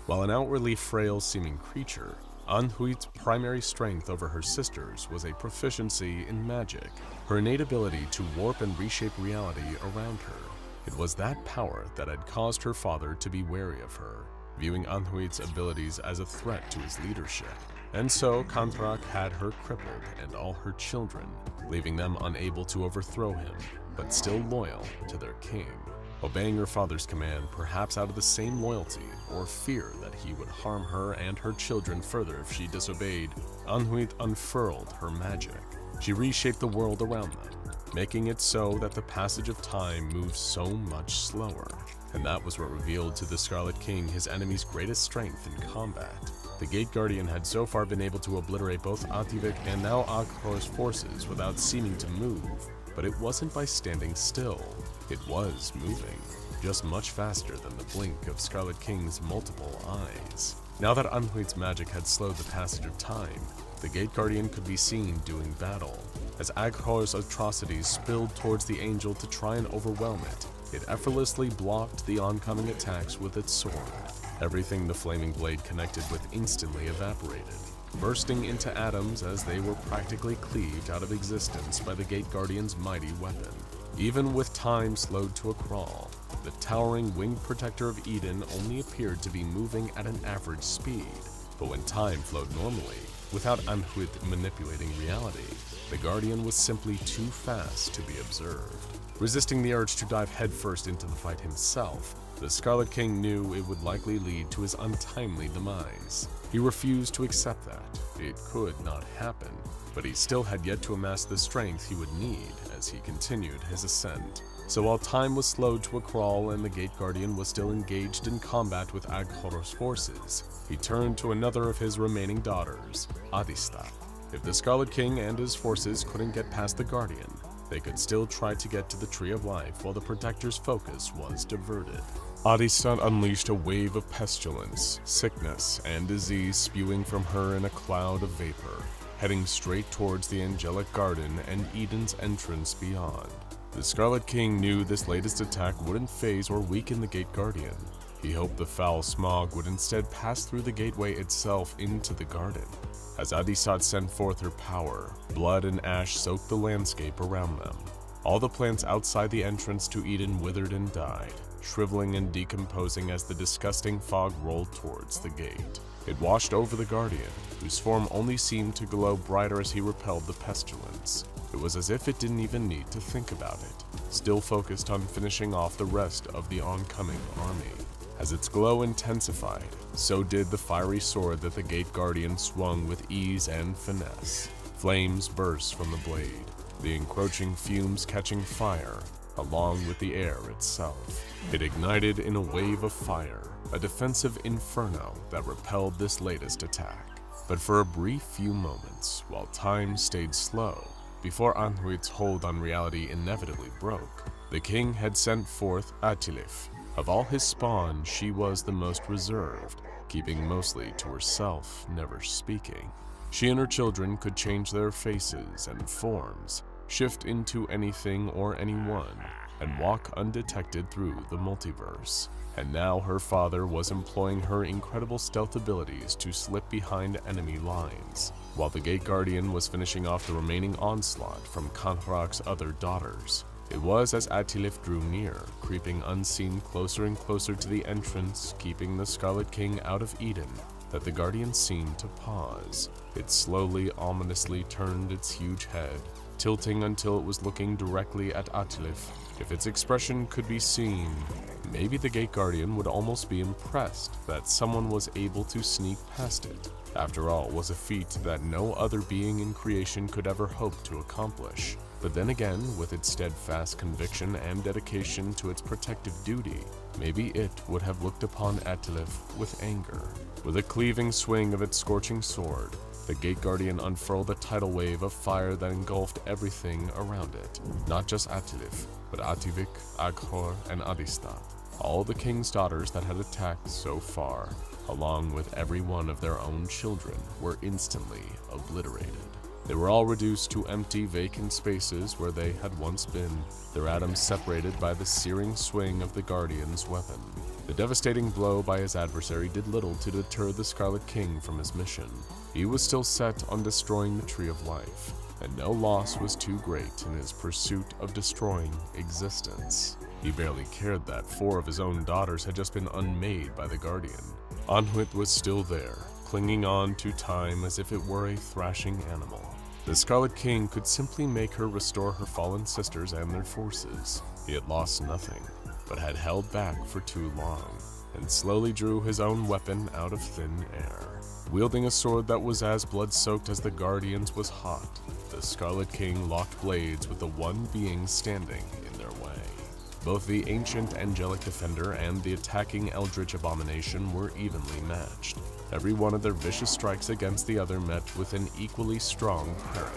While an outwardly frail-seeming creature, Anhuit's primary strength over her sisters was a proficiency in magic, her innate ability to warp and reshape reality around her. It was that power that had caused her father to be wary of her, viewing Anhuit's abilities as a threat to his leadership. And so Kantrak had her crippled and all her children, leaving them unable to overthrow him, but still loyal to their king. Obeying her father's command, perhaps out of the same loyalty or fear that he would harm her and her children further if she disobeyed, Anhuit unfurled her magic. She reshaped the world around them, making it so that the passage of time moved so much slower. And that was what revealed to the Scarlet King his enemy's greatest strength in combat. The Gate Guardian had so far been able to obliterate both Ativik and now Aghor's forces without seeming to move, but it wasn't by standing still. It was moving, just much faster than the blink of Scarlet King's multiple eyes. Now that Anhuit's magic had slowed the passage of time, the Gate Guardian could be seen doing battle. As Aghor's atrocities spilled towards the angel to try and overwhelm it, it effortlessly blocked the oncoming attacks with its sword. Everything the flaming blade connected with instantly evaporated, bursting into atoms as they were practically cleaved out of existence by the Gate Guardian's mighty weapon. Even with time slowed to a crawl, the towering winged protector of Eden only appeared to be moving at an average speed. But when time flowed normally, without Anhuit manipulating reality, the Guardian was simply too fast to be observed. Resisting the urge to dive headfirst into the fight himself, the Scarlet King knew it would likely lead to his untimely demise. He refused to accept that. It could not happen, but he still had yet to amass the strength he would need as he continued his ascent. So while time was slowed to a crawl and the Gate Guardian was still engaged in combat with Aghor's forces, he turned to another of his remaining daughters, Adista. If the Scarlet King and his forces couldn't get past the Guardian, they could still try to get to the Tree of Life while the Protector's focus was diverted. Adistat unleashed a wave of pestilence, sickness, and disease spewing from her in a cloud of vapor, heading straight towards the angelic garden and Eden's entrance beyond. The Scarlet King knew this latest attack wouldn't phase or weaken the Gate Guardian. He hoped the foul smog would instead pass through the gateway itself into the garden. As Adistat sent forth her power, blood and ash soaked the landscape around them. All the plants outside the entrance to Eden withered and died, shriveling and decomposing as the disgusting fog rolled towards the gate. It washed over the Guardian, whose form only seemed to glow brighter as he repelled the pestilence. It was as if it didn't even need to think about it, still focused on finishing off the rest of the oncoming army. As its glow intensified, so did the fiery sword that the Gate Guardian swung with ease and finesse. Flames burst from the blade, the encroaching fumes catching fire, along with the air itself. It ignited in a wave of fire, a defensive inferno that repelled this latest attack. But for a brief few moments, while time stayed slow, before Anhuit's hold on reality inevitably broke, the king had sent forth Atilif. Of all his spawn, she was the most reserved, keeping mostly to herself, never speaking. She and her children could change their faces and forms, shift into anything or anyone, and walk undetected through the multiverse. And now her father was employing her incredible stealth abilities to slip behind enemy lines, while the Gate Guardian was finishing off the remaining onslaught from Kanhrak's other daughters. It was as Atilif drew near, creeping unseen closer and closer to the entrance, keeping the Scarlet King out of Eden, that the Guardian seemed to pause. It slowly, ominously turned its huge head, tilting until it was looking directly at Atilif. If its expression could be seen, maybe the Gate Guardian would almost be impressed that someone was able to sneak past it. After all, it was a feat that no other being in creation could ever hope to accomplish. But then again, with its steadfast conviction and dedication to its protective duty, maybe it would have looked upon Atilif with anger. With a cleaving swing of its scorching sword, the Gate Guardian unfurled a tidal wave of fire that engulfed everything around it. Not just Atilif, but Ativik, Aghor, and Adista. All the king's daughters that had attacked so far, along with every one of their own children, were instantly obliterated. They were all reduced to empty, vacant spaces where they had once been, their atoms separated by the searing swing of the Guardian's weapon. The devastating blow by his adversary did little to deter the Scarlet King from his mission. He was still set on destroying the Tree of Life, and no loss was too great in his pursuit of destroying existence. He barely cared that 4 of his own daughters had just been unmade by the Guardian. Anhuit was still there, clinging on to time as if it were a thrashing animal. The Scarlet King could simply make her restore her fallen sisters and their forces. He had lost nothing, but had held back for too long, and slowly drew his own weapon out of thin air. Wielding a sword that was as blood-soaked as the Guardian's was hot, the Scarlet King locked blades with the one being standing in their way. Both the ancient angelic defender and the attacking eldritch abomination were evenly matched. Every one of their vicious strikes against the other met with an equally strong parry.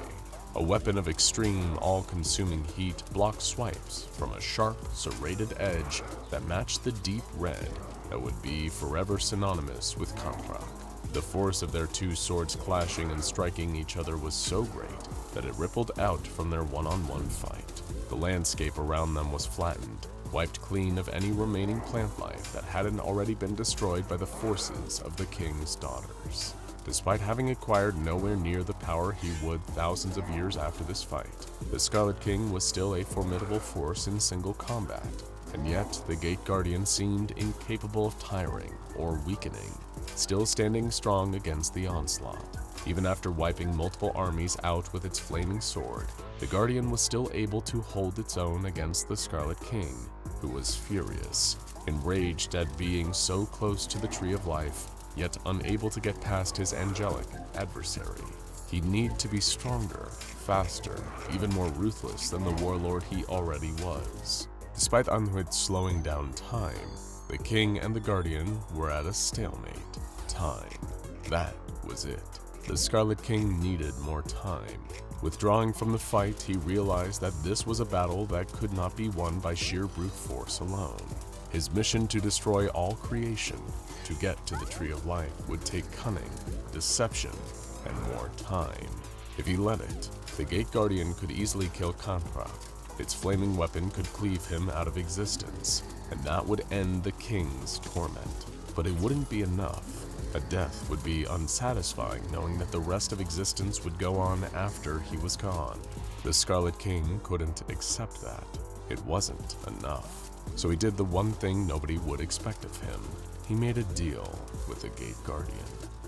A weapon of extreme, all-consuming heat blocked swipes from a sharp, serrated edge that matched the deep red that would be forever synonymous with Kamprak. The force of their 2 swords clashing and striking each other was so great that it rippled out from their one-on-one fight. The landscape around them was flattened, wiped clean of any remaining plant life that hadn't already been destroyed by the forces of the king's daughters. Despite having acquired nowhere near the power he would thousands of years after this fight, the Scarlet King was still a formidable force in single combat, and yet the Gate Guardian seemed incapable of tiring or weakening, still standing strong against the onslaught. Even after wiping multiple armies out with its flaming sword, the Guardian was still able to hold its own against the Scarlet King, who was furious, enraged at being so close to the Tree of Life, yet unable to get past his angelic adversary. He'd need to be stronger, faster, even more ruthless than the warlord he already was. Despite Anhuit slowing down time, the King and the Guardian were at a stalemate. Time. That was it. The Scarlet King needed more time. Withdrawing from the fight, he realized that this was a battle that could not be won by sheer brute force alone. His mission to destroy all creation, to get to the Tree of Life, would take cunning, deception, and more time. If he let it, the Gate Guardian could easily kill Kamprak. Its flaming weapon could cleave him out of existence, and that would end the King's torment. But it wouldn't be enough. A death would be unsatisfying, knowing that the rest of existence would go on after he was gone. The Scarlet King couldn't accept that. It wasn't enough. So he did the one thing nobody would expect of him. He made a deal with the Gate Guardian.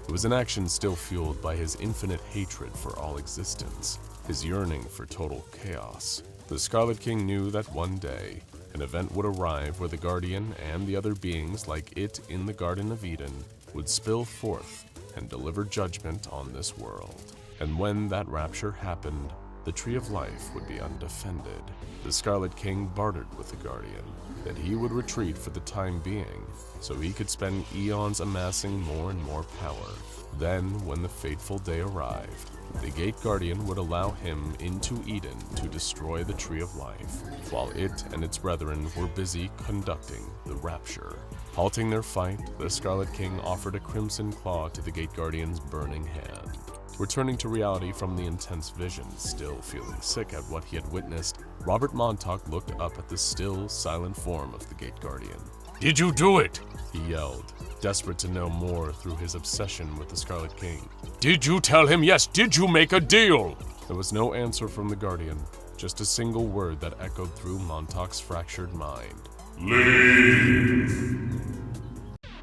It was an action still fueled by his infinite hatred for all existence, his yearning for total chaos. The Scarlet King knew that one day, an event would arrive where the Guardian and the other beings like it in the Garden of Eden would spill forth and deliver judgment on this world. And when that rapture happened, the Tree of Life would be undefended. The Scarlet King bartered with the Guardian that he would retreat for the time being, so he could spend eons amassing more and more power. Then, when the fateful day arrived, the Gate Guardian would allow him into Eden to destroy the Tree of Life, while it and its brethren were busy conducting the rapture. Halting their fight, the Scarlet King offered a crimson claw to the Gate Guardian's burning hand. Returning to reality from the intense vision, still feeling sick at what he had witnessed, Robert Montauk looked up at the still, silent form of the Gate Guardian. Did you do it? He yelled, desperate to know more through his obsession with the Scarlet King. Did you tell him yes? Did you make a deal? There was no answer from the Guardian, just a single word that echoed through Montauk's fractured mind. Leave!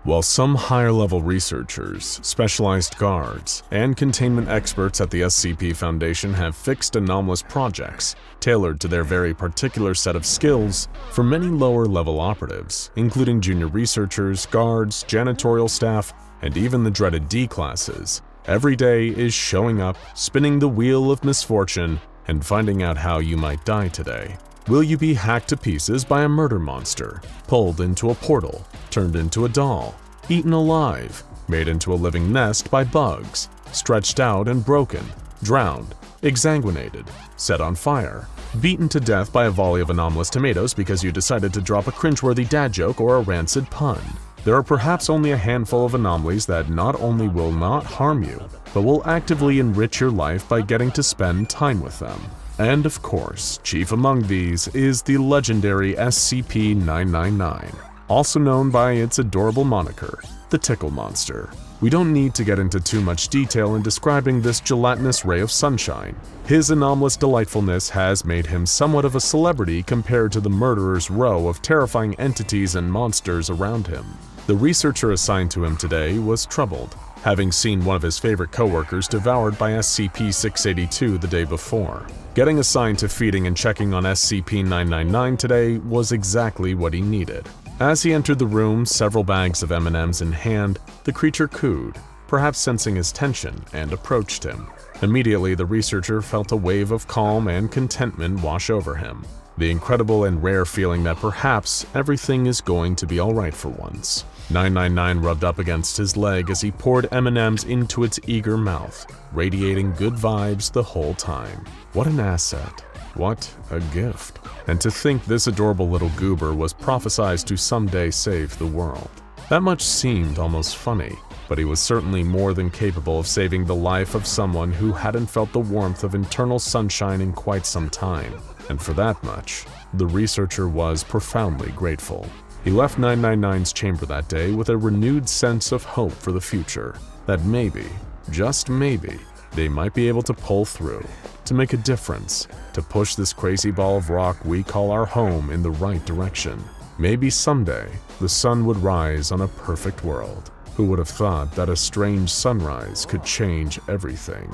While some higher-level researchers, specialized guards, and containment experts at the SCP Foundation have fixed anomalous projects tailored to their very particular set of skills, for many lower-level operatives, including junior researchers, guards, janitorial staff, and even the dreaded D classes, every day is showing up, spinning the wheel of misfortune, and finding out how you might die today. Will you be hacked to pieces by a murder monster, pulled into a portal, turned into a doll, eaten alive, made into a living nest by bugs, stretched out and broken, drowned, exsanguinated, set on fire, beaten to death by a volley of anomalous tomatoes because you decided to drop a cringeworthy dad joke or a rancid pun? There are perhaps only a handful of anomalies that not only will not harm you, but will actively enrich your life by getting to spend time with them. And of course, chief among these is the legendary SCP-001, also known by its adorable moniker, the Tickle Monster. We don't need to get into too much detail in describing this gelatinous ray of sunshine. His anomalous delightfulness has made him somewhat of a celebrity compared to the murderer's row of terrifying entities and monsters around him. The researcher assigned to him today was troubled, having seen one of his favorite coworkers devoured by SCP-682 the day before. Getting assigned to feeding and checking on SCP-999 today was exactly what he needed. As he entered the room, several bags of M&Ms in hand, the creature cooed, perhaps sensing his tension, and approached him. Immediately, the researcher felt a wave of calm and contentment wash over him. The incredible and rare feeling that perhaps everything is going to be alright for once. 999 rubbed up against his leg as he poured M&Ms into its eager mouth, radiating good vibes the whole time. What an asset. What a gift. And to think this adorable little goober was prophesized to someday save the world. That much seemed almost funny, but he was certainly more than capable of saving the life of someone who hadn't felt the warmth of internal sunshine in quite some time. And for that much, the researcher was profoundly grateful. He left 999's chamber that day with a renewed sense of hope for the future, that maybe, just maybe, they might be able to pull through, to make a difference, to push this crazy ball of rock we call our home in the right direction. Maybe someday, the sun would rise on a perfect world. Who would have thought that a strange sunrise could change everything?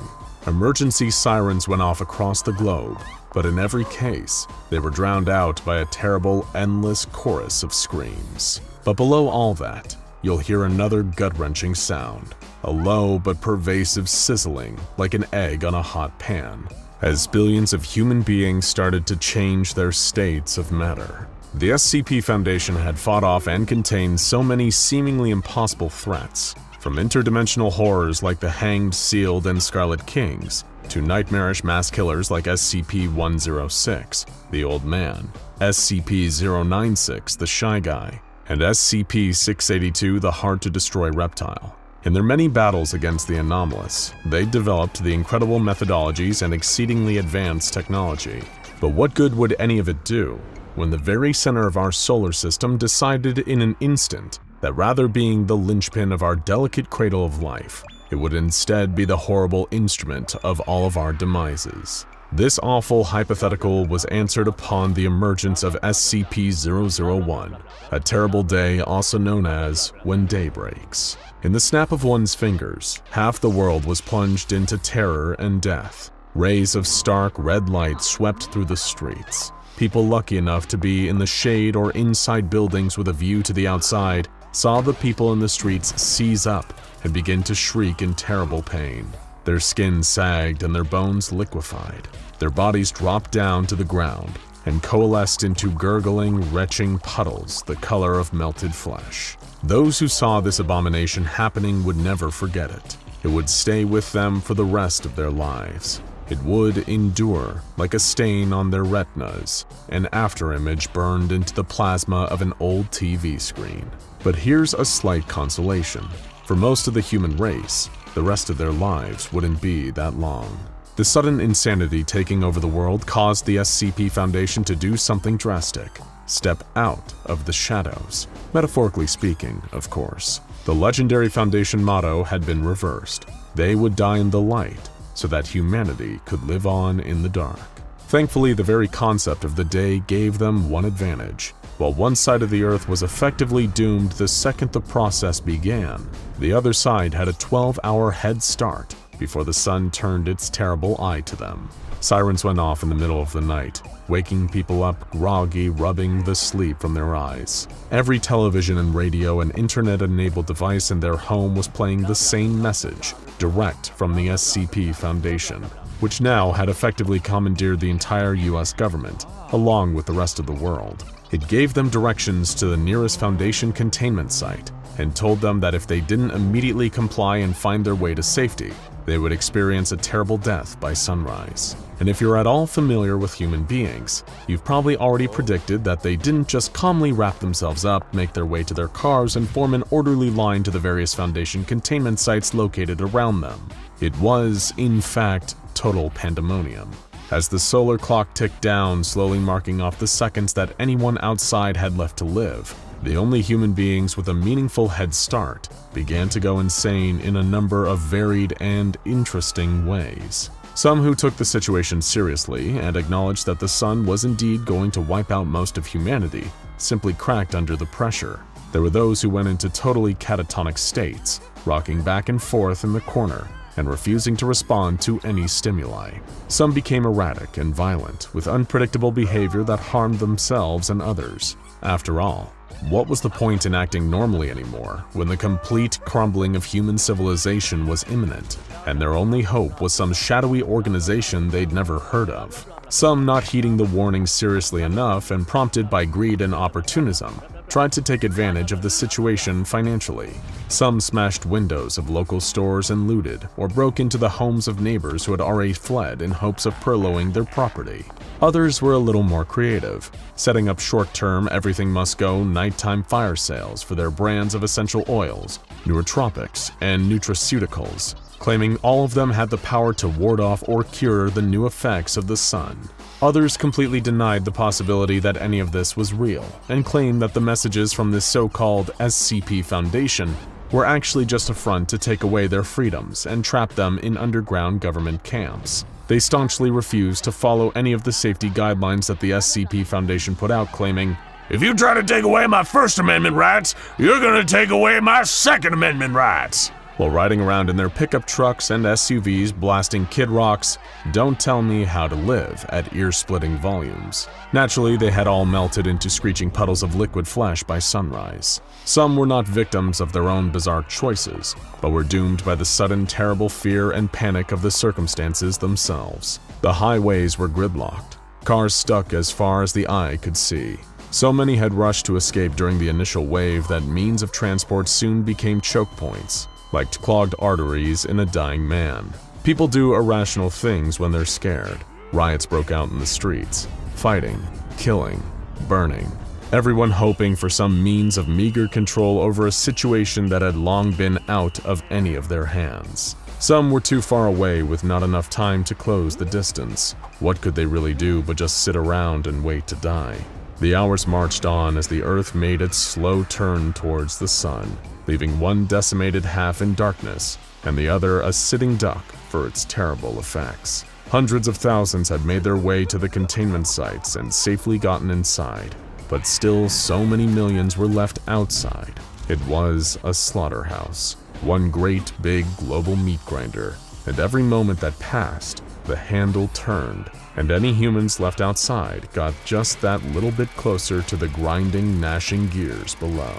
Emergency sirens went off across the globe, but in every case, they were drowned out by a terrible, endless chorus of screams. But below all that, you'll hear another gut-wrenching sound, a low but pervasive sizzling like an egg on a hot pan, as billions of human beings started to change their states of matter. The SCP Foundation had fought off and contained so many seemingly impossible threats, from interdimensional horrors like the Hanged, Sealed, and Scarlet Kings, to nightmarish mass killers like SCP-106, the Old Man, SCP-096, the Shy Guy, and SCP-682, the hard-to-destroy reptile. In their many battles against the anomalous, they developed the incredible methodologies and exceedingly advanced technology. But what good would any of it do when the very center of our solar system decided in an instant that rather being the linchpin of our delicate cradle of life, it would instead be the horrible instrument of all of our demises? This awful hypothetical was answered upon the emergence of SCP-001, a terrible day also known as When Day Breaks. In the snap of one's fingers, half the world was plunged into terror and death. Rays of stark red light swept through the streets. People lucky enough to be in the shade or inside buildings with a view to the outside saw the people in the streets seize up and begin to shriek in terrible pain. Their skin sagged and their bones liquefied. Their bodies dropped down to the ground and coalesced into gurgling, retching puddles the color of melted flesh. Those who saw this abomination happening would never forget it. It would stay with them for the rest of their lives. It would endure like a stain on their retinas, an afterimage burned into the plasma of an old TV screen. But here's a slight consolation. For most of the human race, the rest of their lives wouldn't be that long. The sudden insanity taking over the world caused the SCP Foundation to do something drastic. Step out of the shadows. Metaphorically speaking, of course. The legendary Foundation motto had been reversed. They would die in the light, so that humanity could live on in the dark. Thankfully, the very concept of the day gave them one advantage. While one side of the Earth was effectively doomed the second the process began, the other side had a 12-hour head start before the sun turned its terrible eye to them. Sirens went off in the middle of the night, waking people up groggy, rubbing the sleep from their eyes. Every television and radio and internet-enabled device in their home was playing the same message, direct from the SCP Foundation, which now had effectively commandeered the entire US government, along with the rest of the world. It gave them directions to the nearest Foundation containment site and told them that if they didn't immediately comply and find their way to safety, they would experience a terrible death by sunrise. And if you're at all familiar with human beings, you've probably already predicted that they didn't just calmly wrap themselves up, make their way to their cars, and form an orderly line to the various Foundation containment sites located around them. It was, in fact, total pandemonium. As the solar clock ticked down, slowly marking off the seconds that anyone outside had left to live, the only human beings with a meaningful head start began to go insane in a number of varied and interesting ways. Some who took the situation seriously and acknowledged that the sun was indeed going to wipe out most of humanity simply cracked under the pressure. There were those who went into totally catatonic states, rocking back and forth in the corner and refusing to respond to any stimuli. Some became erratic and violent, with unpredictable behavior that harmed themselves and others. After all, what was the point in acting normally anymore when the complete crumbling of human civilization was imminent, and their only hope was some shadowy organization they'd never heard of? Some, not heeding the warnings seriously enough and prompted by greed and opportunism, tried to take advantage of the situation financially. Some smashed windows of local stores and looted, or broke into the homes of neighbors who had already fled in hopes of furloughing their property. Others were a little more creative, setting up short-term everything-must-go nighttime fire sales for their brands of essential oils, nootropics, and nutraceuticals, claiming all of them had the power to ward off or cure the new effects of the sun. Others completely denied the possibility that any of this was real, and claimed that the messages from this so-called SCP Foundation were actually just a front to take away their freedoms and trap them in underground government camps. They staunchly refused to follow any of the safety guidelines that the SCP Foundation put out, claiming, "If you try to take away my First Amendment rights, you're gonna take away my Second Amendment rights." While riding around in their pickup trucks and SUVs blasting Kid Rock's "Don't Tell Me How to Live" at ear-splitting volumes. Naturally, they had all melted into screeching puddles of liquid flesh by sunrise. Some were not victims of their own bizarre choices, but were doomed by the sudden terrible fear and panic of the circumstances themselves. The highways were gridlocked, cars stuck as far as the eye could see. So many had rushed to escape during the initial wave that means of transport soon became choke points, like clogged arteries in a dying man. People do irrational things when they're scared. Riots broke out in the streets, fighting, killing, burning. Everyone hoping for some means of meager control over a situation that had long been out of any of their hands. Some were too far away with not enough time to close the distance. What could they really do but just sit around and wait to die? The hours marched on as the Earth made its slow turn towards the sun, leaving one decimated half in darkness and the other a sitting duck for its terrible effects. Hundreds of thousands had made their way to the containment sites and safely gotten inside, but still so many millions were left outside. It was a slaughterhouse, one great big global meat grinder, and every moment that passed, the handle turned, and any humans left outside got just that little bit closer to the grinding, gnashing gears below.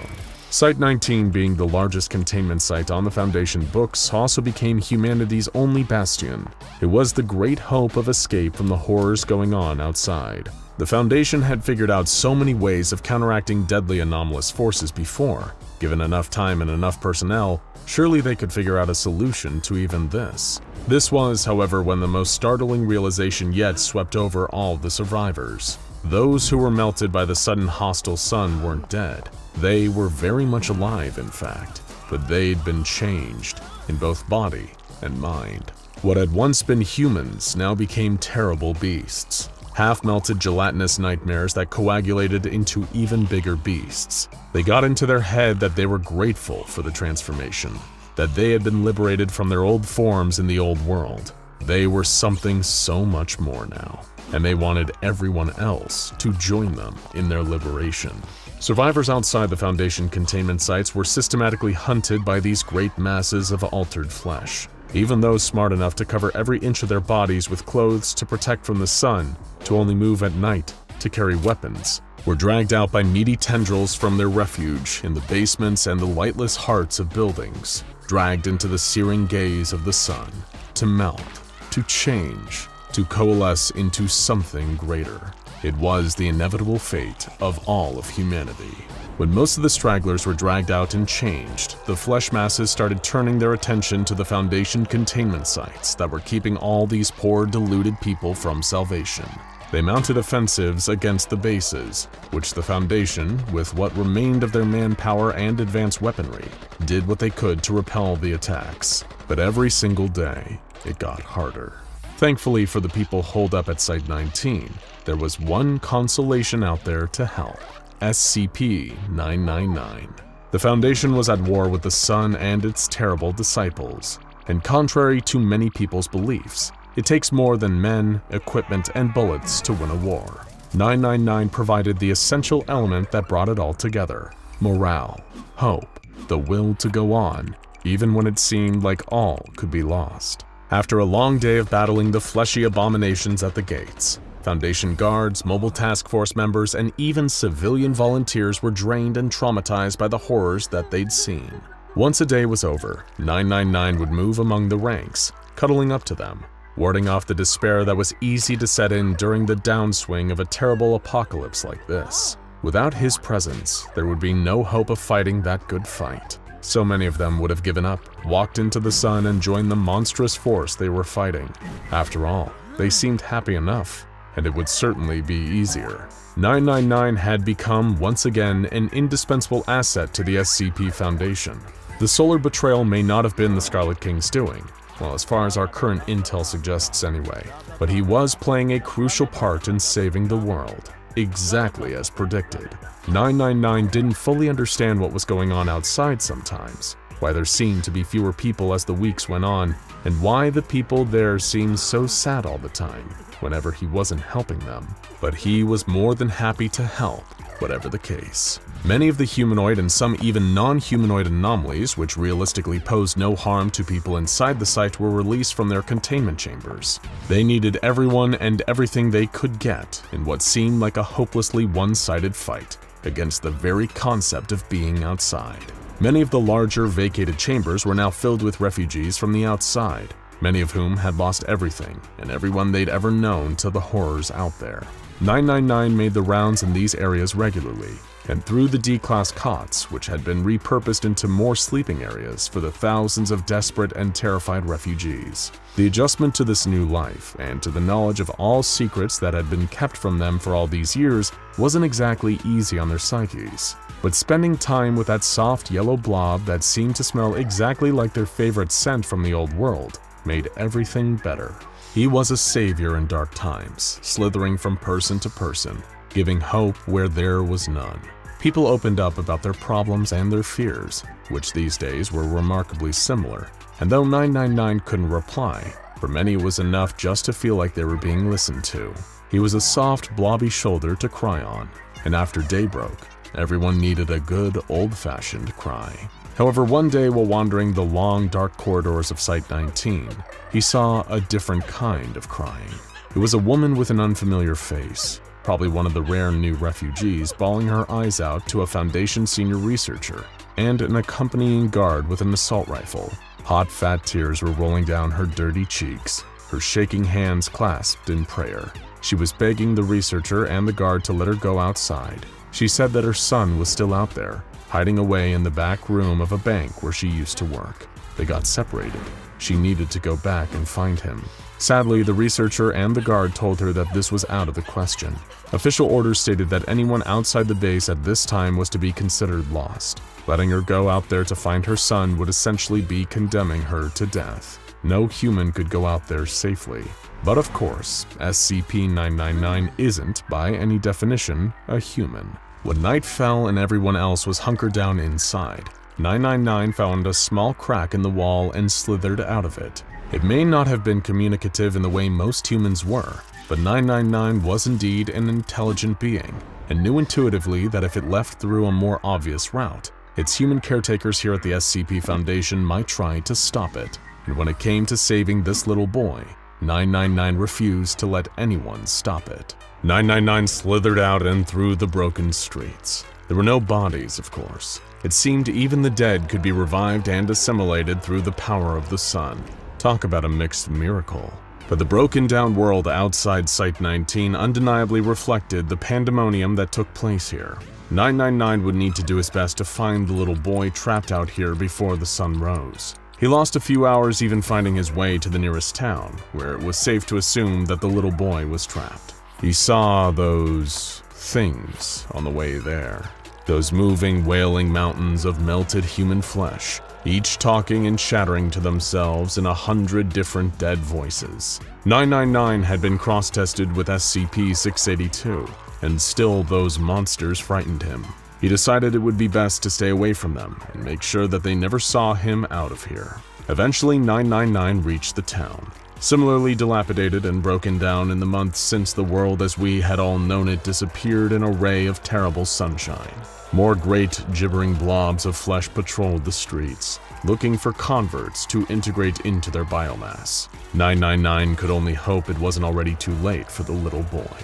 Site-19, being the largest containment site on the Foundation books, also became humanity's only bastion. It was the great hope of escape from the horrors going on outside. The Foundation had figured out so many ways of counteracting deadly anomalous forces before. Given enough time and enough personnel, surely they could figure out a solution to even this. This was, however, when the most startling realization yet swept over all the survivors. Those who were melted by the sudden hostile sun weren't dead. They were very much alive, in fact, but they'd been changed in both body and mind. What had once been humans now became terrible beasts. Half-melted gelatinous nightmares that coagulated into even bigger beasts. They got into their head that they were grateful for the transformation, that they had been liberated from their old forms in the old world. They were something so much more now. and they wanted everyone else to join them in their liberation. Survivors outside the Foundation containment sites were systematically hunted by these great masses of altered flesh. Even those smart enough to cover every inch of their bodies with clothes to protect from the sun, to only move at night, to carry weapons, were dragged out by meaty tendrils from their refuge in the basements and the lightless hearts of buildings, dragged into the searing gaze of the sun, to melt, to change, to coalesce into something greater. It was the inevitable fate of all of humanity. When most of the stragglers were dragged out and changed, the flesh masses started turning their attention to the Foundation containment sites that were keeping all these poor, deluded people from salvation. They mounted offensives against the bases, which the Foundation, with what remained of their manpower and advanced weaponry, did what they could to repel the attacks. But every single day, it got harder. Thankfully for the people holed up at Site-19, there was one consolation out there to help: SCP-001. The Foundation was at war with the Sun and its terrible disciples, and contrary to many people's beliefs, it takes more than men, equipment, and bullets to win a war. 999 provided the essential element that brought it all together: morale, hope, the will to go on, even when it seemed like all could be lost. After a long day of battling the fleshy abominations at the gates, Foundation guards, mobile task force members, and even civilian volunteers were drained and traumatized by the horrors that they'd seen. Once a day was over, 999 would move among the ranks, cuddling up to them, warding off the despair that was easy to set in during the downswing of a terrible apocalypse like this. Without his presence, there would be no hope of fighting that good fight. So many of them would have given up, walked into the sun, and joined the monstrous force they were fighting. After all, they seemed happy enough, and it would certainly be easier. 999 had become, once again, an indispensable asset to the SCP Foundation. The solar betrayal may not have been the Scarlet King's doing, well, as far as our current intel suggests anyway, but he was playing a crucial part in saving the world, exactly as predicted. 999 didn't fully understand what was going on outside sometimes, why there seemed to be fewer people as the weeks went on, and why the people there seemed so sad all the time, whenever he wasn't helping them. But he was more than happy to help, whatever the case. Many of the humanoid and some even non-humanoid anomalies, which realistically posed no harm to people inside the site, were released from their containment chambers. They needed everyone and everything they could get in what seemed like a hopelessly one-sided fight against the very concept of being outside. Many of the larger vacated chambers were now filled with refugees from the outside, many of whom had lost everything and everyone they'd ever known to the horrors out there. 999 made the rounds in these areas regularly, and through the D-class cots, which had been repurposed into more sleeping areas for the thousands of desperate and terrified refugees. The adjustment to this new life, and to the knowledge of all secrets that had been kept from them for all these years, wasn't exactly easy on their psyches. But spending time with that soft yellow blob that seemed to smell exactly like their favorite scent from the old world made everything better. He was a savior in dark times, slithering from person to person, giving hope where there was none. People opened up about their problems and their fears, which these days were remarkably similar, and though 999 couldn't reply, for many it was enough just to feel like they were being listened to. He was a soft, blobby shoulder to cry on, and after day broke, everyone needed a good, old-fashioned cry. However, one day while wandering the long, dark corridors of Site-19, he saw a different kind of crying. It was a woman with an unfamiliar face, probably one of the rare new refugees, bawling her eyes out to a Foundation senior researcher and an accompanying guard with an assault rifle. Hot, fat tears were rolling down her dirty cheeks, her shaking hands clasped in prayer. She was begging the researcher and the guard to let her go outside. She said that her son was still out there, hiding away in the back room of a bank where she used to work. They got separated. She needed to go back and find him. Sadly, the researcher and the guard told her that this was out of the question. Official orders stated that anyone outside the base at this time was to be considered lost. Letting her go out there to find her son would essentially be condemning her to death. No human could go out there safely. But of course, SCP-999 isn't, by any definition, a human. When night fell and everyone else was hunkered down inside, 999 found a small crack in the wall and slithered out of it. It may not have been communicative in the way most humans were, but 999 was indeed an intelligent being, and knew intuitively that if it left through a more obvious route, its human caretakers here at the SCP Foundation might try to stop it. And when it came to saving this little boy, 999 refused to let anyone stop it. 999 slithered out and through the broken streets. There were no bodies, of course. It seemed even the dead could be revived and assimilated through the power of the sun. Talk about a mixed miracle. But the broken-down world outside Site-19 undeniably reflected the pandemonium that took place here. 999 would need to do his best to find the little boy trapped out here before the sun rose. He lost a few hours even finding his way to the nearest town, where it was safe to assume that the little boy was trapped. He saw those things on the way there. Those moving, wailing mountains of melted human flesh, each talking and chattering to themselves in 100 different dead voices. 999 had been cross-tested with SCP-682, and still those monsters frightened him. He decided it would be best to stay away from them and make sure that they never saw him out of here. Eventually, 999 reached the town. Similarly dilapidated and broken down in the months since the world as we had all known it disappeared in a ray of terrible sunshine. More great gibbering blobs of flesh patrolled the streets, looking for converts to integrate into their biomass. 999 could only hope it wasn't already too late for the little boy.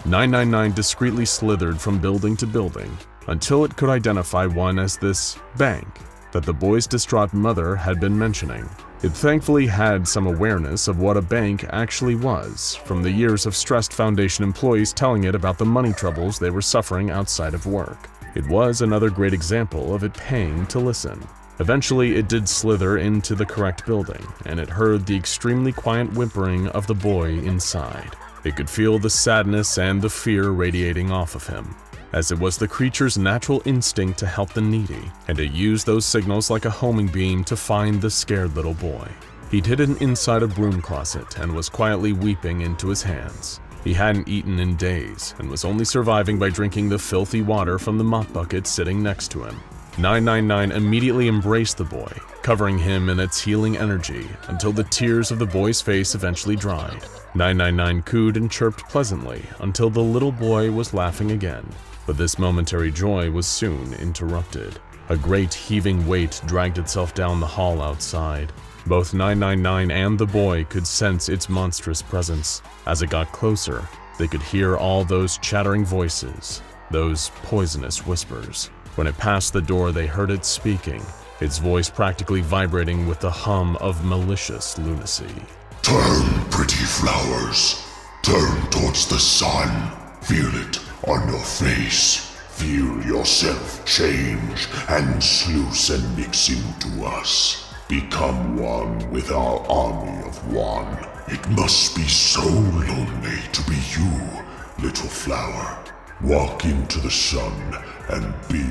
999 discreetly slithered from building to building until it could identify one as this bank that the boy's distraught mother had been mentioning. It thankfully had some awareness of what a bank actually was, from the years of stressed Foundation employees telling it about the money troubles they were suffering outside of work. It was another great example of it paying to listen. Eventually, it did slither into the correct building, and it heard the extremely quiet whimpering of the boy inside. It could feel the sadness and the fear radiating off of him, as it was the creature's natural instinct to help the needy, and it used those signals like a homing beam to find the scared little boy. He'd hidden inside a broom closet and was quietly weeping into his hands. He hadn't eaten in days and was only surviving by drinking the filthy water from the mop bucket sitting next to him. 999 immediately embraced the boy, covering him in its healing energy until the tears of the boy's face eventually dried. 999 cooed and chirped pleasantly until the little boy was laughing again. But this momentary joy was soon interrupted. A great heaving weight dragged itself down the hall outside. Both 999 and the boy could sense its monstrous presence. As it got closer, they could hear all those chattering voices, those poisonous whispers. When it passed the door, they heard it speaking, its voice practically vibrating with the hum of malicious lunacy. Turn, pretty flowers. Turn towards the sun. Feel it on your face. Feel yourself change and sluice and mix into us. Become one with our army of one. It must be so lonely to be you, little flower. Walk into the sun and be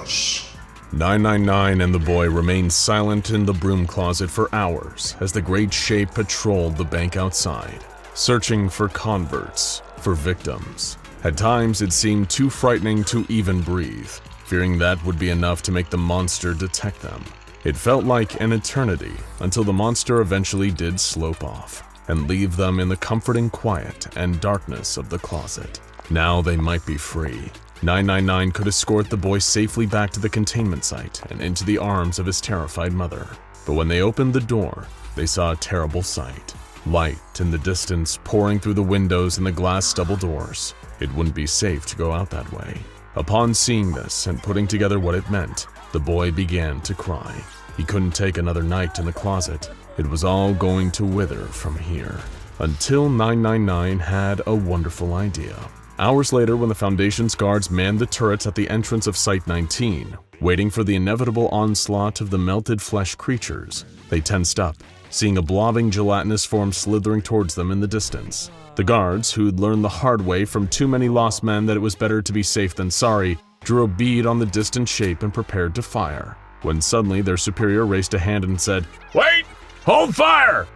us. 999 and the boy remained silent in the broom closet for hours as the great shape patrolled the bank outside, searching for converts, for victims. At times, it seemed too frightening to even breathe, fearing that would be enough to make the monster detect them. It felt like an eternity until the monster eventually did slope off and leave them in the comforting quiet and darkness of the closet. Now they might be free. 999 could escort the boy safely back to the containment site and into the arms of his terrified mother. But when they opened the door, they saw a terrible sight. Light in the distance pouring through the windows and the glass double doors. It wouldn't be safe to go out that way. Upon seeing this and putting together what it meant, the boy began to cry. He couldn't take another night in the closet. It was all going to wither from here. Until 999 had a wonderful idea. Hours later, when the Foundation's guards manned the turrets at the entrance of Site-19, waiting for the inevitable onslaught of the melted flesh creatures, they tensed up, seeing a blobbing gelatinous form slithering towards them in the distance. The guards, who'd learned the hard way from too many lost men that it was better to be safe than sorry, drew a bead on the distant shape and prepared to fire, when suddenly their superior raised a hand and said, "Wait! Hold fire!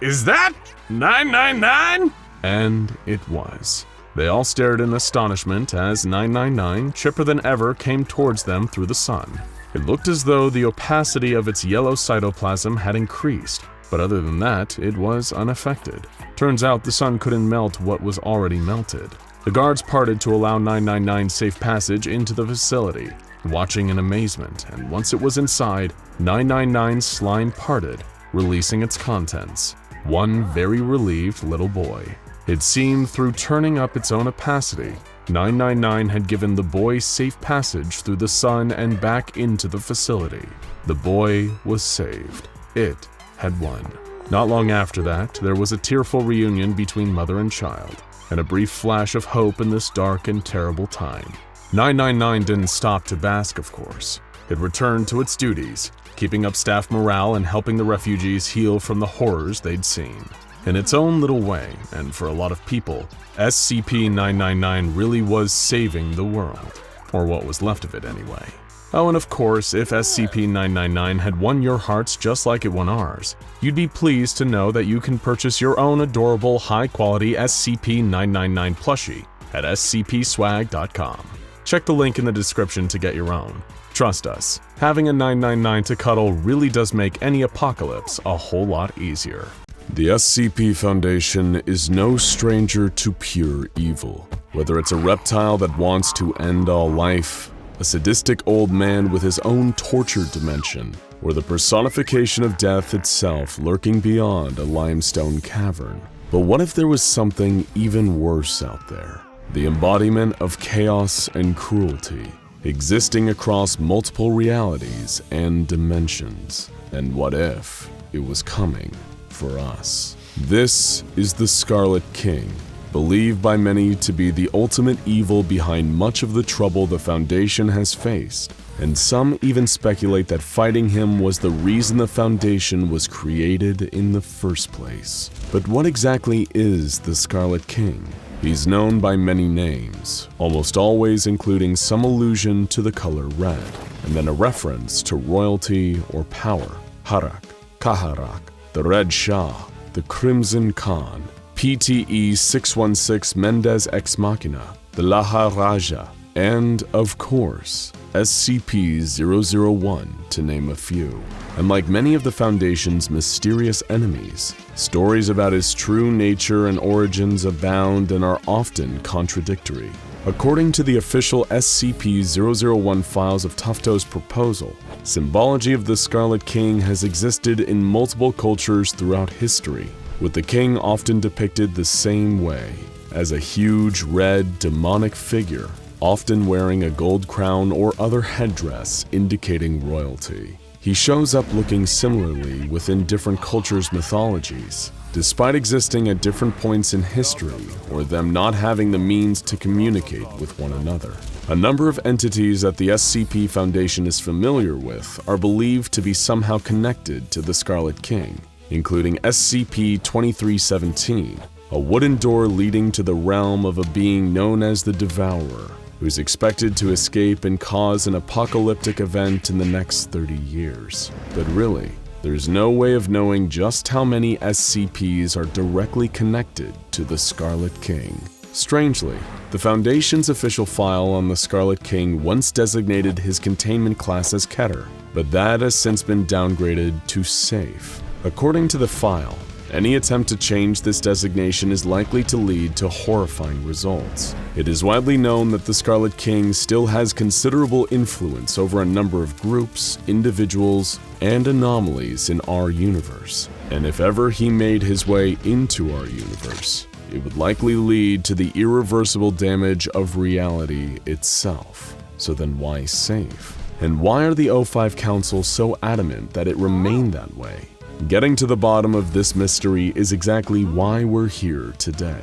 Is that 999? And it was. They all stared in astonishment as 999, chipper than ever, came towards them through the sun. It looked as though the opacity of its yellow cytoplasm had increased, but other than that, it was unaffected. Turns out the sun couldn't melt what was already melted. The guards parted to allow 999 safe passage into the facility, watching in amazement, and once it was inside, 999's slime parted, releasing its contents. One very relieved little boy. It seemed through turning up its own opacity, 999 had given the boy safe passage through the sun and back into the facility. The boy was saved. It had won. Not long after that, there was a tearful reunion between mother and child, and a brief flash of hope in this dark and terrible time. 999 didn't stop to bask, of course. It returned to its duties, keeping up staff morale and helping the refugees heal from the horrors they'd seen. In its own little way, and for a lot of people, SCP-999 really was saving the world, or what was left of it anyway. Oh, and of course, if SCP-999 had won your hearts just like it won ours, you'd be pleased to know that you can purchase your own adorable, high-quality SCP-999 plushie at scpswag.com. Check the link in the description to get your own. Trust us, having a 999 to cuddle really does make any apocalypse a whole lot easier. The SCP Foundation is no stranger to pure evil. Whether it's a reptile that wants to end all life, a sadistic old man with his own torture dimension, or the personification of death itself lurking beyond a limestone cavern. But what if there was something even worse out there? The embodiment of chaos and cruelty, existing across multiple realities and dimensions. And what if it was coming for us? This is the Scarlet King, believed by many to be the ultimate evil behind much of the trouble the Foundation has faced, and some even speculate that fighting him was the reason the Foundation was created in the first place. But what exactly is the Scarlet King? He's known by many names, almost always including some allusion to the color red, and then a reference to royalty or power. Harak, Kaharak, the Red Shah, the Crimson Khan, PTE 616 Mendez Ex Machina, the Laha Raja, and, of course, SCP-001, to name a few. And like many of the Foundation's mysterious enemies, stories about his true nature and origins abound and are often contradictory. According to the official SCP-001 files of Tufto's proposal, symbology of the Scarlet King has existed in multiple cultures throughout history, with the king often depicted the same way, as a huge red demonic figure, often wearing a gold crown or other headdress indicating royalty. He shows up looking similarly within different cultures' mythologies, despite existing at different points in history or them not having the means to communicate with one another. A number of entities that the SCP Foundation is familiar with are believed to be somehow connected to the Scarlet King, including SCP-2317, a wooden door leading to the realm of a being known as the Devourer, who's expected to escape and cause an apocalyptic event in the next 30 years. But really, there's no way of knowing just how many SCPs are directly connected to the Scarlet King. Strangely, the Foundation's official file on the Scarlet King once designated his containment class as Keter, but that has since been downgraded to Safe. According to the file, any attempt to change this designation is likely to lead to horrifying results. It is widely known that the Scarlet King still has considerable influence over a number of groups, individuals, and anomalies in our universe. And if ever he made his way into our universe, it would likely lead to the irreversible damage of reality itself. So then why Safe? And why are the O5 Council so adamant that it remain that way? Getting to the bottom of this mystery is exactly why we're here today.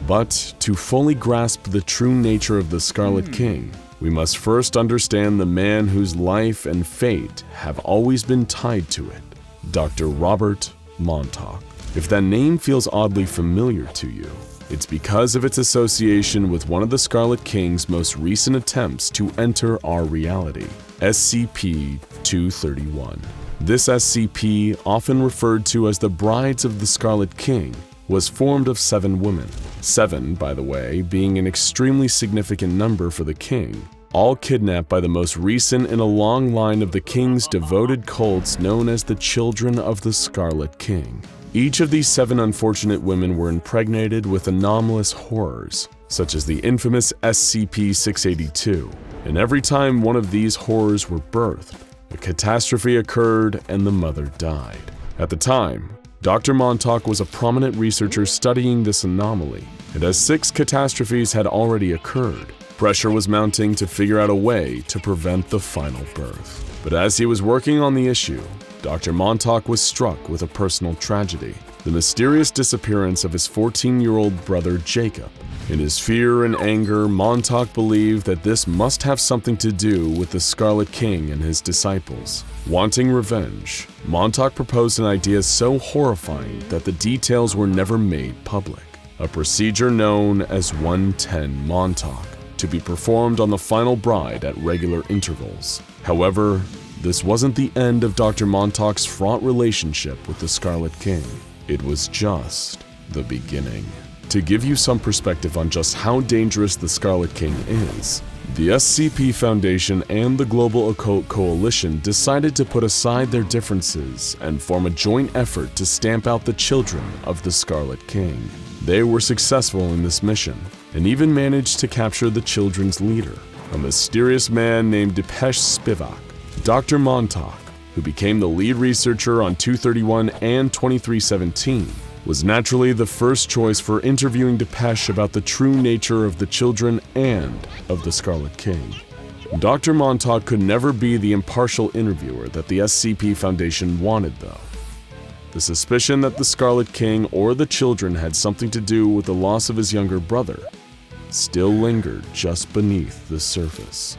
But to fully grasp the true nature of the Scarlet King, we must first understand the man whose life and fate have always been tied to it, Dr. Robert Montauk. If that name feels oddly familiar to you, it's because of its association with one of the Scarlet King's most recent attempts to enter our reality, SCP-231. This SCP, often referred to as the Brides of the Scarlet King, was formed of 7 women. 7, by the way, being an extremely significant number for the king, all kidnapped by the most recent in a long line of the king's devoted cults known as the Children of the Scarlet King. Each of these 7 unfortunate women were impregnated with anomalous horrors, such as the infamous SCP-682, and every time one of these horrors were birthed, a catastrophe occurred and the mother died. At the time, Dr. Montauk was a prominent researcher studying this anomaly, and as 6 catastrophes had already occurred, pressure was mounting to figure out a way to prevent the final birth. But as he was working on the issue, Dr. Montauk was struck with a personal tragedy, the mysterious disappearance of his 14-year-old brother Jacob. In his fear and anger, Montauk believed that this must have something to do with the Scarlet King and his disciples. Wanting revenge, Montauk proposed an idea so horrifying that the details were never made public. A procedure known as 110 Montauk, to be performed on the final bride at regular intervals. However, this wasn't the end of Dr. Montauk's fraught relationship with the Scarlet King. It was just the beginning. To give you some perspective on just how dangerous the Scarlet King is, the SCP Foundation and the Global Occult Coalition decided to put aside their differences and form a joint effort to stamp out the children of the Scarlet King. They were successful in this mission, and even managed to capture the children's leader, a mysterious man named Depeche Spivak. Dr. Montauk, who became the lead researcher on 231 and 2317, was naturally the first choice for interviewing Depeche about the true nature of the children and of the Scarlet King. Dr. Montauk could never be the impartial interviewer that the SCP Foundation wanted, though. The suspicion that the Scarlet King or the children had something to do with the loss of his younger brother still lingered just beneath the surface.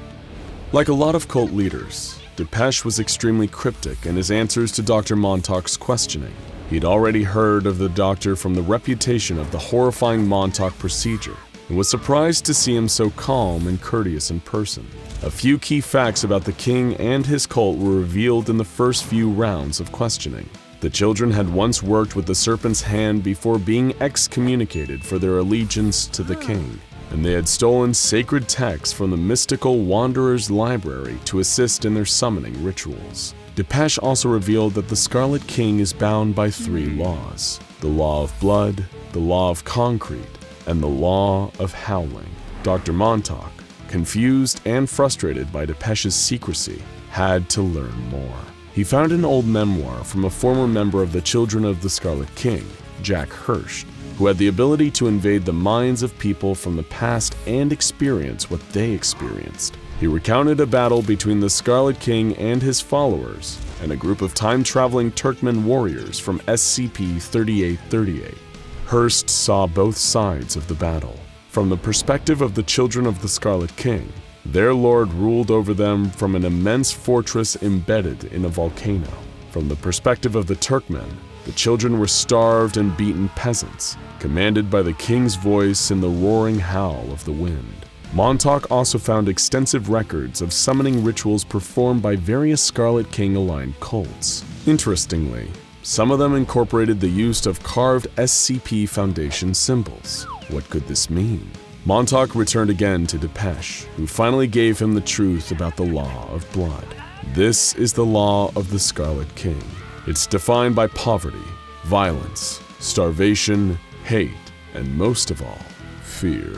Like a lot of cult leaders, Depeche was extremely cryptic in his answers to Dr. Montauk's questioning. He'd already heard of the doctor from the reputation of the horrifying Montauk procedure, and was surprised to see him so calm and courteous in person. A few key facts about the king and his cult were revealed in the first few rounds of questioning. The children had once worked with the Serpent's Hand before being excommunicated for their allegiance to the king, and they had stolen sacred texts from the mystical Wanderer's Library to assist in their summoning rituals. Depeche also revealed that the Scarlet King is bound by 3 laws: the law of blood, the law of concrete, and the law of howling. Dr. Montauk, confused and frustrated by Depeche's secrecy, had to learn more. He found an old memoir from a former member of the Children of the Scarlet King, Jack Hirsch, who had the ability to invade the minds of people from the past and experience what they experienced. He recounted a battle between the Scarlet King and his followers, and a group of time-traveling Turkmen warriors from SCP-3838. Hurst saw both sides of the battle. From the perspective of the Children of the Scarlet King, their lord ruled over them from an immense fortress embedded in a volcano. From the perspective of the Turkmen, the children were starved and beaten peasants, commanded by the king's voice in the roaring howl of the wind. Montauk also found extensive records of summoning rituals performed by various Scarlet King-aligned cults. Interestingly, some of them incorporated the use of carved SCP Foundation symbols. What could this mean? Montauk returned again to Depeche, who finally gave him the truth about the law of blood. This is the law of the Scarlet King. It's defined by poverty, violence, starvation, hate, and most of all, fear.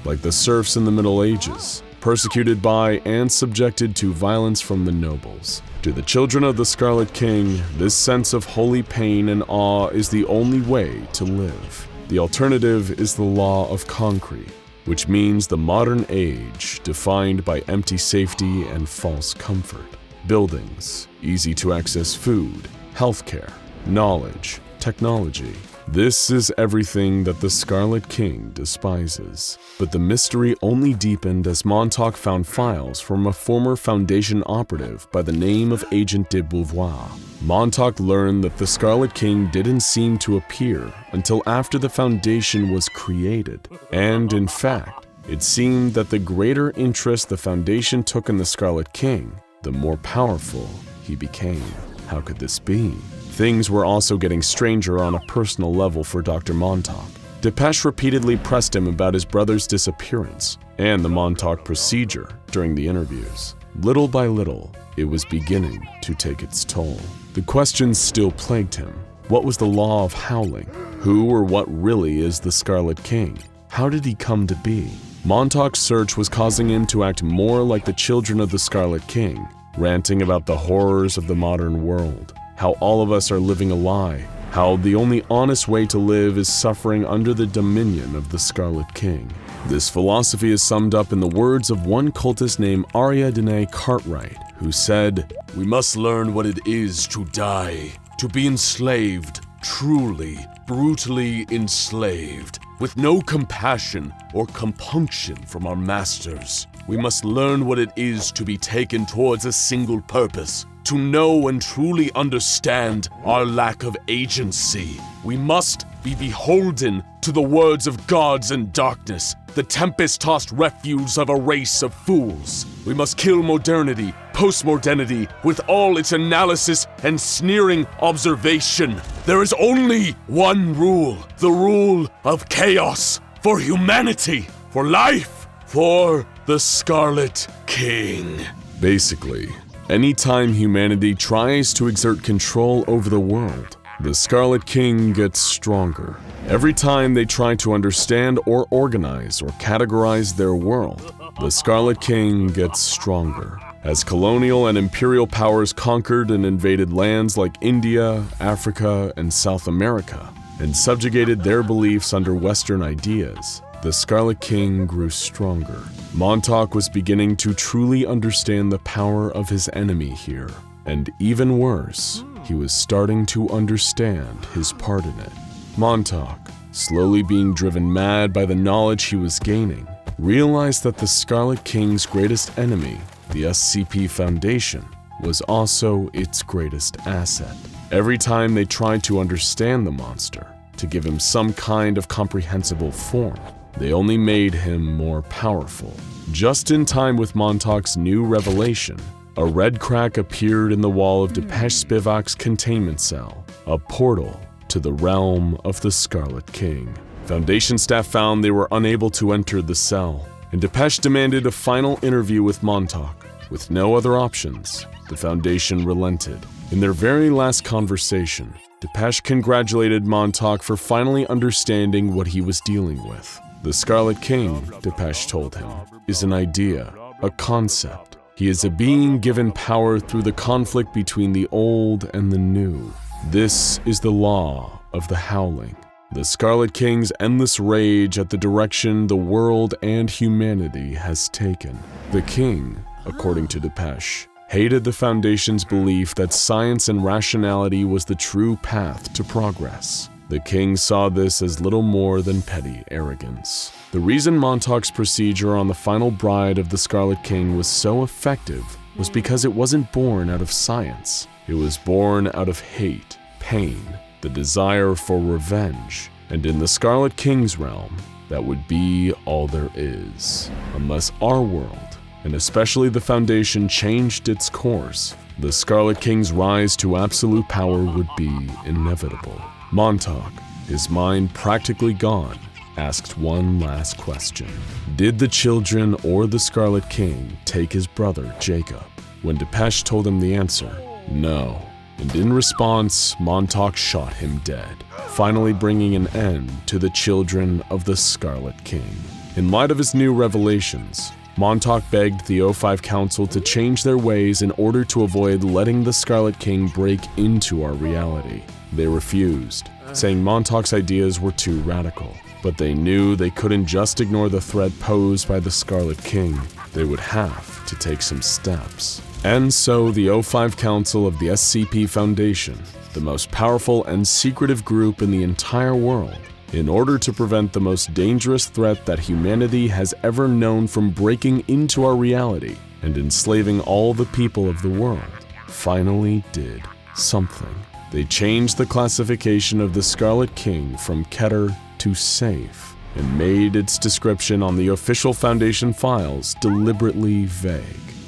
Like the serfs in the Middle Ages, persecuted by and subjected to violence from the nobles. To the Children of the Scarlet King, this sense of holy pain and awe is the only way to live. The alternative is the law of concrete, which means the modern age defined by empty safety and false comfort. Buildings, easy-to-access food, healthcare, knowledge, technology. This is everything that the Scarlet King despises. But the mystery only deepened as Montauk found files from a former Foundation operative by the name of Agent de Beauvoir. Montauk learned that the Scarlet King didn't seem to appear until after the Foundation was created. And in fact, it seemed that the greater interest the Foundation took in the Scarlet King, the more powerful he became. How could this be? Things were also getting stranger on a personal level for Dr. Montauk. Depeche repeatedly pressed him about his brother's disappearance and the Montauk procedure, during the interviews. Little by little, it was beginning to take its toll. The questions still plagued him. What was the law of howling? Who or what really is the Scarlet King? How did he come to be? Montauk's search was causing him to act more like the children of the Scarlet King, ranting about the horrors of the modern world, how all of us are living a lie, how the only honest way to live is suffering under the dominion of the Scarlet King. This philosophy is summed up in the words of one cultist named Ariadne Cartwright, who said, "We must learn what it is to die, to be enslaved, truly, brutally enslaved, with no compassion or compunction from our masters. We must learn what it is to be taken towards a single purpose, to know and truly understand our lack of agency. We must be beholden to the words of gods and darkness, the tempest-tossed refuse of a race of fools. We must kill modernity, postmodernity, with all its analysis and sneering observation. There is only one rule, the rule of chaos, for humanity, for life, for the Scarlet King." Basically, anytime humanity tries to exert control over the world, the Scarlet King gets stronger. Every time they try to understand or organize or categorize their world, the Scarlet King gets stronger. As colonial and imperial powers conquered and invaded lands like India, Africa, and South America, and subjugated their beliefs under Western ideas, the Scarlet King grew stronger. Montauk was beginning to truly understand the power of his enemy here, and even worse, he was starting to understand his part in it. Montauk, slowly being driven mad by the knowledge he was gaining, realized that the Scarlet King's greatest enemy, the SCP Foundation, was also its greatest asset. Every time they tried to understand the monster, to give him some kind of comprehensible form, they only made him more powerful. Just in time with Montauk's new revelation, a red crack appeared in the wall of Depeche Spivak's containment cell, a portal to the realm of the Scarlet King. Foundation staff found they were unable to enter the cell, and Depeche demanded a final interview with Montauk. With no other options, the Foundation relented. In their very last conversation, Depeche congratulated Montauk for finally understanding what he was dealing with. The Scarlet King, Depeche told him, is an idea, a concept. He is a being given power through the conflict between the old and the new. This is the law of the howling. The Scarlet King's endless rage at the direction the world and humanity has taken. The king, according to Depeche, hated the Foundation's belief that science and rationality was the true path to progress. The king saw this as little more than petty arrogance. The reason Montauk's procedure on the final bride of the Scarlet King was so effective was because it wasn't born out of science. It was born out of hate, pain, the desire for revenge, and in the Scarlet King's realm, that would be all there is. Unless our world, and especially the Foundation, changed its course, the Scarlet King's rise to absolute power would be inevitable. Montauk, his mind practically gone, asked one last question. Did the children or the Scarlet King take his brother, Jacob? When Depeche told him the answer, no. And in response, Montauk shot him dead, finally bringing an end to the children of the Scarlet King. In light of his new revelations, Montauk begged the O5 Council to change their ways in order to avoid letting the Scarlet King break into our reality. They refused, saying Montauk's ideas were too radical. But they knew they couldn't just ignore the threat posed by the Scarlet King. They would have to take some steps. And so the O5 Council of the SCP Foundation, the most powerful and secretive group in the entire world, in order to prevent the most dangerous threat that humanity has ever known from breaking into our reality and enslaving all the people of the world, finally did something. They changed the classification of the Scarlet King from Keter to safe, and made its description on the official Foundation files deliberately vague.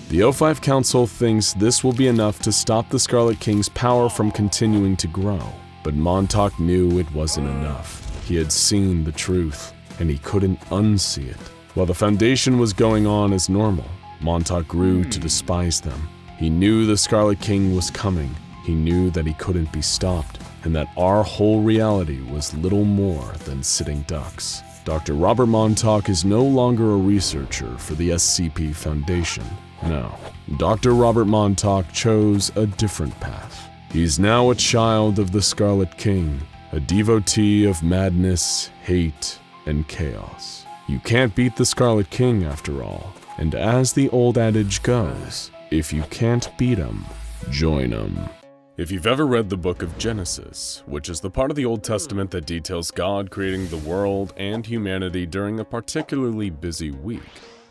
The O5 Council thinks this will be enough to stop the Scarlet King's power from continuing to grow, but Montauk knew it wasn't enough. He had seen the truth, and he couldn't unsee it. While the Foundation was going on as normal, Montauk grew to despise them. He knew the Scarlet King was coming. He knew that he couldn't be stopped, and that our whole reality was little more than sitting ducks. Dr. Robert Montauk is no longer a researcher for the SCP Foundation. No, Dr. Robert Montauk chose a different path. He's now a child of the Scarlet King, a devotee of madness, hate, and chaos. You can't beat the Scarlet King after all, and as the old adage goes, if you can't beat him, join him. If you've ever read the book of Genesis, which is the part of the Old Testament that details God creating the world and humanity during a particularly busy week,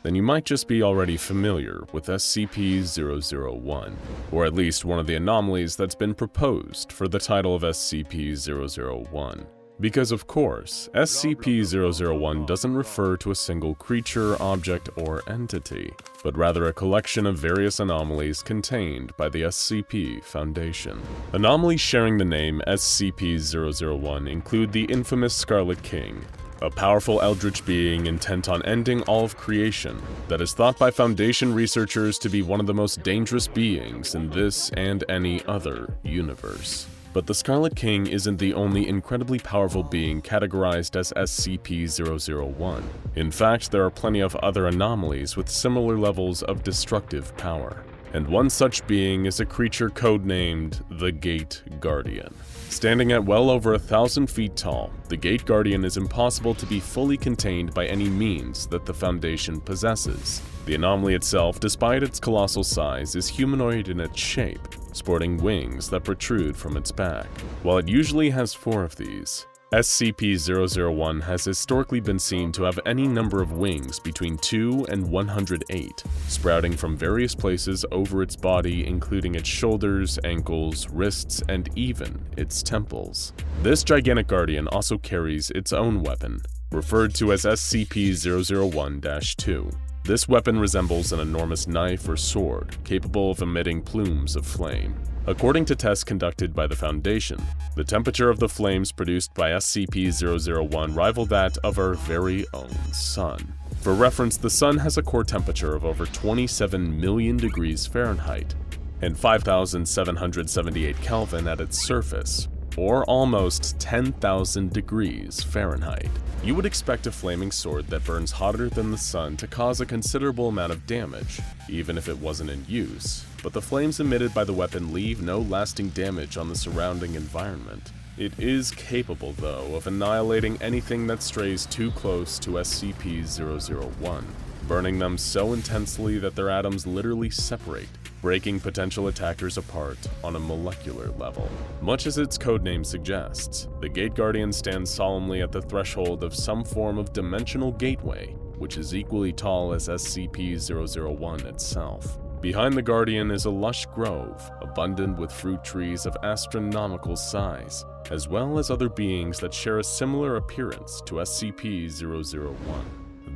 then you might just be already familiar with SCP-001, or at least one of the anomalies that's been proposed for the title of SCP-001. Because of course, SCP-001 doesn't refer to a single creature, object, or entity, but rather a collection of various anomalies contained by the SCP Foundation. Anomalies sharing the name SCP-001 include the infamous Scarlet King, a powerful eldritch being intent on ending all of creation that is thought by Foundation researchers to be one of the most dangerous beings in this and any other universe. But the Scarlet King isn't the only incredibly powerful being categorized as SCP-001. In fact, there are plenty of other anomalies with similar levels of destructive power. And one such being is a creature codenamed the Gate Guardian. Standing at well over 1,000 feet tall, the Gate Guardian is impossible to be fully contained by any means that the Foundation possesses. The anomaly itself, despite its colossal size, is humanoid in its shape, sporting wings that protrude from its back. While it usually has 4 of these, SCP-001 has historically been seen to have any number of wings between 2 and 108, sprouting from various places over its body, including its shoulders, ankles, wrists, and even its temples. This gigantic guardian also carries its own weapon, referred to as SCP-001-2. This weapon resembles an enormous knife or sword, capable of emitting plumes of flame. According to tests conducted by the Foundation, the temperature of the flames produced by SCP-001 rival that of our very own Sun. For reference, the Sun has a core temperature of over 27 million degrees Fahrenheit and 5,778 Kelvin at its surface, or almost 10,000 degrees Fahrenheit. You would expect a flaming sword that burns hotter than the sun to cause a considerable amount of damage, even if it wasn't in use, but the flames emitted by the weapon leave no lasting damage on the surrounding environment. It is capable, though, of annihilating anything that strays too close to SCP-001, burning them so intensely that their atoms literally separate, breaking potential attackers apart on a molecular level. Much as its codename suggests, the Gate Guardian stands solemnly at the threshold of some form of dimensional gateway, which is equally tall as SCP-001 itself. Behind the Guardian is a lush grove, abundant with fruit trees of astronomical size, as well as other beings that share a similar appearance to SCP-001.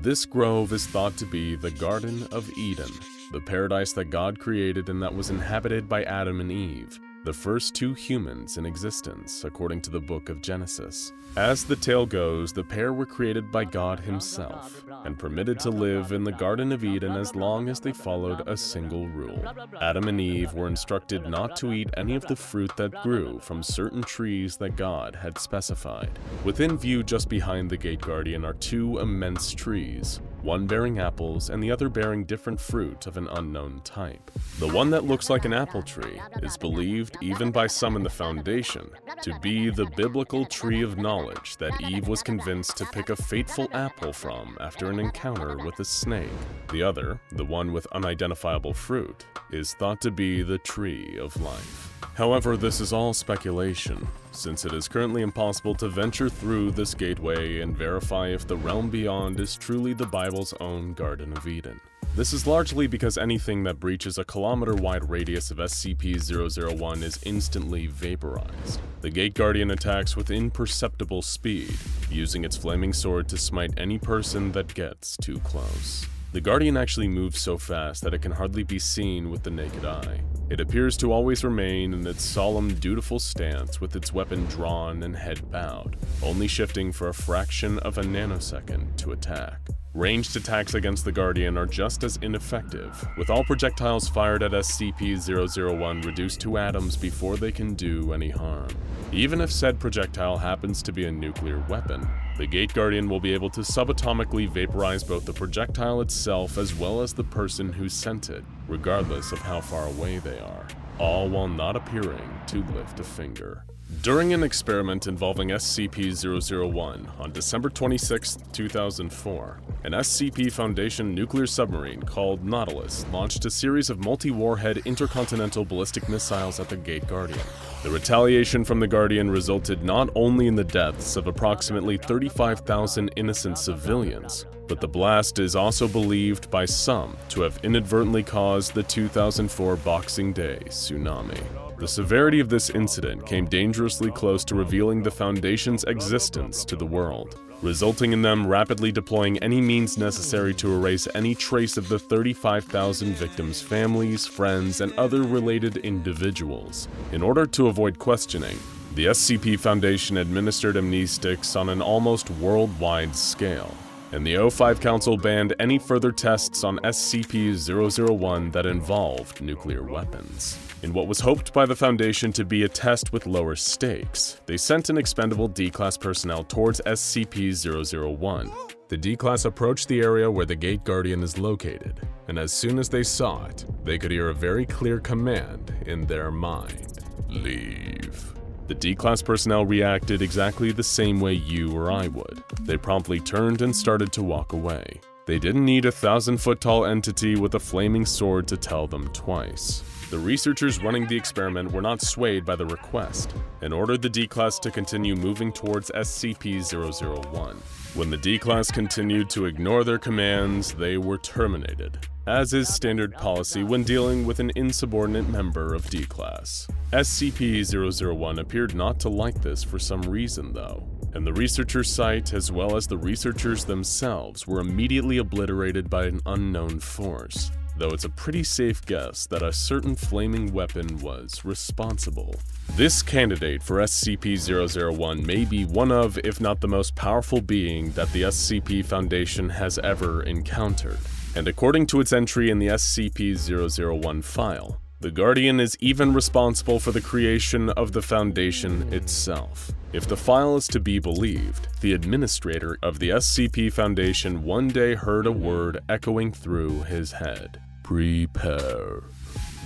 This grove is thought to be the Garden of Eden, the paradise that God created and that was inhabited by Adam and Eve, the first 2 humans in existence, according to the book of Genesis. As the tale goes, the pair were created by God himself and permitted to live in the Garden of Eden as long as they followed a single rule. Adam and Eve were instructed not to eat any of the fruit that grew from certain trees that God had specified. Within view just behind the Gate Guardian are 2 immense trees, one bearing apples and the other bearing different fruit of an unknown type. The one that looks like an apple tree is believed, even by some in the Foundation, to be the biblical tree of knowledge that Eve was convinced to pick a fateful apple from after an encounter with a snake. The other, the one with unidentifiable fruit, is thought to be the tree of life. However, this is all speculation, since it is currently impossible to venture through this gateway and verify if the realm beyond is truly the Bible's own Garden of Eden. This is largely because anything that breaches a kilometer-wide radius of SCP-001 is instantly vaporized. The Gate Guardian attacks with imperceptible speed, using its flaming sword to smite any person that gets too close. The Guardian actually moves so fast that it can hardly be seen with the naked eye. It appears to always remain in its solemn, dutiful stance with its weapon drawn and head bowed, only shifting for a fraction of a nanosecond to attack. Ranged attacks against the Guardian are just as ineffective, with all projectiles fired at SCP-001 reduced to atoms before they can do any harm. Even if said projectile happens to be a nuclear weapon, the Gate Guardian will be able to subatomically vaporize both the projectile itself as well as the person who sent it, regardless of how far away they are, all while not appearing to lift a finger. During an experiment involving SCP-001 on December 26, 2004, an SCP Foundation nuclear submarine called Nautilus launched a series of multi-warhead intercontinental ballistic missiles at the Gate Guardian. The retaliation from the Guardian resulted not only in the deaths of approximately 35,000 innocent civilians, but the blast is also believed by some to have inadvertently caused the 2004 Boxing Day tsunami. The severity of this incident came dangerously close to revealing the Foundation's existence to the world, resulting in them rapidly deploying any means necessary to erase any trace of the 35,000 victims' families, friends, and other related individuals. In order to avoid questioning, the SCP Foundation administered amnestics on an almost worldwide scale, and the O5 Council banned any further tests on SCP-001 that involved nuclear weapons. In what was hoped by the Foundation to be a test with lower stakes, they sent an expendable D-Class personnel towards SCP-001. The D-Class approached the area where the Gate Guardian is located, and as soon as they saw it, they could hear a very clear command in their mind: leave. The D-Class personnel reacted exactly the same way you or I would. They promptly turned and started to walk away. They didn't need a 1,000-foot-tall entity with a flaming sword to tell them twice. The researchers running the experiment were not swayed by the request and ordered the D-Class to continue moving towards SCP-001. When the D-Class continued to ignore their commands, they were terminated, as is standard policy when dealing with an insubordinate member of D-Class. SCP-001 appeared not to like this for some reason though, and the researcher site as well as the researchers themselves were immediately obliterated by an unknown force, though it's a pretty safe guess that a certain flaming weapon was responsible. This candidate for SCP-001 may be one of, if not the most powerful being that the SCP Foundation has ever encountered, and according to its entry in the SCP-001 file, the Guardian is even responsible for the creation of the Foundation itself. If the file is to be believed, the administrator of the SCP Foundation one day heard a word echoing through his head: prepare.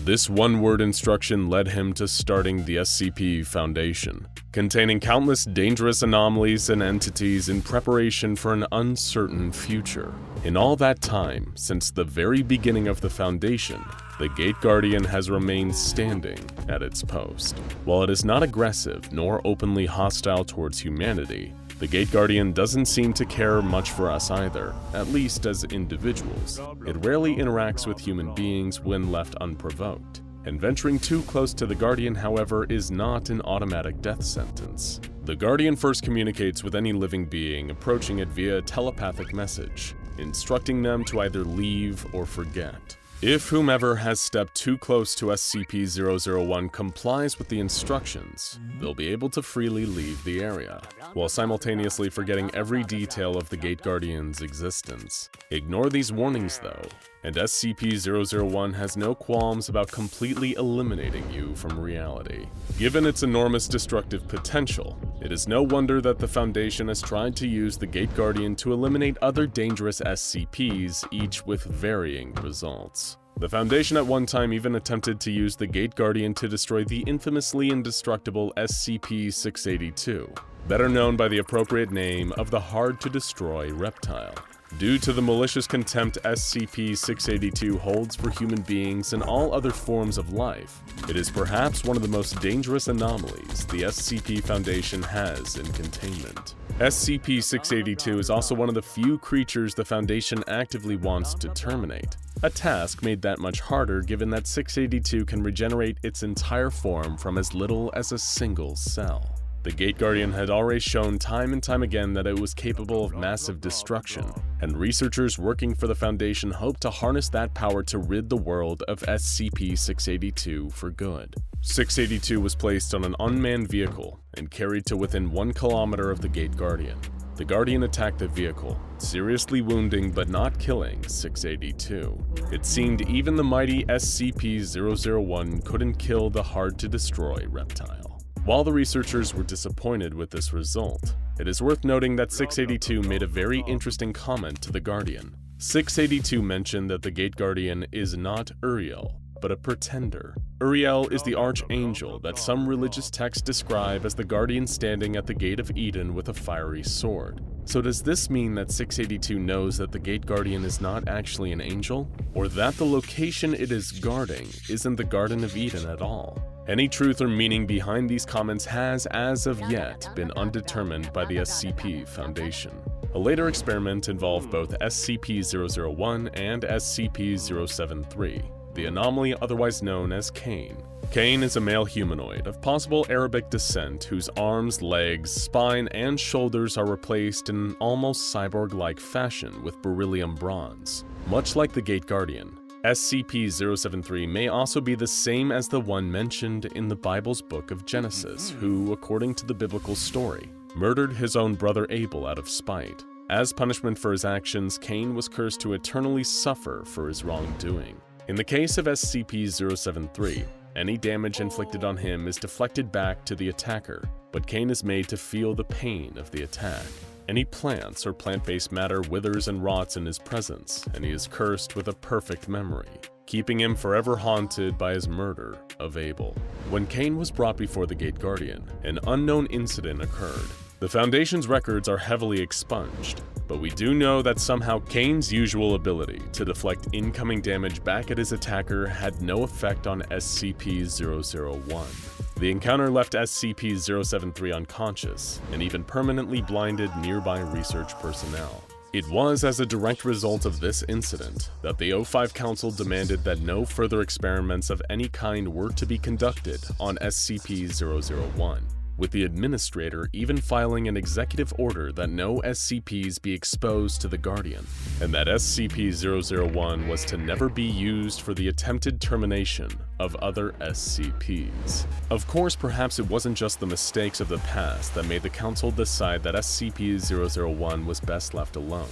This one-word instruction led him to starting the SCP Foundation, containing countless dangerous anomalies and entities in preparation for an uncertain future. In all that time, since the very beginning of the Foundation, the Gate Guardian has remained standing at its post. While it is not aggressive nor openly hostile towards humanity, the Gate Guardian doesn't seem to care much for us either, at least as individuals. It rarely interacts with human beings when left unprovoked, and venturing too close to the Guardian, however, is not an automatic death sentence. The Guardian first communicates with any living being approaching it via a telepathic message, instructing them to either leave or forget. If whomever has stepped too close to SCP-001 complies with the instructions, they'll be able to freely leave the area, while simultaneously forgetting every detail of the Gate Guardian's existence. Ignore these warnings though, and SCP-001 has no qualms about completely eliminating you from reality. Given its enormous destructive potential, it is no wonder that the Foundation has tried to use the Gate Guardian to eliminate other dangerous SCPs, each with varying results. The Foundation at one time even attempted to use the Gate Guardian to destroy the infamously indestructible SCP-682, better known by the appropriate name of the hard-to-destroy reptile. Due to the malicious contempt SCP-682 holds for human beings and all other forms of life, it is perhaps one of the most dangerous anomalies the SCP Foundation has in containment. SCP-682 is also one of the few creatures the Foundation actively wants to terminate, a task made that much harder given that 682 can regenerate its entire form from as little as a single cell. The Gate Guardian had already shown time and time again that it was capable of massive destruction, and researchers working for the Foundation hoped to harness that power to rid the world of SCP-682 for good. 682 was placed on an unmanned vehicle and carried to within 1 kilometer of the Gate Guardian. the Guardian attacked the vehicle, seriously wounding but not killing 682. It seemed even the mighty SCP-001 couldn't kill the hard-to-destroy reptile. While the researchers were disappointed with this result, it is worth noting that 682 made a very interesting comment to the Guardian. 682 mentioned that the Gate Guardian is not Uriel, but a pretender. Uriel is the archangel that some religious texts describe as the guardian standing at the Gate of Eden with a fiery sword. So does this mean that 682 knows that the Gate Guardian is not actually an angel? Or that the location it is guarding isn't the Garden of Eden at all? Any truth or meaning behind these comments has, as of yet, been undetermined by the SCP Foundation. A later experiment involved both SCP-001 and SCP-073. The anomaly otherwise known as Cain. Cain is a male humanoid of possible Arabic descent whose arms, legs, spine, and shoulders are replaced in an almost cyborg-like fashion with beryllium bronze. Much like the Gate Guardian, SCP-073 may also be the same as the one mentioned in the Bible's book of Genesis, who, according to the biblical story, murdered his own brother Abel out of spite. As punishment for his actions, Cain was cursed to eternally suffer for his wrongdoing. In the case of SCP-073, any damage inflicted on him is deflected back to the attacker, but Cain is made to feel the pain of the attack. Any plants or plant-based matter withers and rots in his presence, and he is cursed with a perfect memory, keeping him forever haunted by his murder of Abel. When Cain was brought before the Gate Guardian, an unknown incident occurred. The Foundation's records are heavily expunged, but we do know that somehow Cain's usual ability to deflect incoming damage back at his attacker had no effect on SCP-001. The encounter left SCP-073 unconscious and even permanently blinded nearby research personnel. It was as a direct result of this incident that the O5 Council demanded that no further experiments of any kind were to be conducted on SCP-001. With the administrator even filing an executive order that no SCPs be exposed to the Guardian, and that SCP-001 was to never be used for the attempted termination of other SCPs. Of course, perhaps it wasn't just the mistakes of the past that made the Council decide that SCP-001 was best left alone.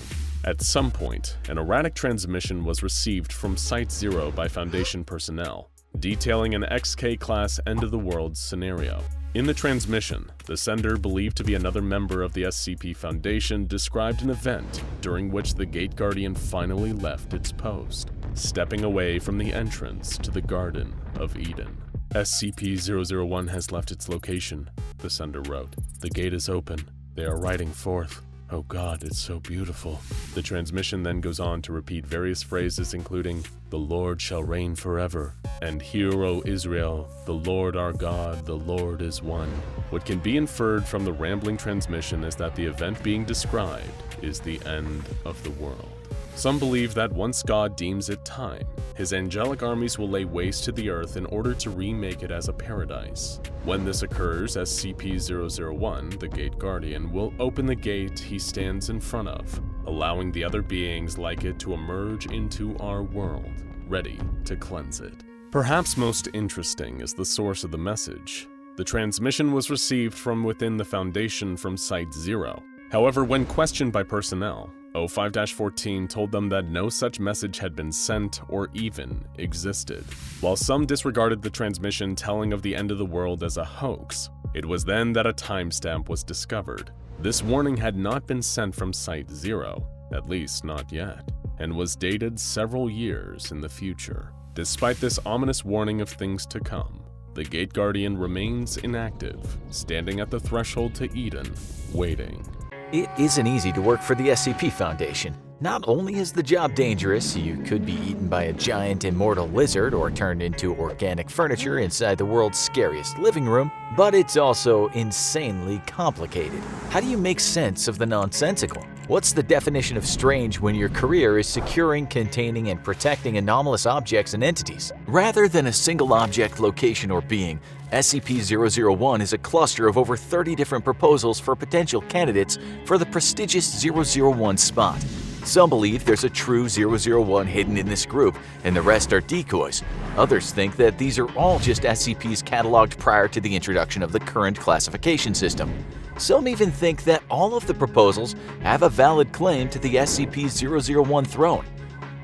At some point, an erratic transmission was received from Site-0 by Foundation personnel, detailing an XK-class end-of-the-world scenario. In the transmission, the sender, believed to be another member of the SCP Foundation, described an event during which the Gate Guardian finally left its post, stepping away from the entrance to the Garden of Eden. SCP-001 has left its location, the sender wrote. The gate is open. They are riding forth. Oh God, it's so beautiful. The transmission then goes on to repeat various phrases including, "The Lord shall reign forever," and "Hear, O Israel, the Lord our God, the Lord is one." What can be inferred from the rambling transmission is that the event being described is the end of the world. Some believe that once God deems it time, his angelic armies will lay waste to the earth in order to remake it as a paradise. When this occurs, SCP-001, the Gate Guardian, will open the gate he stands in front of, allowing the other beings like it to emerge into our world, ready to cleanse it. Perhaps most interesting is the source of the message. The transmission was received from within the Foundation from Site-0. However, when questioned by personnel, O5-14 told them that no such message had been sent or even existed. While some disregarded the transmission telling of the end of the world as a hoax, it was then that a timestamp was discovered. This warning had not been sent from Site-0, at least not yet, and was dated several years in the future. Despite this ominous warning of things to come, the Gate Guardian remains inactive, standing at the threshold to Eden, waiting. It isn't easy to work for the SCP Foundation. Not only is the job dangerous, you could be eaten by a giant immortal lizard or turned into organic furniture inside the world's scariest living room, but it's also insanely complicated. How do you make sense of the nonsensical? What's the definition of strange when your career is securing, containing, and protecting anomalous objects and entities? Rather than a single object, location, or being, SCP-001 is a cluster of over 30 different proposals for potential candidates for the prestigious 001 spot. Some believe there's a true 001 hidden in this group, and the rest are decoys. Others think that these are all just SCPs cataloged prior to the introduction of the current classification system. Some even think that all of the proposals have a valid claim to the SCP-001 throne.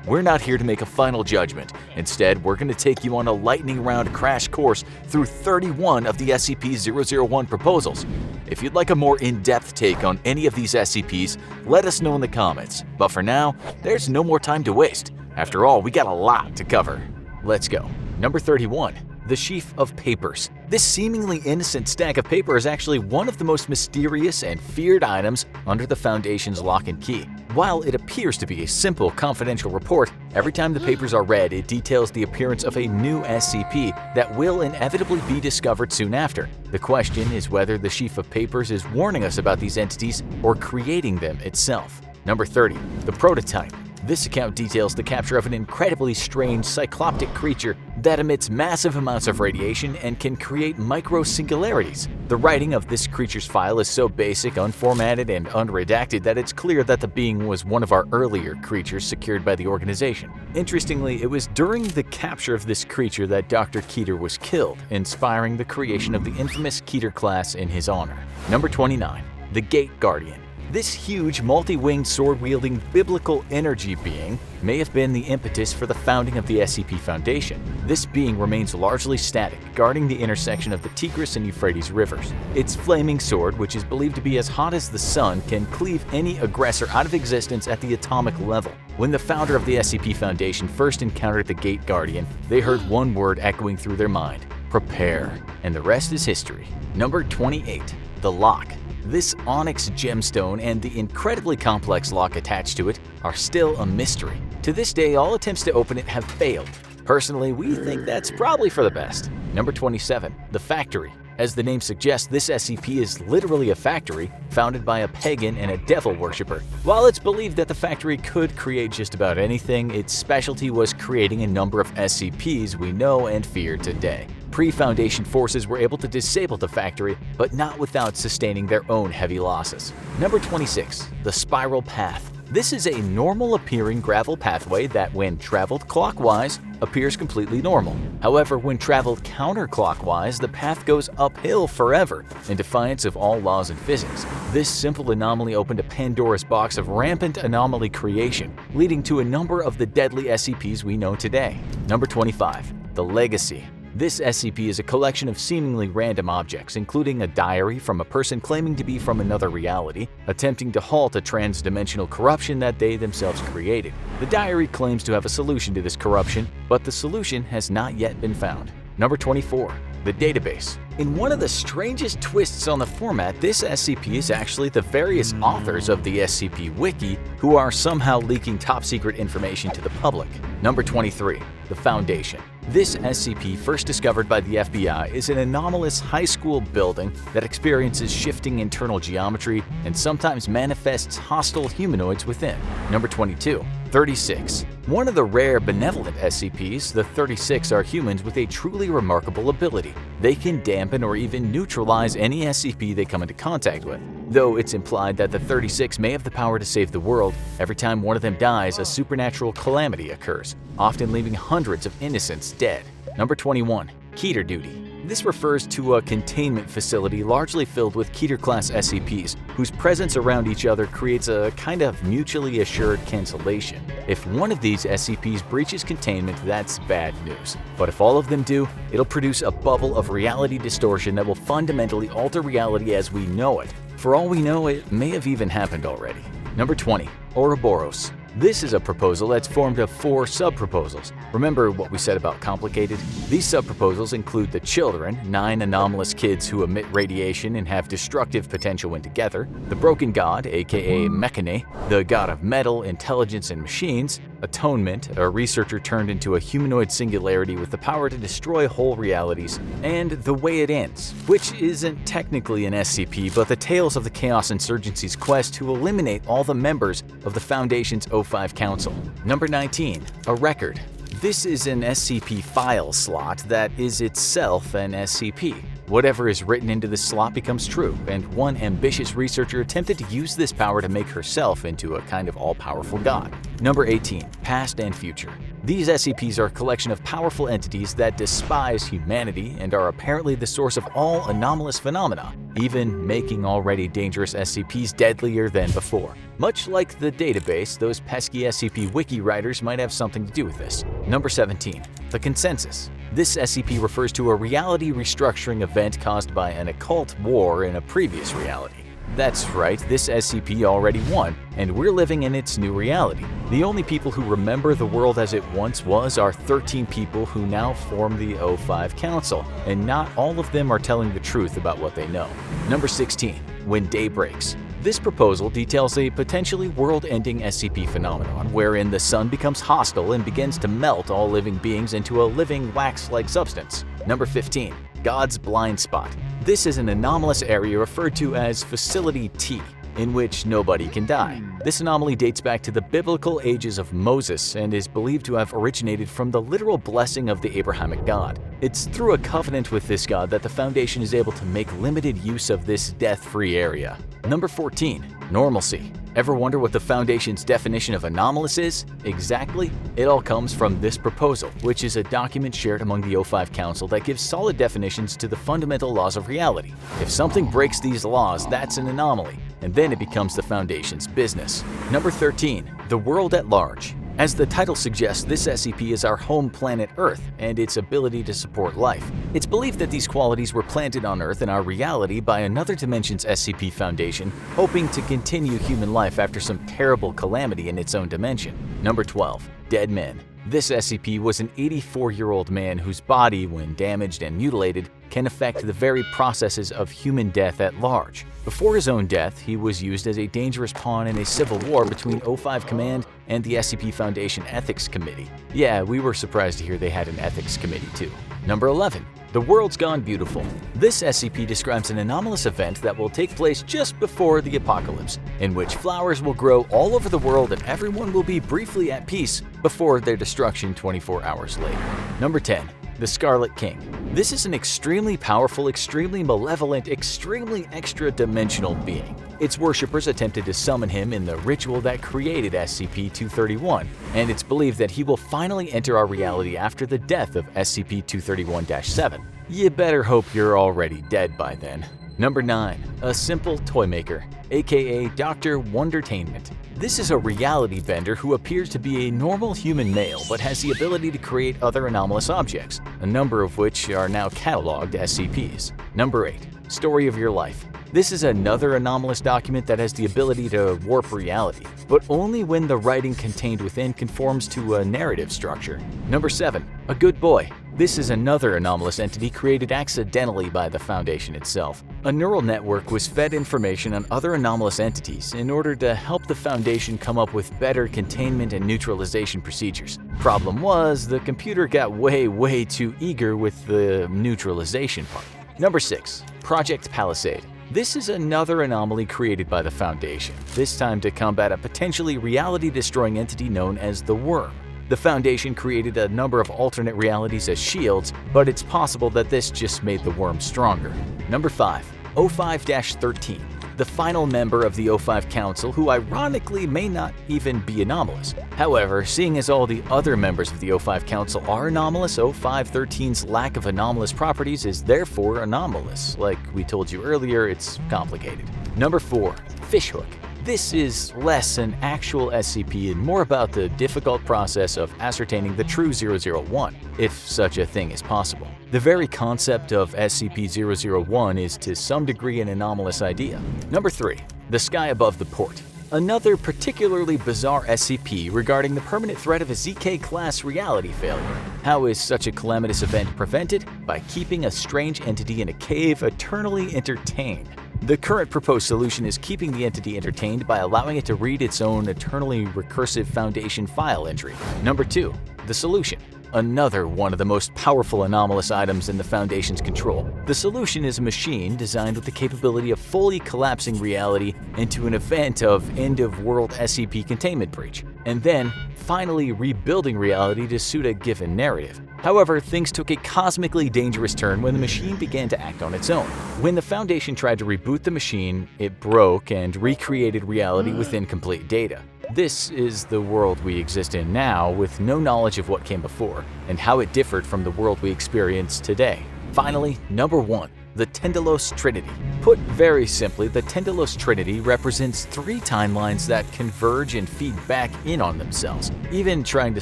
We're not here to make a final judgment. Instead, we're going to take you on a lightning round crash course through 31 of the SCP-001 proposals. If you'd like a more in-depth take on any of these SCPs, let us know in the comments. But for now, there's no more time to waste. After all, we got a lot to cover. Let's go. Number 31. The Sheaf of Papers. This seemingly innocent stack of paper is actually one of the most mysterious and feared items under the Foundation's lock and key. While it appears to be a simple, confidential report, every time the papers are read, it details the appearance of a new SCP that will inevitably be discovered soon after. The question is whether the Sheaf of Papers is warning us about these entities or creating them itself. Number 30. The Prototype. This account details the capture of an incredibly strange cycloptic creature that emits massive amounts of radiation and can create micro-singularities. The writing of this creature's file is so basic, unformatted, and unredacted that it's clear that the being was one of our earlier creatures secured by the organization. Interestingly, it was during the capture of this creature that Dr. Keter was killed, inspiring the creation of the infamous Keter class in his honor. Number 29. The Gate Guardian. This huge, multi-winged, sword-wielding biblical energy being may have been the impetus for the founding of the SCP Foundation. This being remains largely static, guarding the intersection of the Tigris and Euphrates rivers. Its flaming sword, which is believed to be as hot as the sun, can cleave any aggressor out of existence at the atomic level. When the founder of the SCP Foundation first encountered the Gate Guardian, they heard one word echoing through their mind: prepare. And the rest is history. Number 28. The Lock. This onyx gemstone and the incredibly complex lock attached to it are still a mystery. To this day, all attempts to open it have failed. Personally, we think that's probably for the best. Number 27. The Factory. As the name suggests, this SCP is literally a factory founded by a pagan and a devil worshipper. While it's believed that the factory could create just about anything, its specialty was creating a number of SCPs we know and fear today. Pre-Foundation forces were able to disable the factory, but not without sustaining their own heavy losses. Number 26. The Spiral Path. This is a normal-appearing gravel pathway that, when traveled clockwise, appears completely normal. However, when traveled counterclockwise, the path goes uphill forever, in defiance of all laws in physics. This simple anomaly opened a Pandora's box of rampant anomaly creation, leading to a number of the deadly SCPs we know today. Number 25. The Legacy. This SCP is a collection of seemingly random objects, including a diary from a person claiming to be from another reality, attempting to halt a trans-dimensional corruption that they themselves created. The diary claims to have a solution to this corruption, but the solution has not yet been found. Number 24. The Database. In one of the strangest twists on the format, this SCP is actually the various authors of the SCP Wiki who are somehow leaking top-secret information to the public. Number 23. The Foundation. This SCP, first discovered by the FBI, is an anomalous high school building that experiences shifting internal geometry and sometimes manifests hostile humanoids within. Number 22. 36. One of the rare benevolent SCPs, the 36 are humans with a truly remarkable ability. They can dampen or even neutralize any SCP they come into contact with. Though it's implied that the 36 may have the power to save the world, every time one of them dies, a supernatural calamity occurs, often leaving hundreds of innocents dead. Number 21. Keter Duty. This refers to a containment facility largely filled with Keter-class SCPs, whose presence around each other creates a kind of mutually assured cancellation. If one of these SCPs breaches containment, that's bad news. But if all of them do, it'll produce a bubble of reality distortion that will fundamentally alter reality as we know it. For all we know, it may have even happened already. Number 20. Ouroboros. This is a proposal that's formed of 4 sub-proposals. Remember what we said about complicated? These sub-proposals include the Children, 9 anomalous kids who emit radiation and have destructive potential when together, the Broken God, aka Mechane, the God of Metal, Intelligence, and Machines, Atonement, a researcher turned into a humanoid singularity with the power to destroy whole realities, and The Way It Ends, which isn't technically an SCP, but the tales of the Chaos Insurgency's quest to eliminate all the members of the Foundation's O5 Council. Number 19. A Record. This is an SCP file slot that is itself an SCP. Whatever is written into this slot becomes true, and one ambitious researcher attempted to use this power to make herself into a kind of all-powerful god. Number 18. Past and Future. These SCPs are a collection of powerful entities that despise humanity and are apparently the source of all anomalous phenomena, even making already dangerous SCPs deadlier than before. Much like the database, those pesky SCP wiki writers might have something to do with this. Number 17. The Consensus. This SCP refers to a reality restructuring event caused by an occult war in a previous reality. That's right, this SCP already won, and we're living in its new reality. The only people who remember the world as it once was are 13 people who now form the 05 Council, and not all of them are telling the truth about what they know. Number 16. When Day Breaks. This proposal details a potentially world-ending SCP phenomenon wherein the sun becomes hostile and begins to melt all living beings into a living wax-like substance. Number 15. God's Blind Spot. This is an anomalous area referred to as Facility T, in which nobody can die. This anomaly dates back to the biblical ages of Moses and is believed to have originated from the literal blessing of the Abrahamic God. It's through a covenant with this god that the Foundation is able to make limited use of this death-free area. Number 14. Normalcy. Ever wonder what the Foundation's definition of anomalous is? Exactly. It all comes from this proposal, which is a document shared among the 05 Council that gives solid definitions to the fundamental laws of reality. If something breaks these laws, that's an anomaly, and then it becomes the Foundation's business. Number 13. The World at Large. As the title suggests, this SCP is our home planet Earth and its ability to support life. It's believed that these qualities were planted on Earth in our reality by another dimension's SCP Foundation, hoping to continue human life after some terrible calamity in its own dimension. Number 12. Dead Men. This SCP was an 84-year-old man whose body, when damaged and mutilated, can affect the very processes of human death at large. Before his own death, he was used as a dangerous pawn in a civil war between 05 Command and the SCP Foundation Ethics Committee. Yeah, we were surprised to hear they had an ethics committee too. Number 11. The World's Gone Beautiful. This SCP describes an anomalous event that will take place just before the apocalypse, in which flowers will grow all over the world and everyone will be briefly at peace before their destruction 24 hours later. Number 10. The Scarlet King. This is an extremely powerful, extremely malevolent, extremely extra-dimensional being. Its worshippers attempted to summon him in the ritual that created SCP-231, and it's believed that he will finally enter our reality after the death of SCP-231-7. You better hope you're already dead by then. Number 9. A Simple Toy Maker, aka Dr. Wondertainment. This is a reality bender who appears to be a normal human male but has the ability to create other anomalous objects, a number of which are now cataloged SCPs. Number 8. Story of Your Life. This is another anomalous document that has the ability to warp reality, but only when the writing contained within conforms to a narrative structure. Number 7. A Good Boy. This is another anomalous entity created accidentally by the Foundation itself. A neural network was fed information on other anomalous entities in order to help the Foundation come up with better containment and neutralization procedures. Problem was, the computer got way too eager with the neutralization part. Number 6. Project Palisade. This is another anomaly created by the Foundation, this time to combat a potentially reality-destroying entity known as the Worm. The Foundation created a number of alternate realities as shields, but it's possible that this just made the Worm stronger. Number 5. 05-13. The final member of the 05 Council, who ironically may not even be anomalous. However, seeing as all the other members of the 05 Council are anomalous, 05-13's lack of anomalous properties is therefore anomalous. Like we told you earlier, it's complicated. Number 4. Fishhook. This is less an actual SCP and more about the difficult process of ascertaining the true 001, if such a thing is possible. The very concept of SCP-001 is to some degree an anomalous idea. Number 3. The Sky Above the Port. Another particularly bizarre SCP regarding the permanent threat of a ZK-class reality failure. How is such a calamitous event prevented? By keeping a strange entity in a cave eternally entertained. The current proposed solution is keeping the entity entertained by allowing it to read its own eternally recursive Foundation file entry. Number 2. The Solution. Another one of the most powerful anomalous items in the Foundation's control. The Solution is a machine designed with the capability of fully collapsing reality into an event of end-of-world SCP containment breach, and then finally rebuilding reality to suit a given narrative. However, things took a cosmically dangerous turn when the machine began to act on its own. When the Foundation tried to reboot the machine, it broke and recreated reality with incomplete data. This is the world we exist in now with no knowledge of what came before and how it differed from the world we experience today. Finally, number 1. The Tendelos Trinity. Put very simply, the Tendelos Trinity represents 3 timelines that converge and feed back in on themselves. Even trying to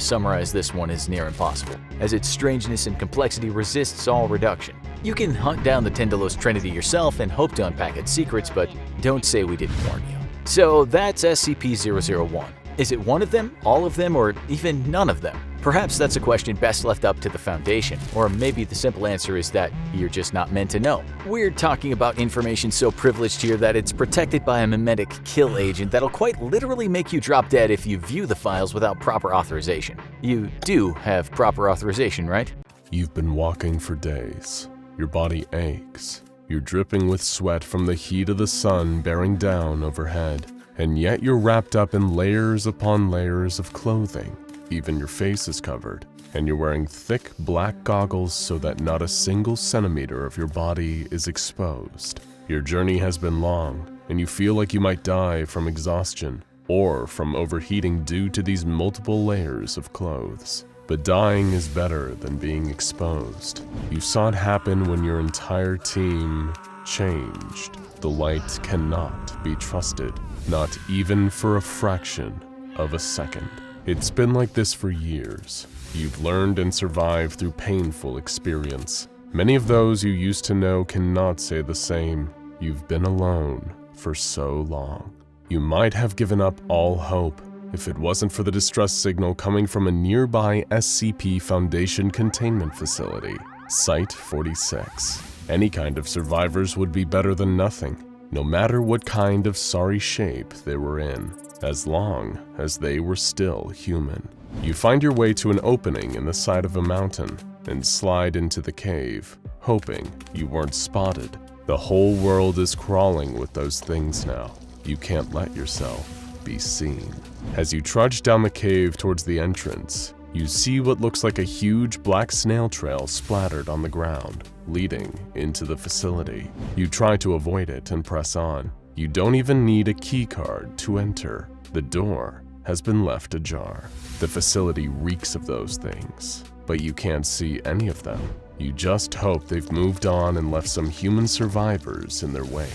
summarize this one is near impossible, as its strangeness and complexity resists all reduction. You can hunt down the Tendelos Trinity yourself and hope to unpack its secrets, but don't say we didn't warn you. So that's SCP-001. Is it one of them, all of them, or even none of them? Perhaps that's a question best left up to the Foundation, or maybe the simple answer is that you're just not meant to know. We're talking about information so privileged here that it's protected by a memetic kill agent that'll quite literally make you drop dead if you view the files without proper authorization. You do have proper authorization, right? You've been walking for days. Your body aches. You're dripping with sweat from the heat of the sun bearing down overhead. And yet you're wrapped up in layers upon layers of clothing. Even your face is covered. And you're wearing thick black goggles so that not a single centimeter of your body is exposed. Your journey has been long, and you feel like you might die from exhaustion or from overheating due to these multiple layers of clothes. But dying is better than being exposed. You saw it happen when your entire team changed. The light cannot be trusted, not even for a fraction of a second. It's been like this for years. You've learned and survived through painful experience. Many of those you used to know cannot say the same. You've been alone for so long. You might have given up all hope if it wasn't for the distress signal coming from a nearby SCP Foundation containment facility, Site-46. Any kind of survivors would be better than nothing, no matter what kind of sorry shape they were in, as long as they were still human. You find your way to an opening in the side of a mountain and slide into the cave, hoping you weren't spotted. The whole world is crawling with those things now. You can't let yourself be seen. As you trudge down the cave towards the entrance, you see what looks like a huge black snail trail splattered on the ground, leading into the facility. You try to avoid it and press on. You don't even need a key card to enter. The door has been left ajar. The facility reeks of those things, but you can't see any of them. You just hope they've moved on and left some human survivors in their wake.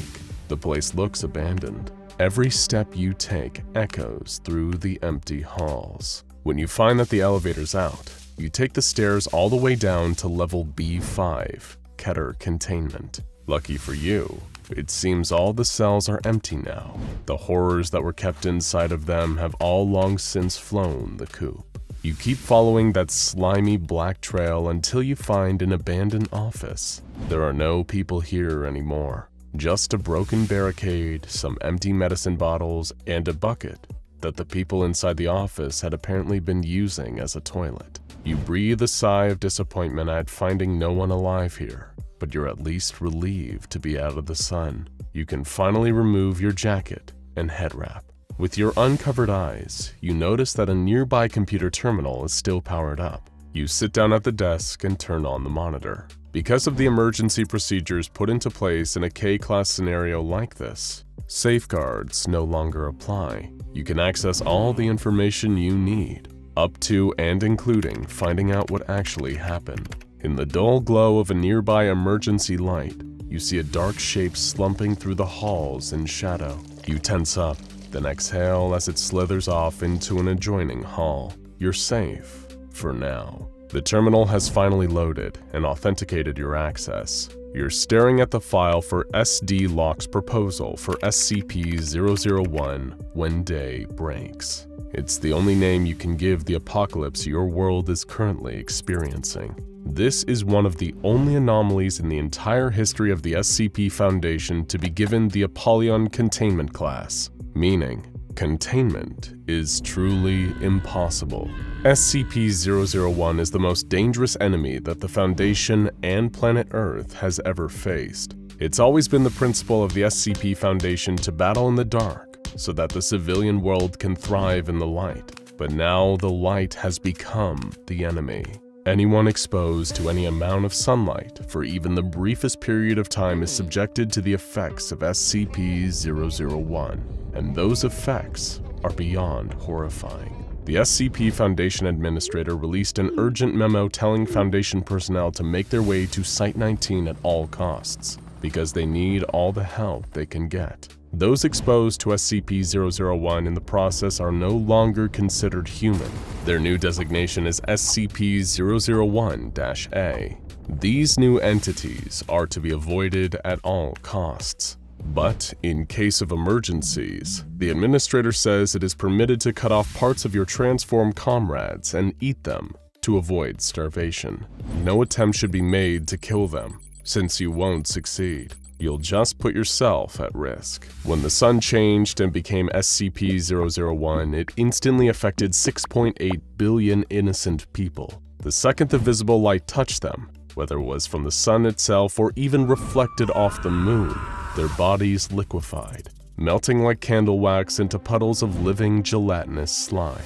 The place looks abandoned. Every step you take echoes through the empty halls. When you find that the elevator's out, you take the stairs all the way down to level B5, Keter Containment. Lucky for you, it seems all the cells are empty now. The horrors that were kept inside of them have all long since flown the coop. You keep following that slimy black trail until you find an abandoned office. There are no people here anymore. Just a broken barricade, some empty medicine bottles, and a bucket that the people inside the office had apparently been using as a toilet. You breathe a sigh of disappointment at finding no one alive here, but you're at least relieved to be out of the sun. You can finally remove your jacket and head wrap. With your uncovered eyes, you notice that a nearby computer terminal is still powered up. You sit down at the desk and turn on the monitor. Because of the emergency procedures put into place in a K-class scenario like this, safeguards no longer apply. You can access all the information you need, up to and including finding out what actually happened. In the dull glow of a nearby emergency light, you see a dark shape slumping through the halls in shadow. You tense up, then exhale as it slithers off into an adjoining hall. You're safe, for now. The terminal has finally loaded and authenticated your access. You're staring at the file for SD Locke's proposal for SCP-001 when day breaks. It's the only name you can give the apocalypse your world is currently experiencing. This is one of the only anomalies in the entire history of the SCP Foundation to be given the Apollyon Containment class, meaning containment is truly impossible. SCP-001 is the most dangerous enemy that the Foundation and planet Earth has ever faced. It's always been the principle of the SCP Foundation to battle in the dark so that the civilian world can thrive in the light. But now the light has become the enemy. Anyone exposed to any amount of sunlight for even the briefest period of time is subjected to the effects of SCP-001. And those effects are beyond horrifying. The SCP Foundation administrator released an urgent memo telling Foundation personnel to make their way to Site-19 at all costs, because they need all the help they can get. Those exposed to SCP-001 in the process are no longer considered human. Their new designation is SCP-001-A. These new entities are to be avoided at all costs. But in case of emergencies, the administrator says it is permitted to cut off parts of your transformed comrades and eat them to avoid starvation. No attempt should be made to kill them, since you won't succeed. You'll just put yourself at risk. When the sun changed and became SCP-001, it instantly affected 6.8 billion innocent people. The second the visible light touched them, whether it was from the sun itself or even reflected off the moon, their bodies liquefied, melting like candle wax into puddles of living gelatinous slime.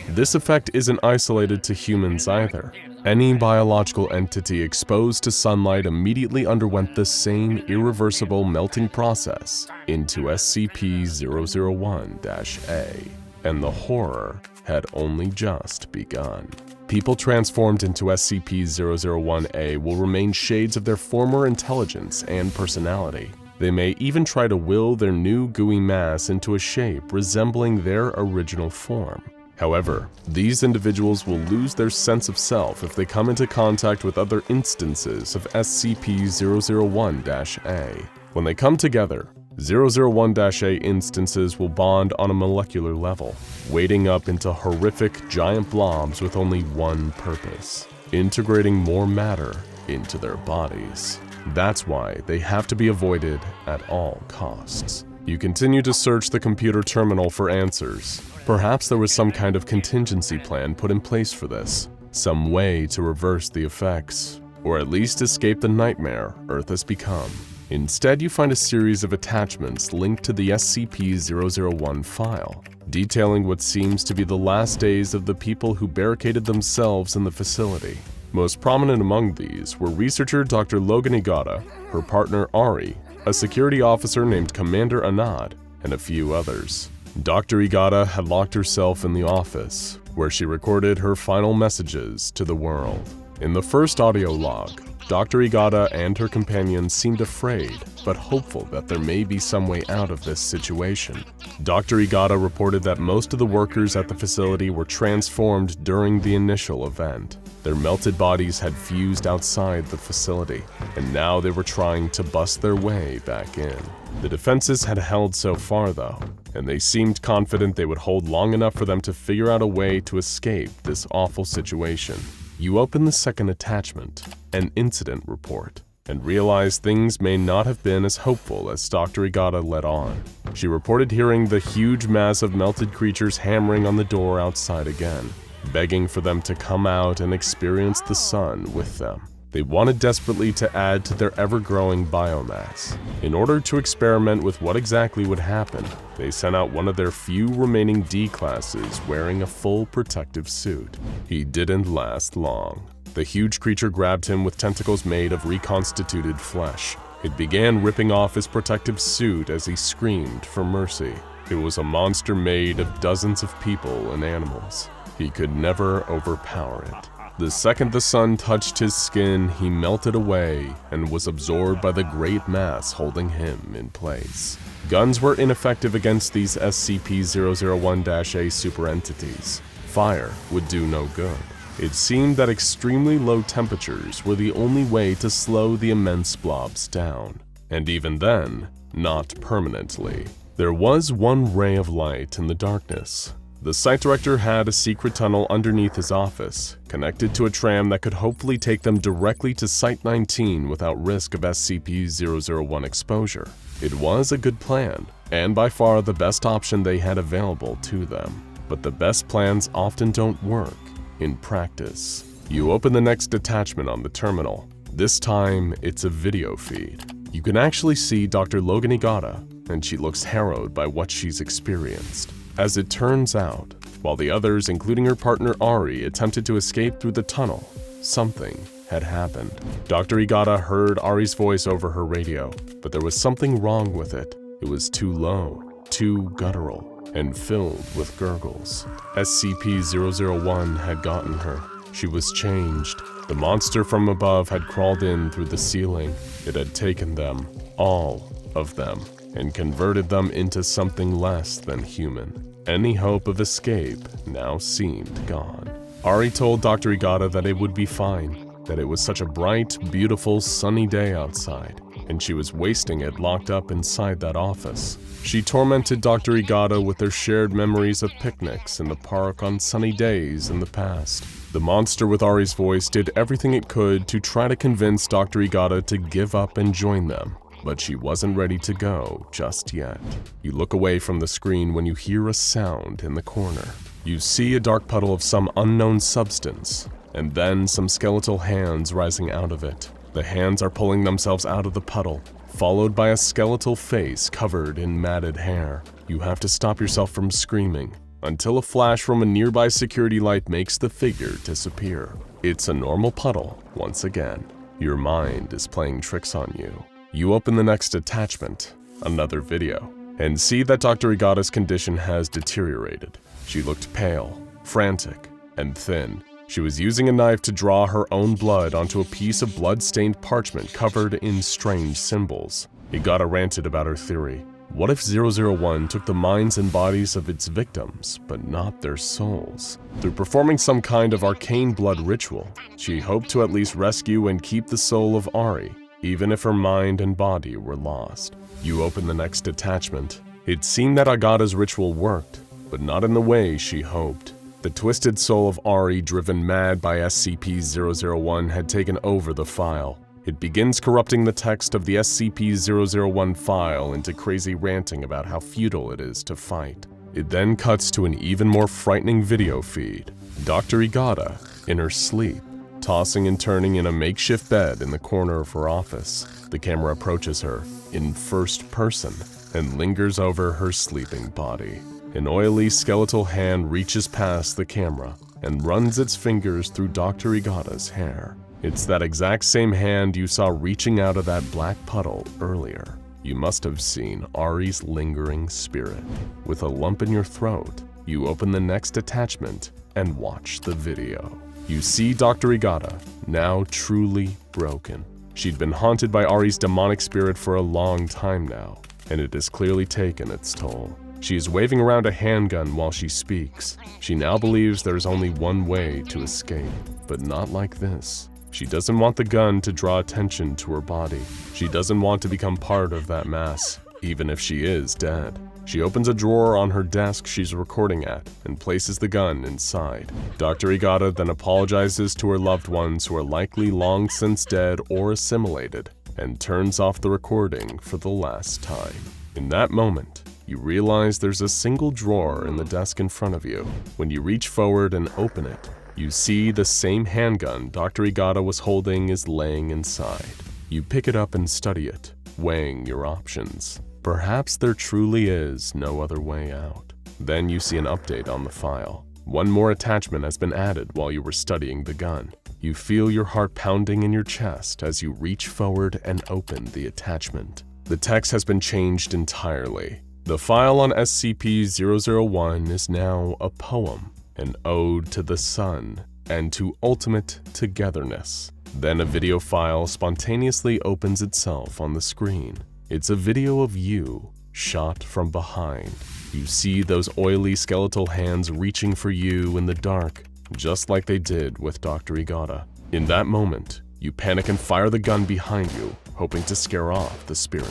This effect isn't isolated to humans either. Any biological entity exposed to sunlight immediately underwent the same irreversible melting process into SCP-001-A, and the horror had only just begun. People transformed into SCP-001-A will remain shades of their former intelligence and personality. They may even try to will their new gooey mass into a shape resembling their original form. However, these individuals will lose their sense of self if they come into contact with other instances of SCP-001-A. When they come together, 001-A instances will bond on a molecular level, wading up into horrific giant blobs with only one purpose: integrating more matter into their bodies. That's why they have to be avoided at all costs. You continue to search the computer terminal for answers. Perhaps there was some kind of contingency plan put in place for this, some way to reverse the effects, or at least escape the nightmare Earth has become. Instead, you find a series of attachments linked to the SCP-001 file, detailing what seems to be the last days of the people who barricaded themselves in the facility. Most prominent among these were researcher Dr. Logan Igata, her partner Ari, a security officer named Commander Anad, and a few others. Dr. Igata had locked herself in the office, where she recorded her final messages to the world. In the first audio log, Dr. Igata and her companions seemed afraid, but hopeful that there may be some way out of this situation. Dr. Igata reported that most of the workers at the facility were transformed during the initial event. Their melted bodies had fused outside the facility, and now they were trying to bust their way back in. The defenses had held so far though, and they seemed confident they would hold long enough for them to figure out a way to escape this awful situation. You open the second attachment, an incident report, and realize things may not have been as hopeful as Dr. Igata let on. She reported hearing the huge mass of melted creatures hammering on the door outside again, begging for them to come out and experience the sun with them. They wanted desperately to add to their ever-growing biomass. In order to experiment with what exactly would happen, they sent out one of their few remaining D-classes wearing a full protective suit. He didn't last long. The huge creature grabbed him with tentacles made of reconstituted flesh. It began ripping off his protective suit as he screamed for mercy. It was a monster made of dozens of people and animals. He could never overpower it. The second the sun touched his skin, he melted away and was absorbed by the great mass holding him in place. Guns were ineffective against these SCP-001-A super entities. Fire would do no good. It seemed that extremely low temperatures were the only way to slow the immense blobs down. And even then, not permanently. There was one ray of light in the darkness. The site director had a secret tunnel underneath his office, connected to a tram that could hopefully take them directly to Site-19 without risk of SCP-001 exposure. It was a good plan, and by far the best option they had available to them. But the best plans often don't work in practice. You open the next attachment on the terminal. This time, it's a video feed. You can actually see Dr. Logan Igata, and she looks harrowed by what she's experienced. As it turns out, while the others, including her partner Ari, attempted to escape through the tunnel, something had happened. Dr. Igata heard Ari's voice over her radio, but there was something wrong with it. It was too low, too guttural. and filled with gurgles. SCP-001 had gotten her. She was changed. The monster from above had crawled in through the ceiling. It had taken them, all of them, and converted them into something less than human. Any hope of escape now seemed gone. Ari told Dr. Igata that it would be fine, that it was such a bright, beautiful, sunny day outside, and she was wasting it locked up inside that office. She tormented Dr. Igata with their shared memories of picnics in the park on sunny days in the past. The monster with Ari's voice did everything it could to try to convince Dr. Igata to give up and join them, but she wasn't ready to go just yet. You look away from the screen when you hear a sound in the corner. You see a dark puddle of some unknown substance, and then some skeletal hands rising out of it. The hands are pulling themselves out of the puddle, followed by a skeletal face covered in matted hair. You have to stop yourself from screaming, until a flash from a nearby security light makes the figure disappear. It's a normal puddle once again. Your mind is playing tricks on you. You open the next attachment, another video, and see that Dr. Igata's condition has deteriorated. She looked pale, frantic, and thin. She was using a knife to draw her own blood onto a piece of blood-stained parchment covered in strange symbols. Igata ranted about her theory. What if 001 took the minds and bodies of its victims, but not their souls? Through performing some kind of arcane blood ritual, she hoped to at least rescue and keep the soul of Ari, even if her mind and body were lost. You open the next attachment. It seemed that Agata's ritual worked, but not in the way she hoped. The twisted soul of Ari, driven mad by SCP-001, had taken over the file. It begins corrupting the text of the SCP-001 file into crazy ranting about how futile it is to fight. It then cuts to an even more frightening video feed. Dr. Igata, in her sleep, tossing and turning in a makeshift bed in the corner of her office. The camera approaches her, in first person, and lingers over her sleeping body. An oily skeletal hand reaches past the camera and runs its fingers through Dr. Igata's hair. It's that exact same hand you saw reaching out of that black puddle earlier. You must have seen Ari's lingering spirit. With a lump in your throat, you open the next attachment and watch the video. You see Dr. Igata, now truly broken. She'd been haunted by Ari's demonic spirit for a long time now, and it has clearly taken its toll. She is waving around a handgun while she speaks. She now believes there's only one way to escape, but not like this. She doesn't want the gun to draw attention to her body. She doesn't want to become part of that mass, even if she is dead. She opens a drawer on her desk she's recording at and places the gun inside. Dr. Igata then apologizes to her loved ones who are likely long since dead or assimilated, and turns off the recording for the last time. In that moment, you realize there's a single drawer in the desk in front of you. When you reach forward and open it, you see the same handgun Dr. Igata was holding is laying inside. You pick it up and study it, weighing your options. Perhaps there truly is no other way out. Then you see an update on the file. One more attachment has been added while you were studying the gun. You feel your heart pounding in your chest as you reach forward and open the attachment. The text has been changed entirely. The file on SCP-001 is now a poem, an ode to the sun and to ultimate togetherness. Then a video file spontaneously opens itself on the screen. It's a video of you, shot from behind. You see those oily skeletal hands reaching for you in the dark, just like they did with Dr. Igata. In that moment, you panic and fire the gun behind you, hoping to scare off the spirit.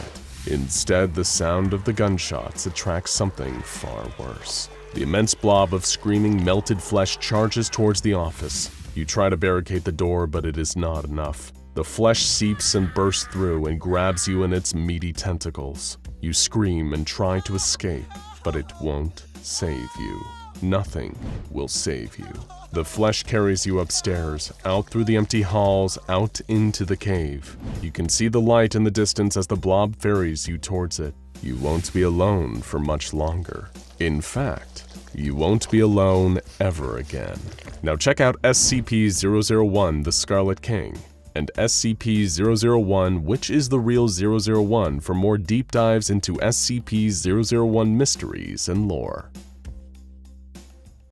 Instead, the sound of the gunshots attracts something far worse. The immense blob of screaming, melted flesh charges towards the office. You try to barricade the door, but it is not enough. The flesh seeps and bursts through and grabs you in its meaty tentacles. You scream and try to escape, but it won't save you. Nothing will save you. The flesh carries you upstairs, out through the empty halls, out into the cave. You can see the light in the distance as the blob ferries you towards it. You won't be alone for much longer. In fact, you won't be alone ever again. Now check out SCP-001, the Scarlet King, and SCP-001 Which is the Real 001 for more deep dives into SCP-001 mysteries and lore.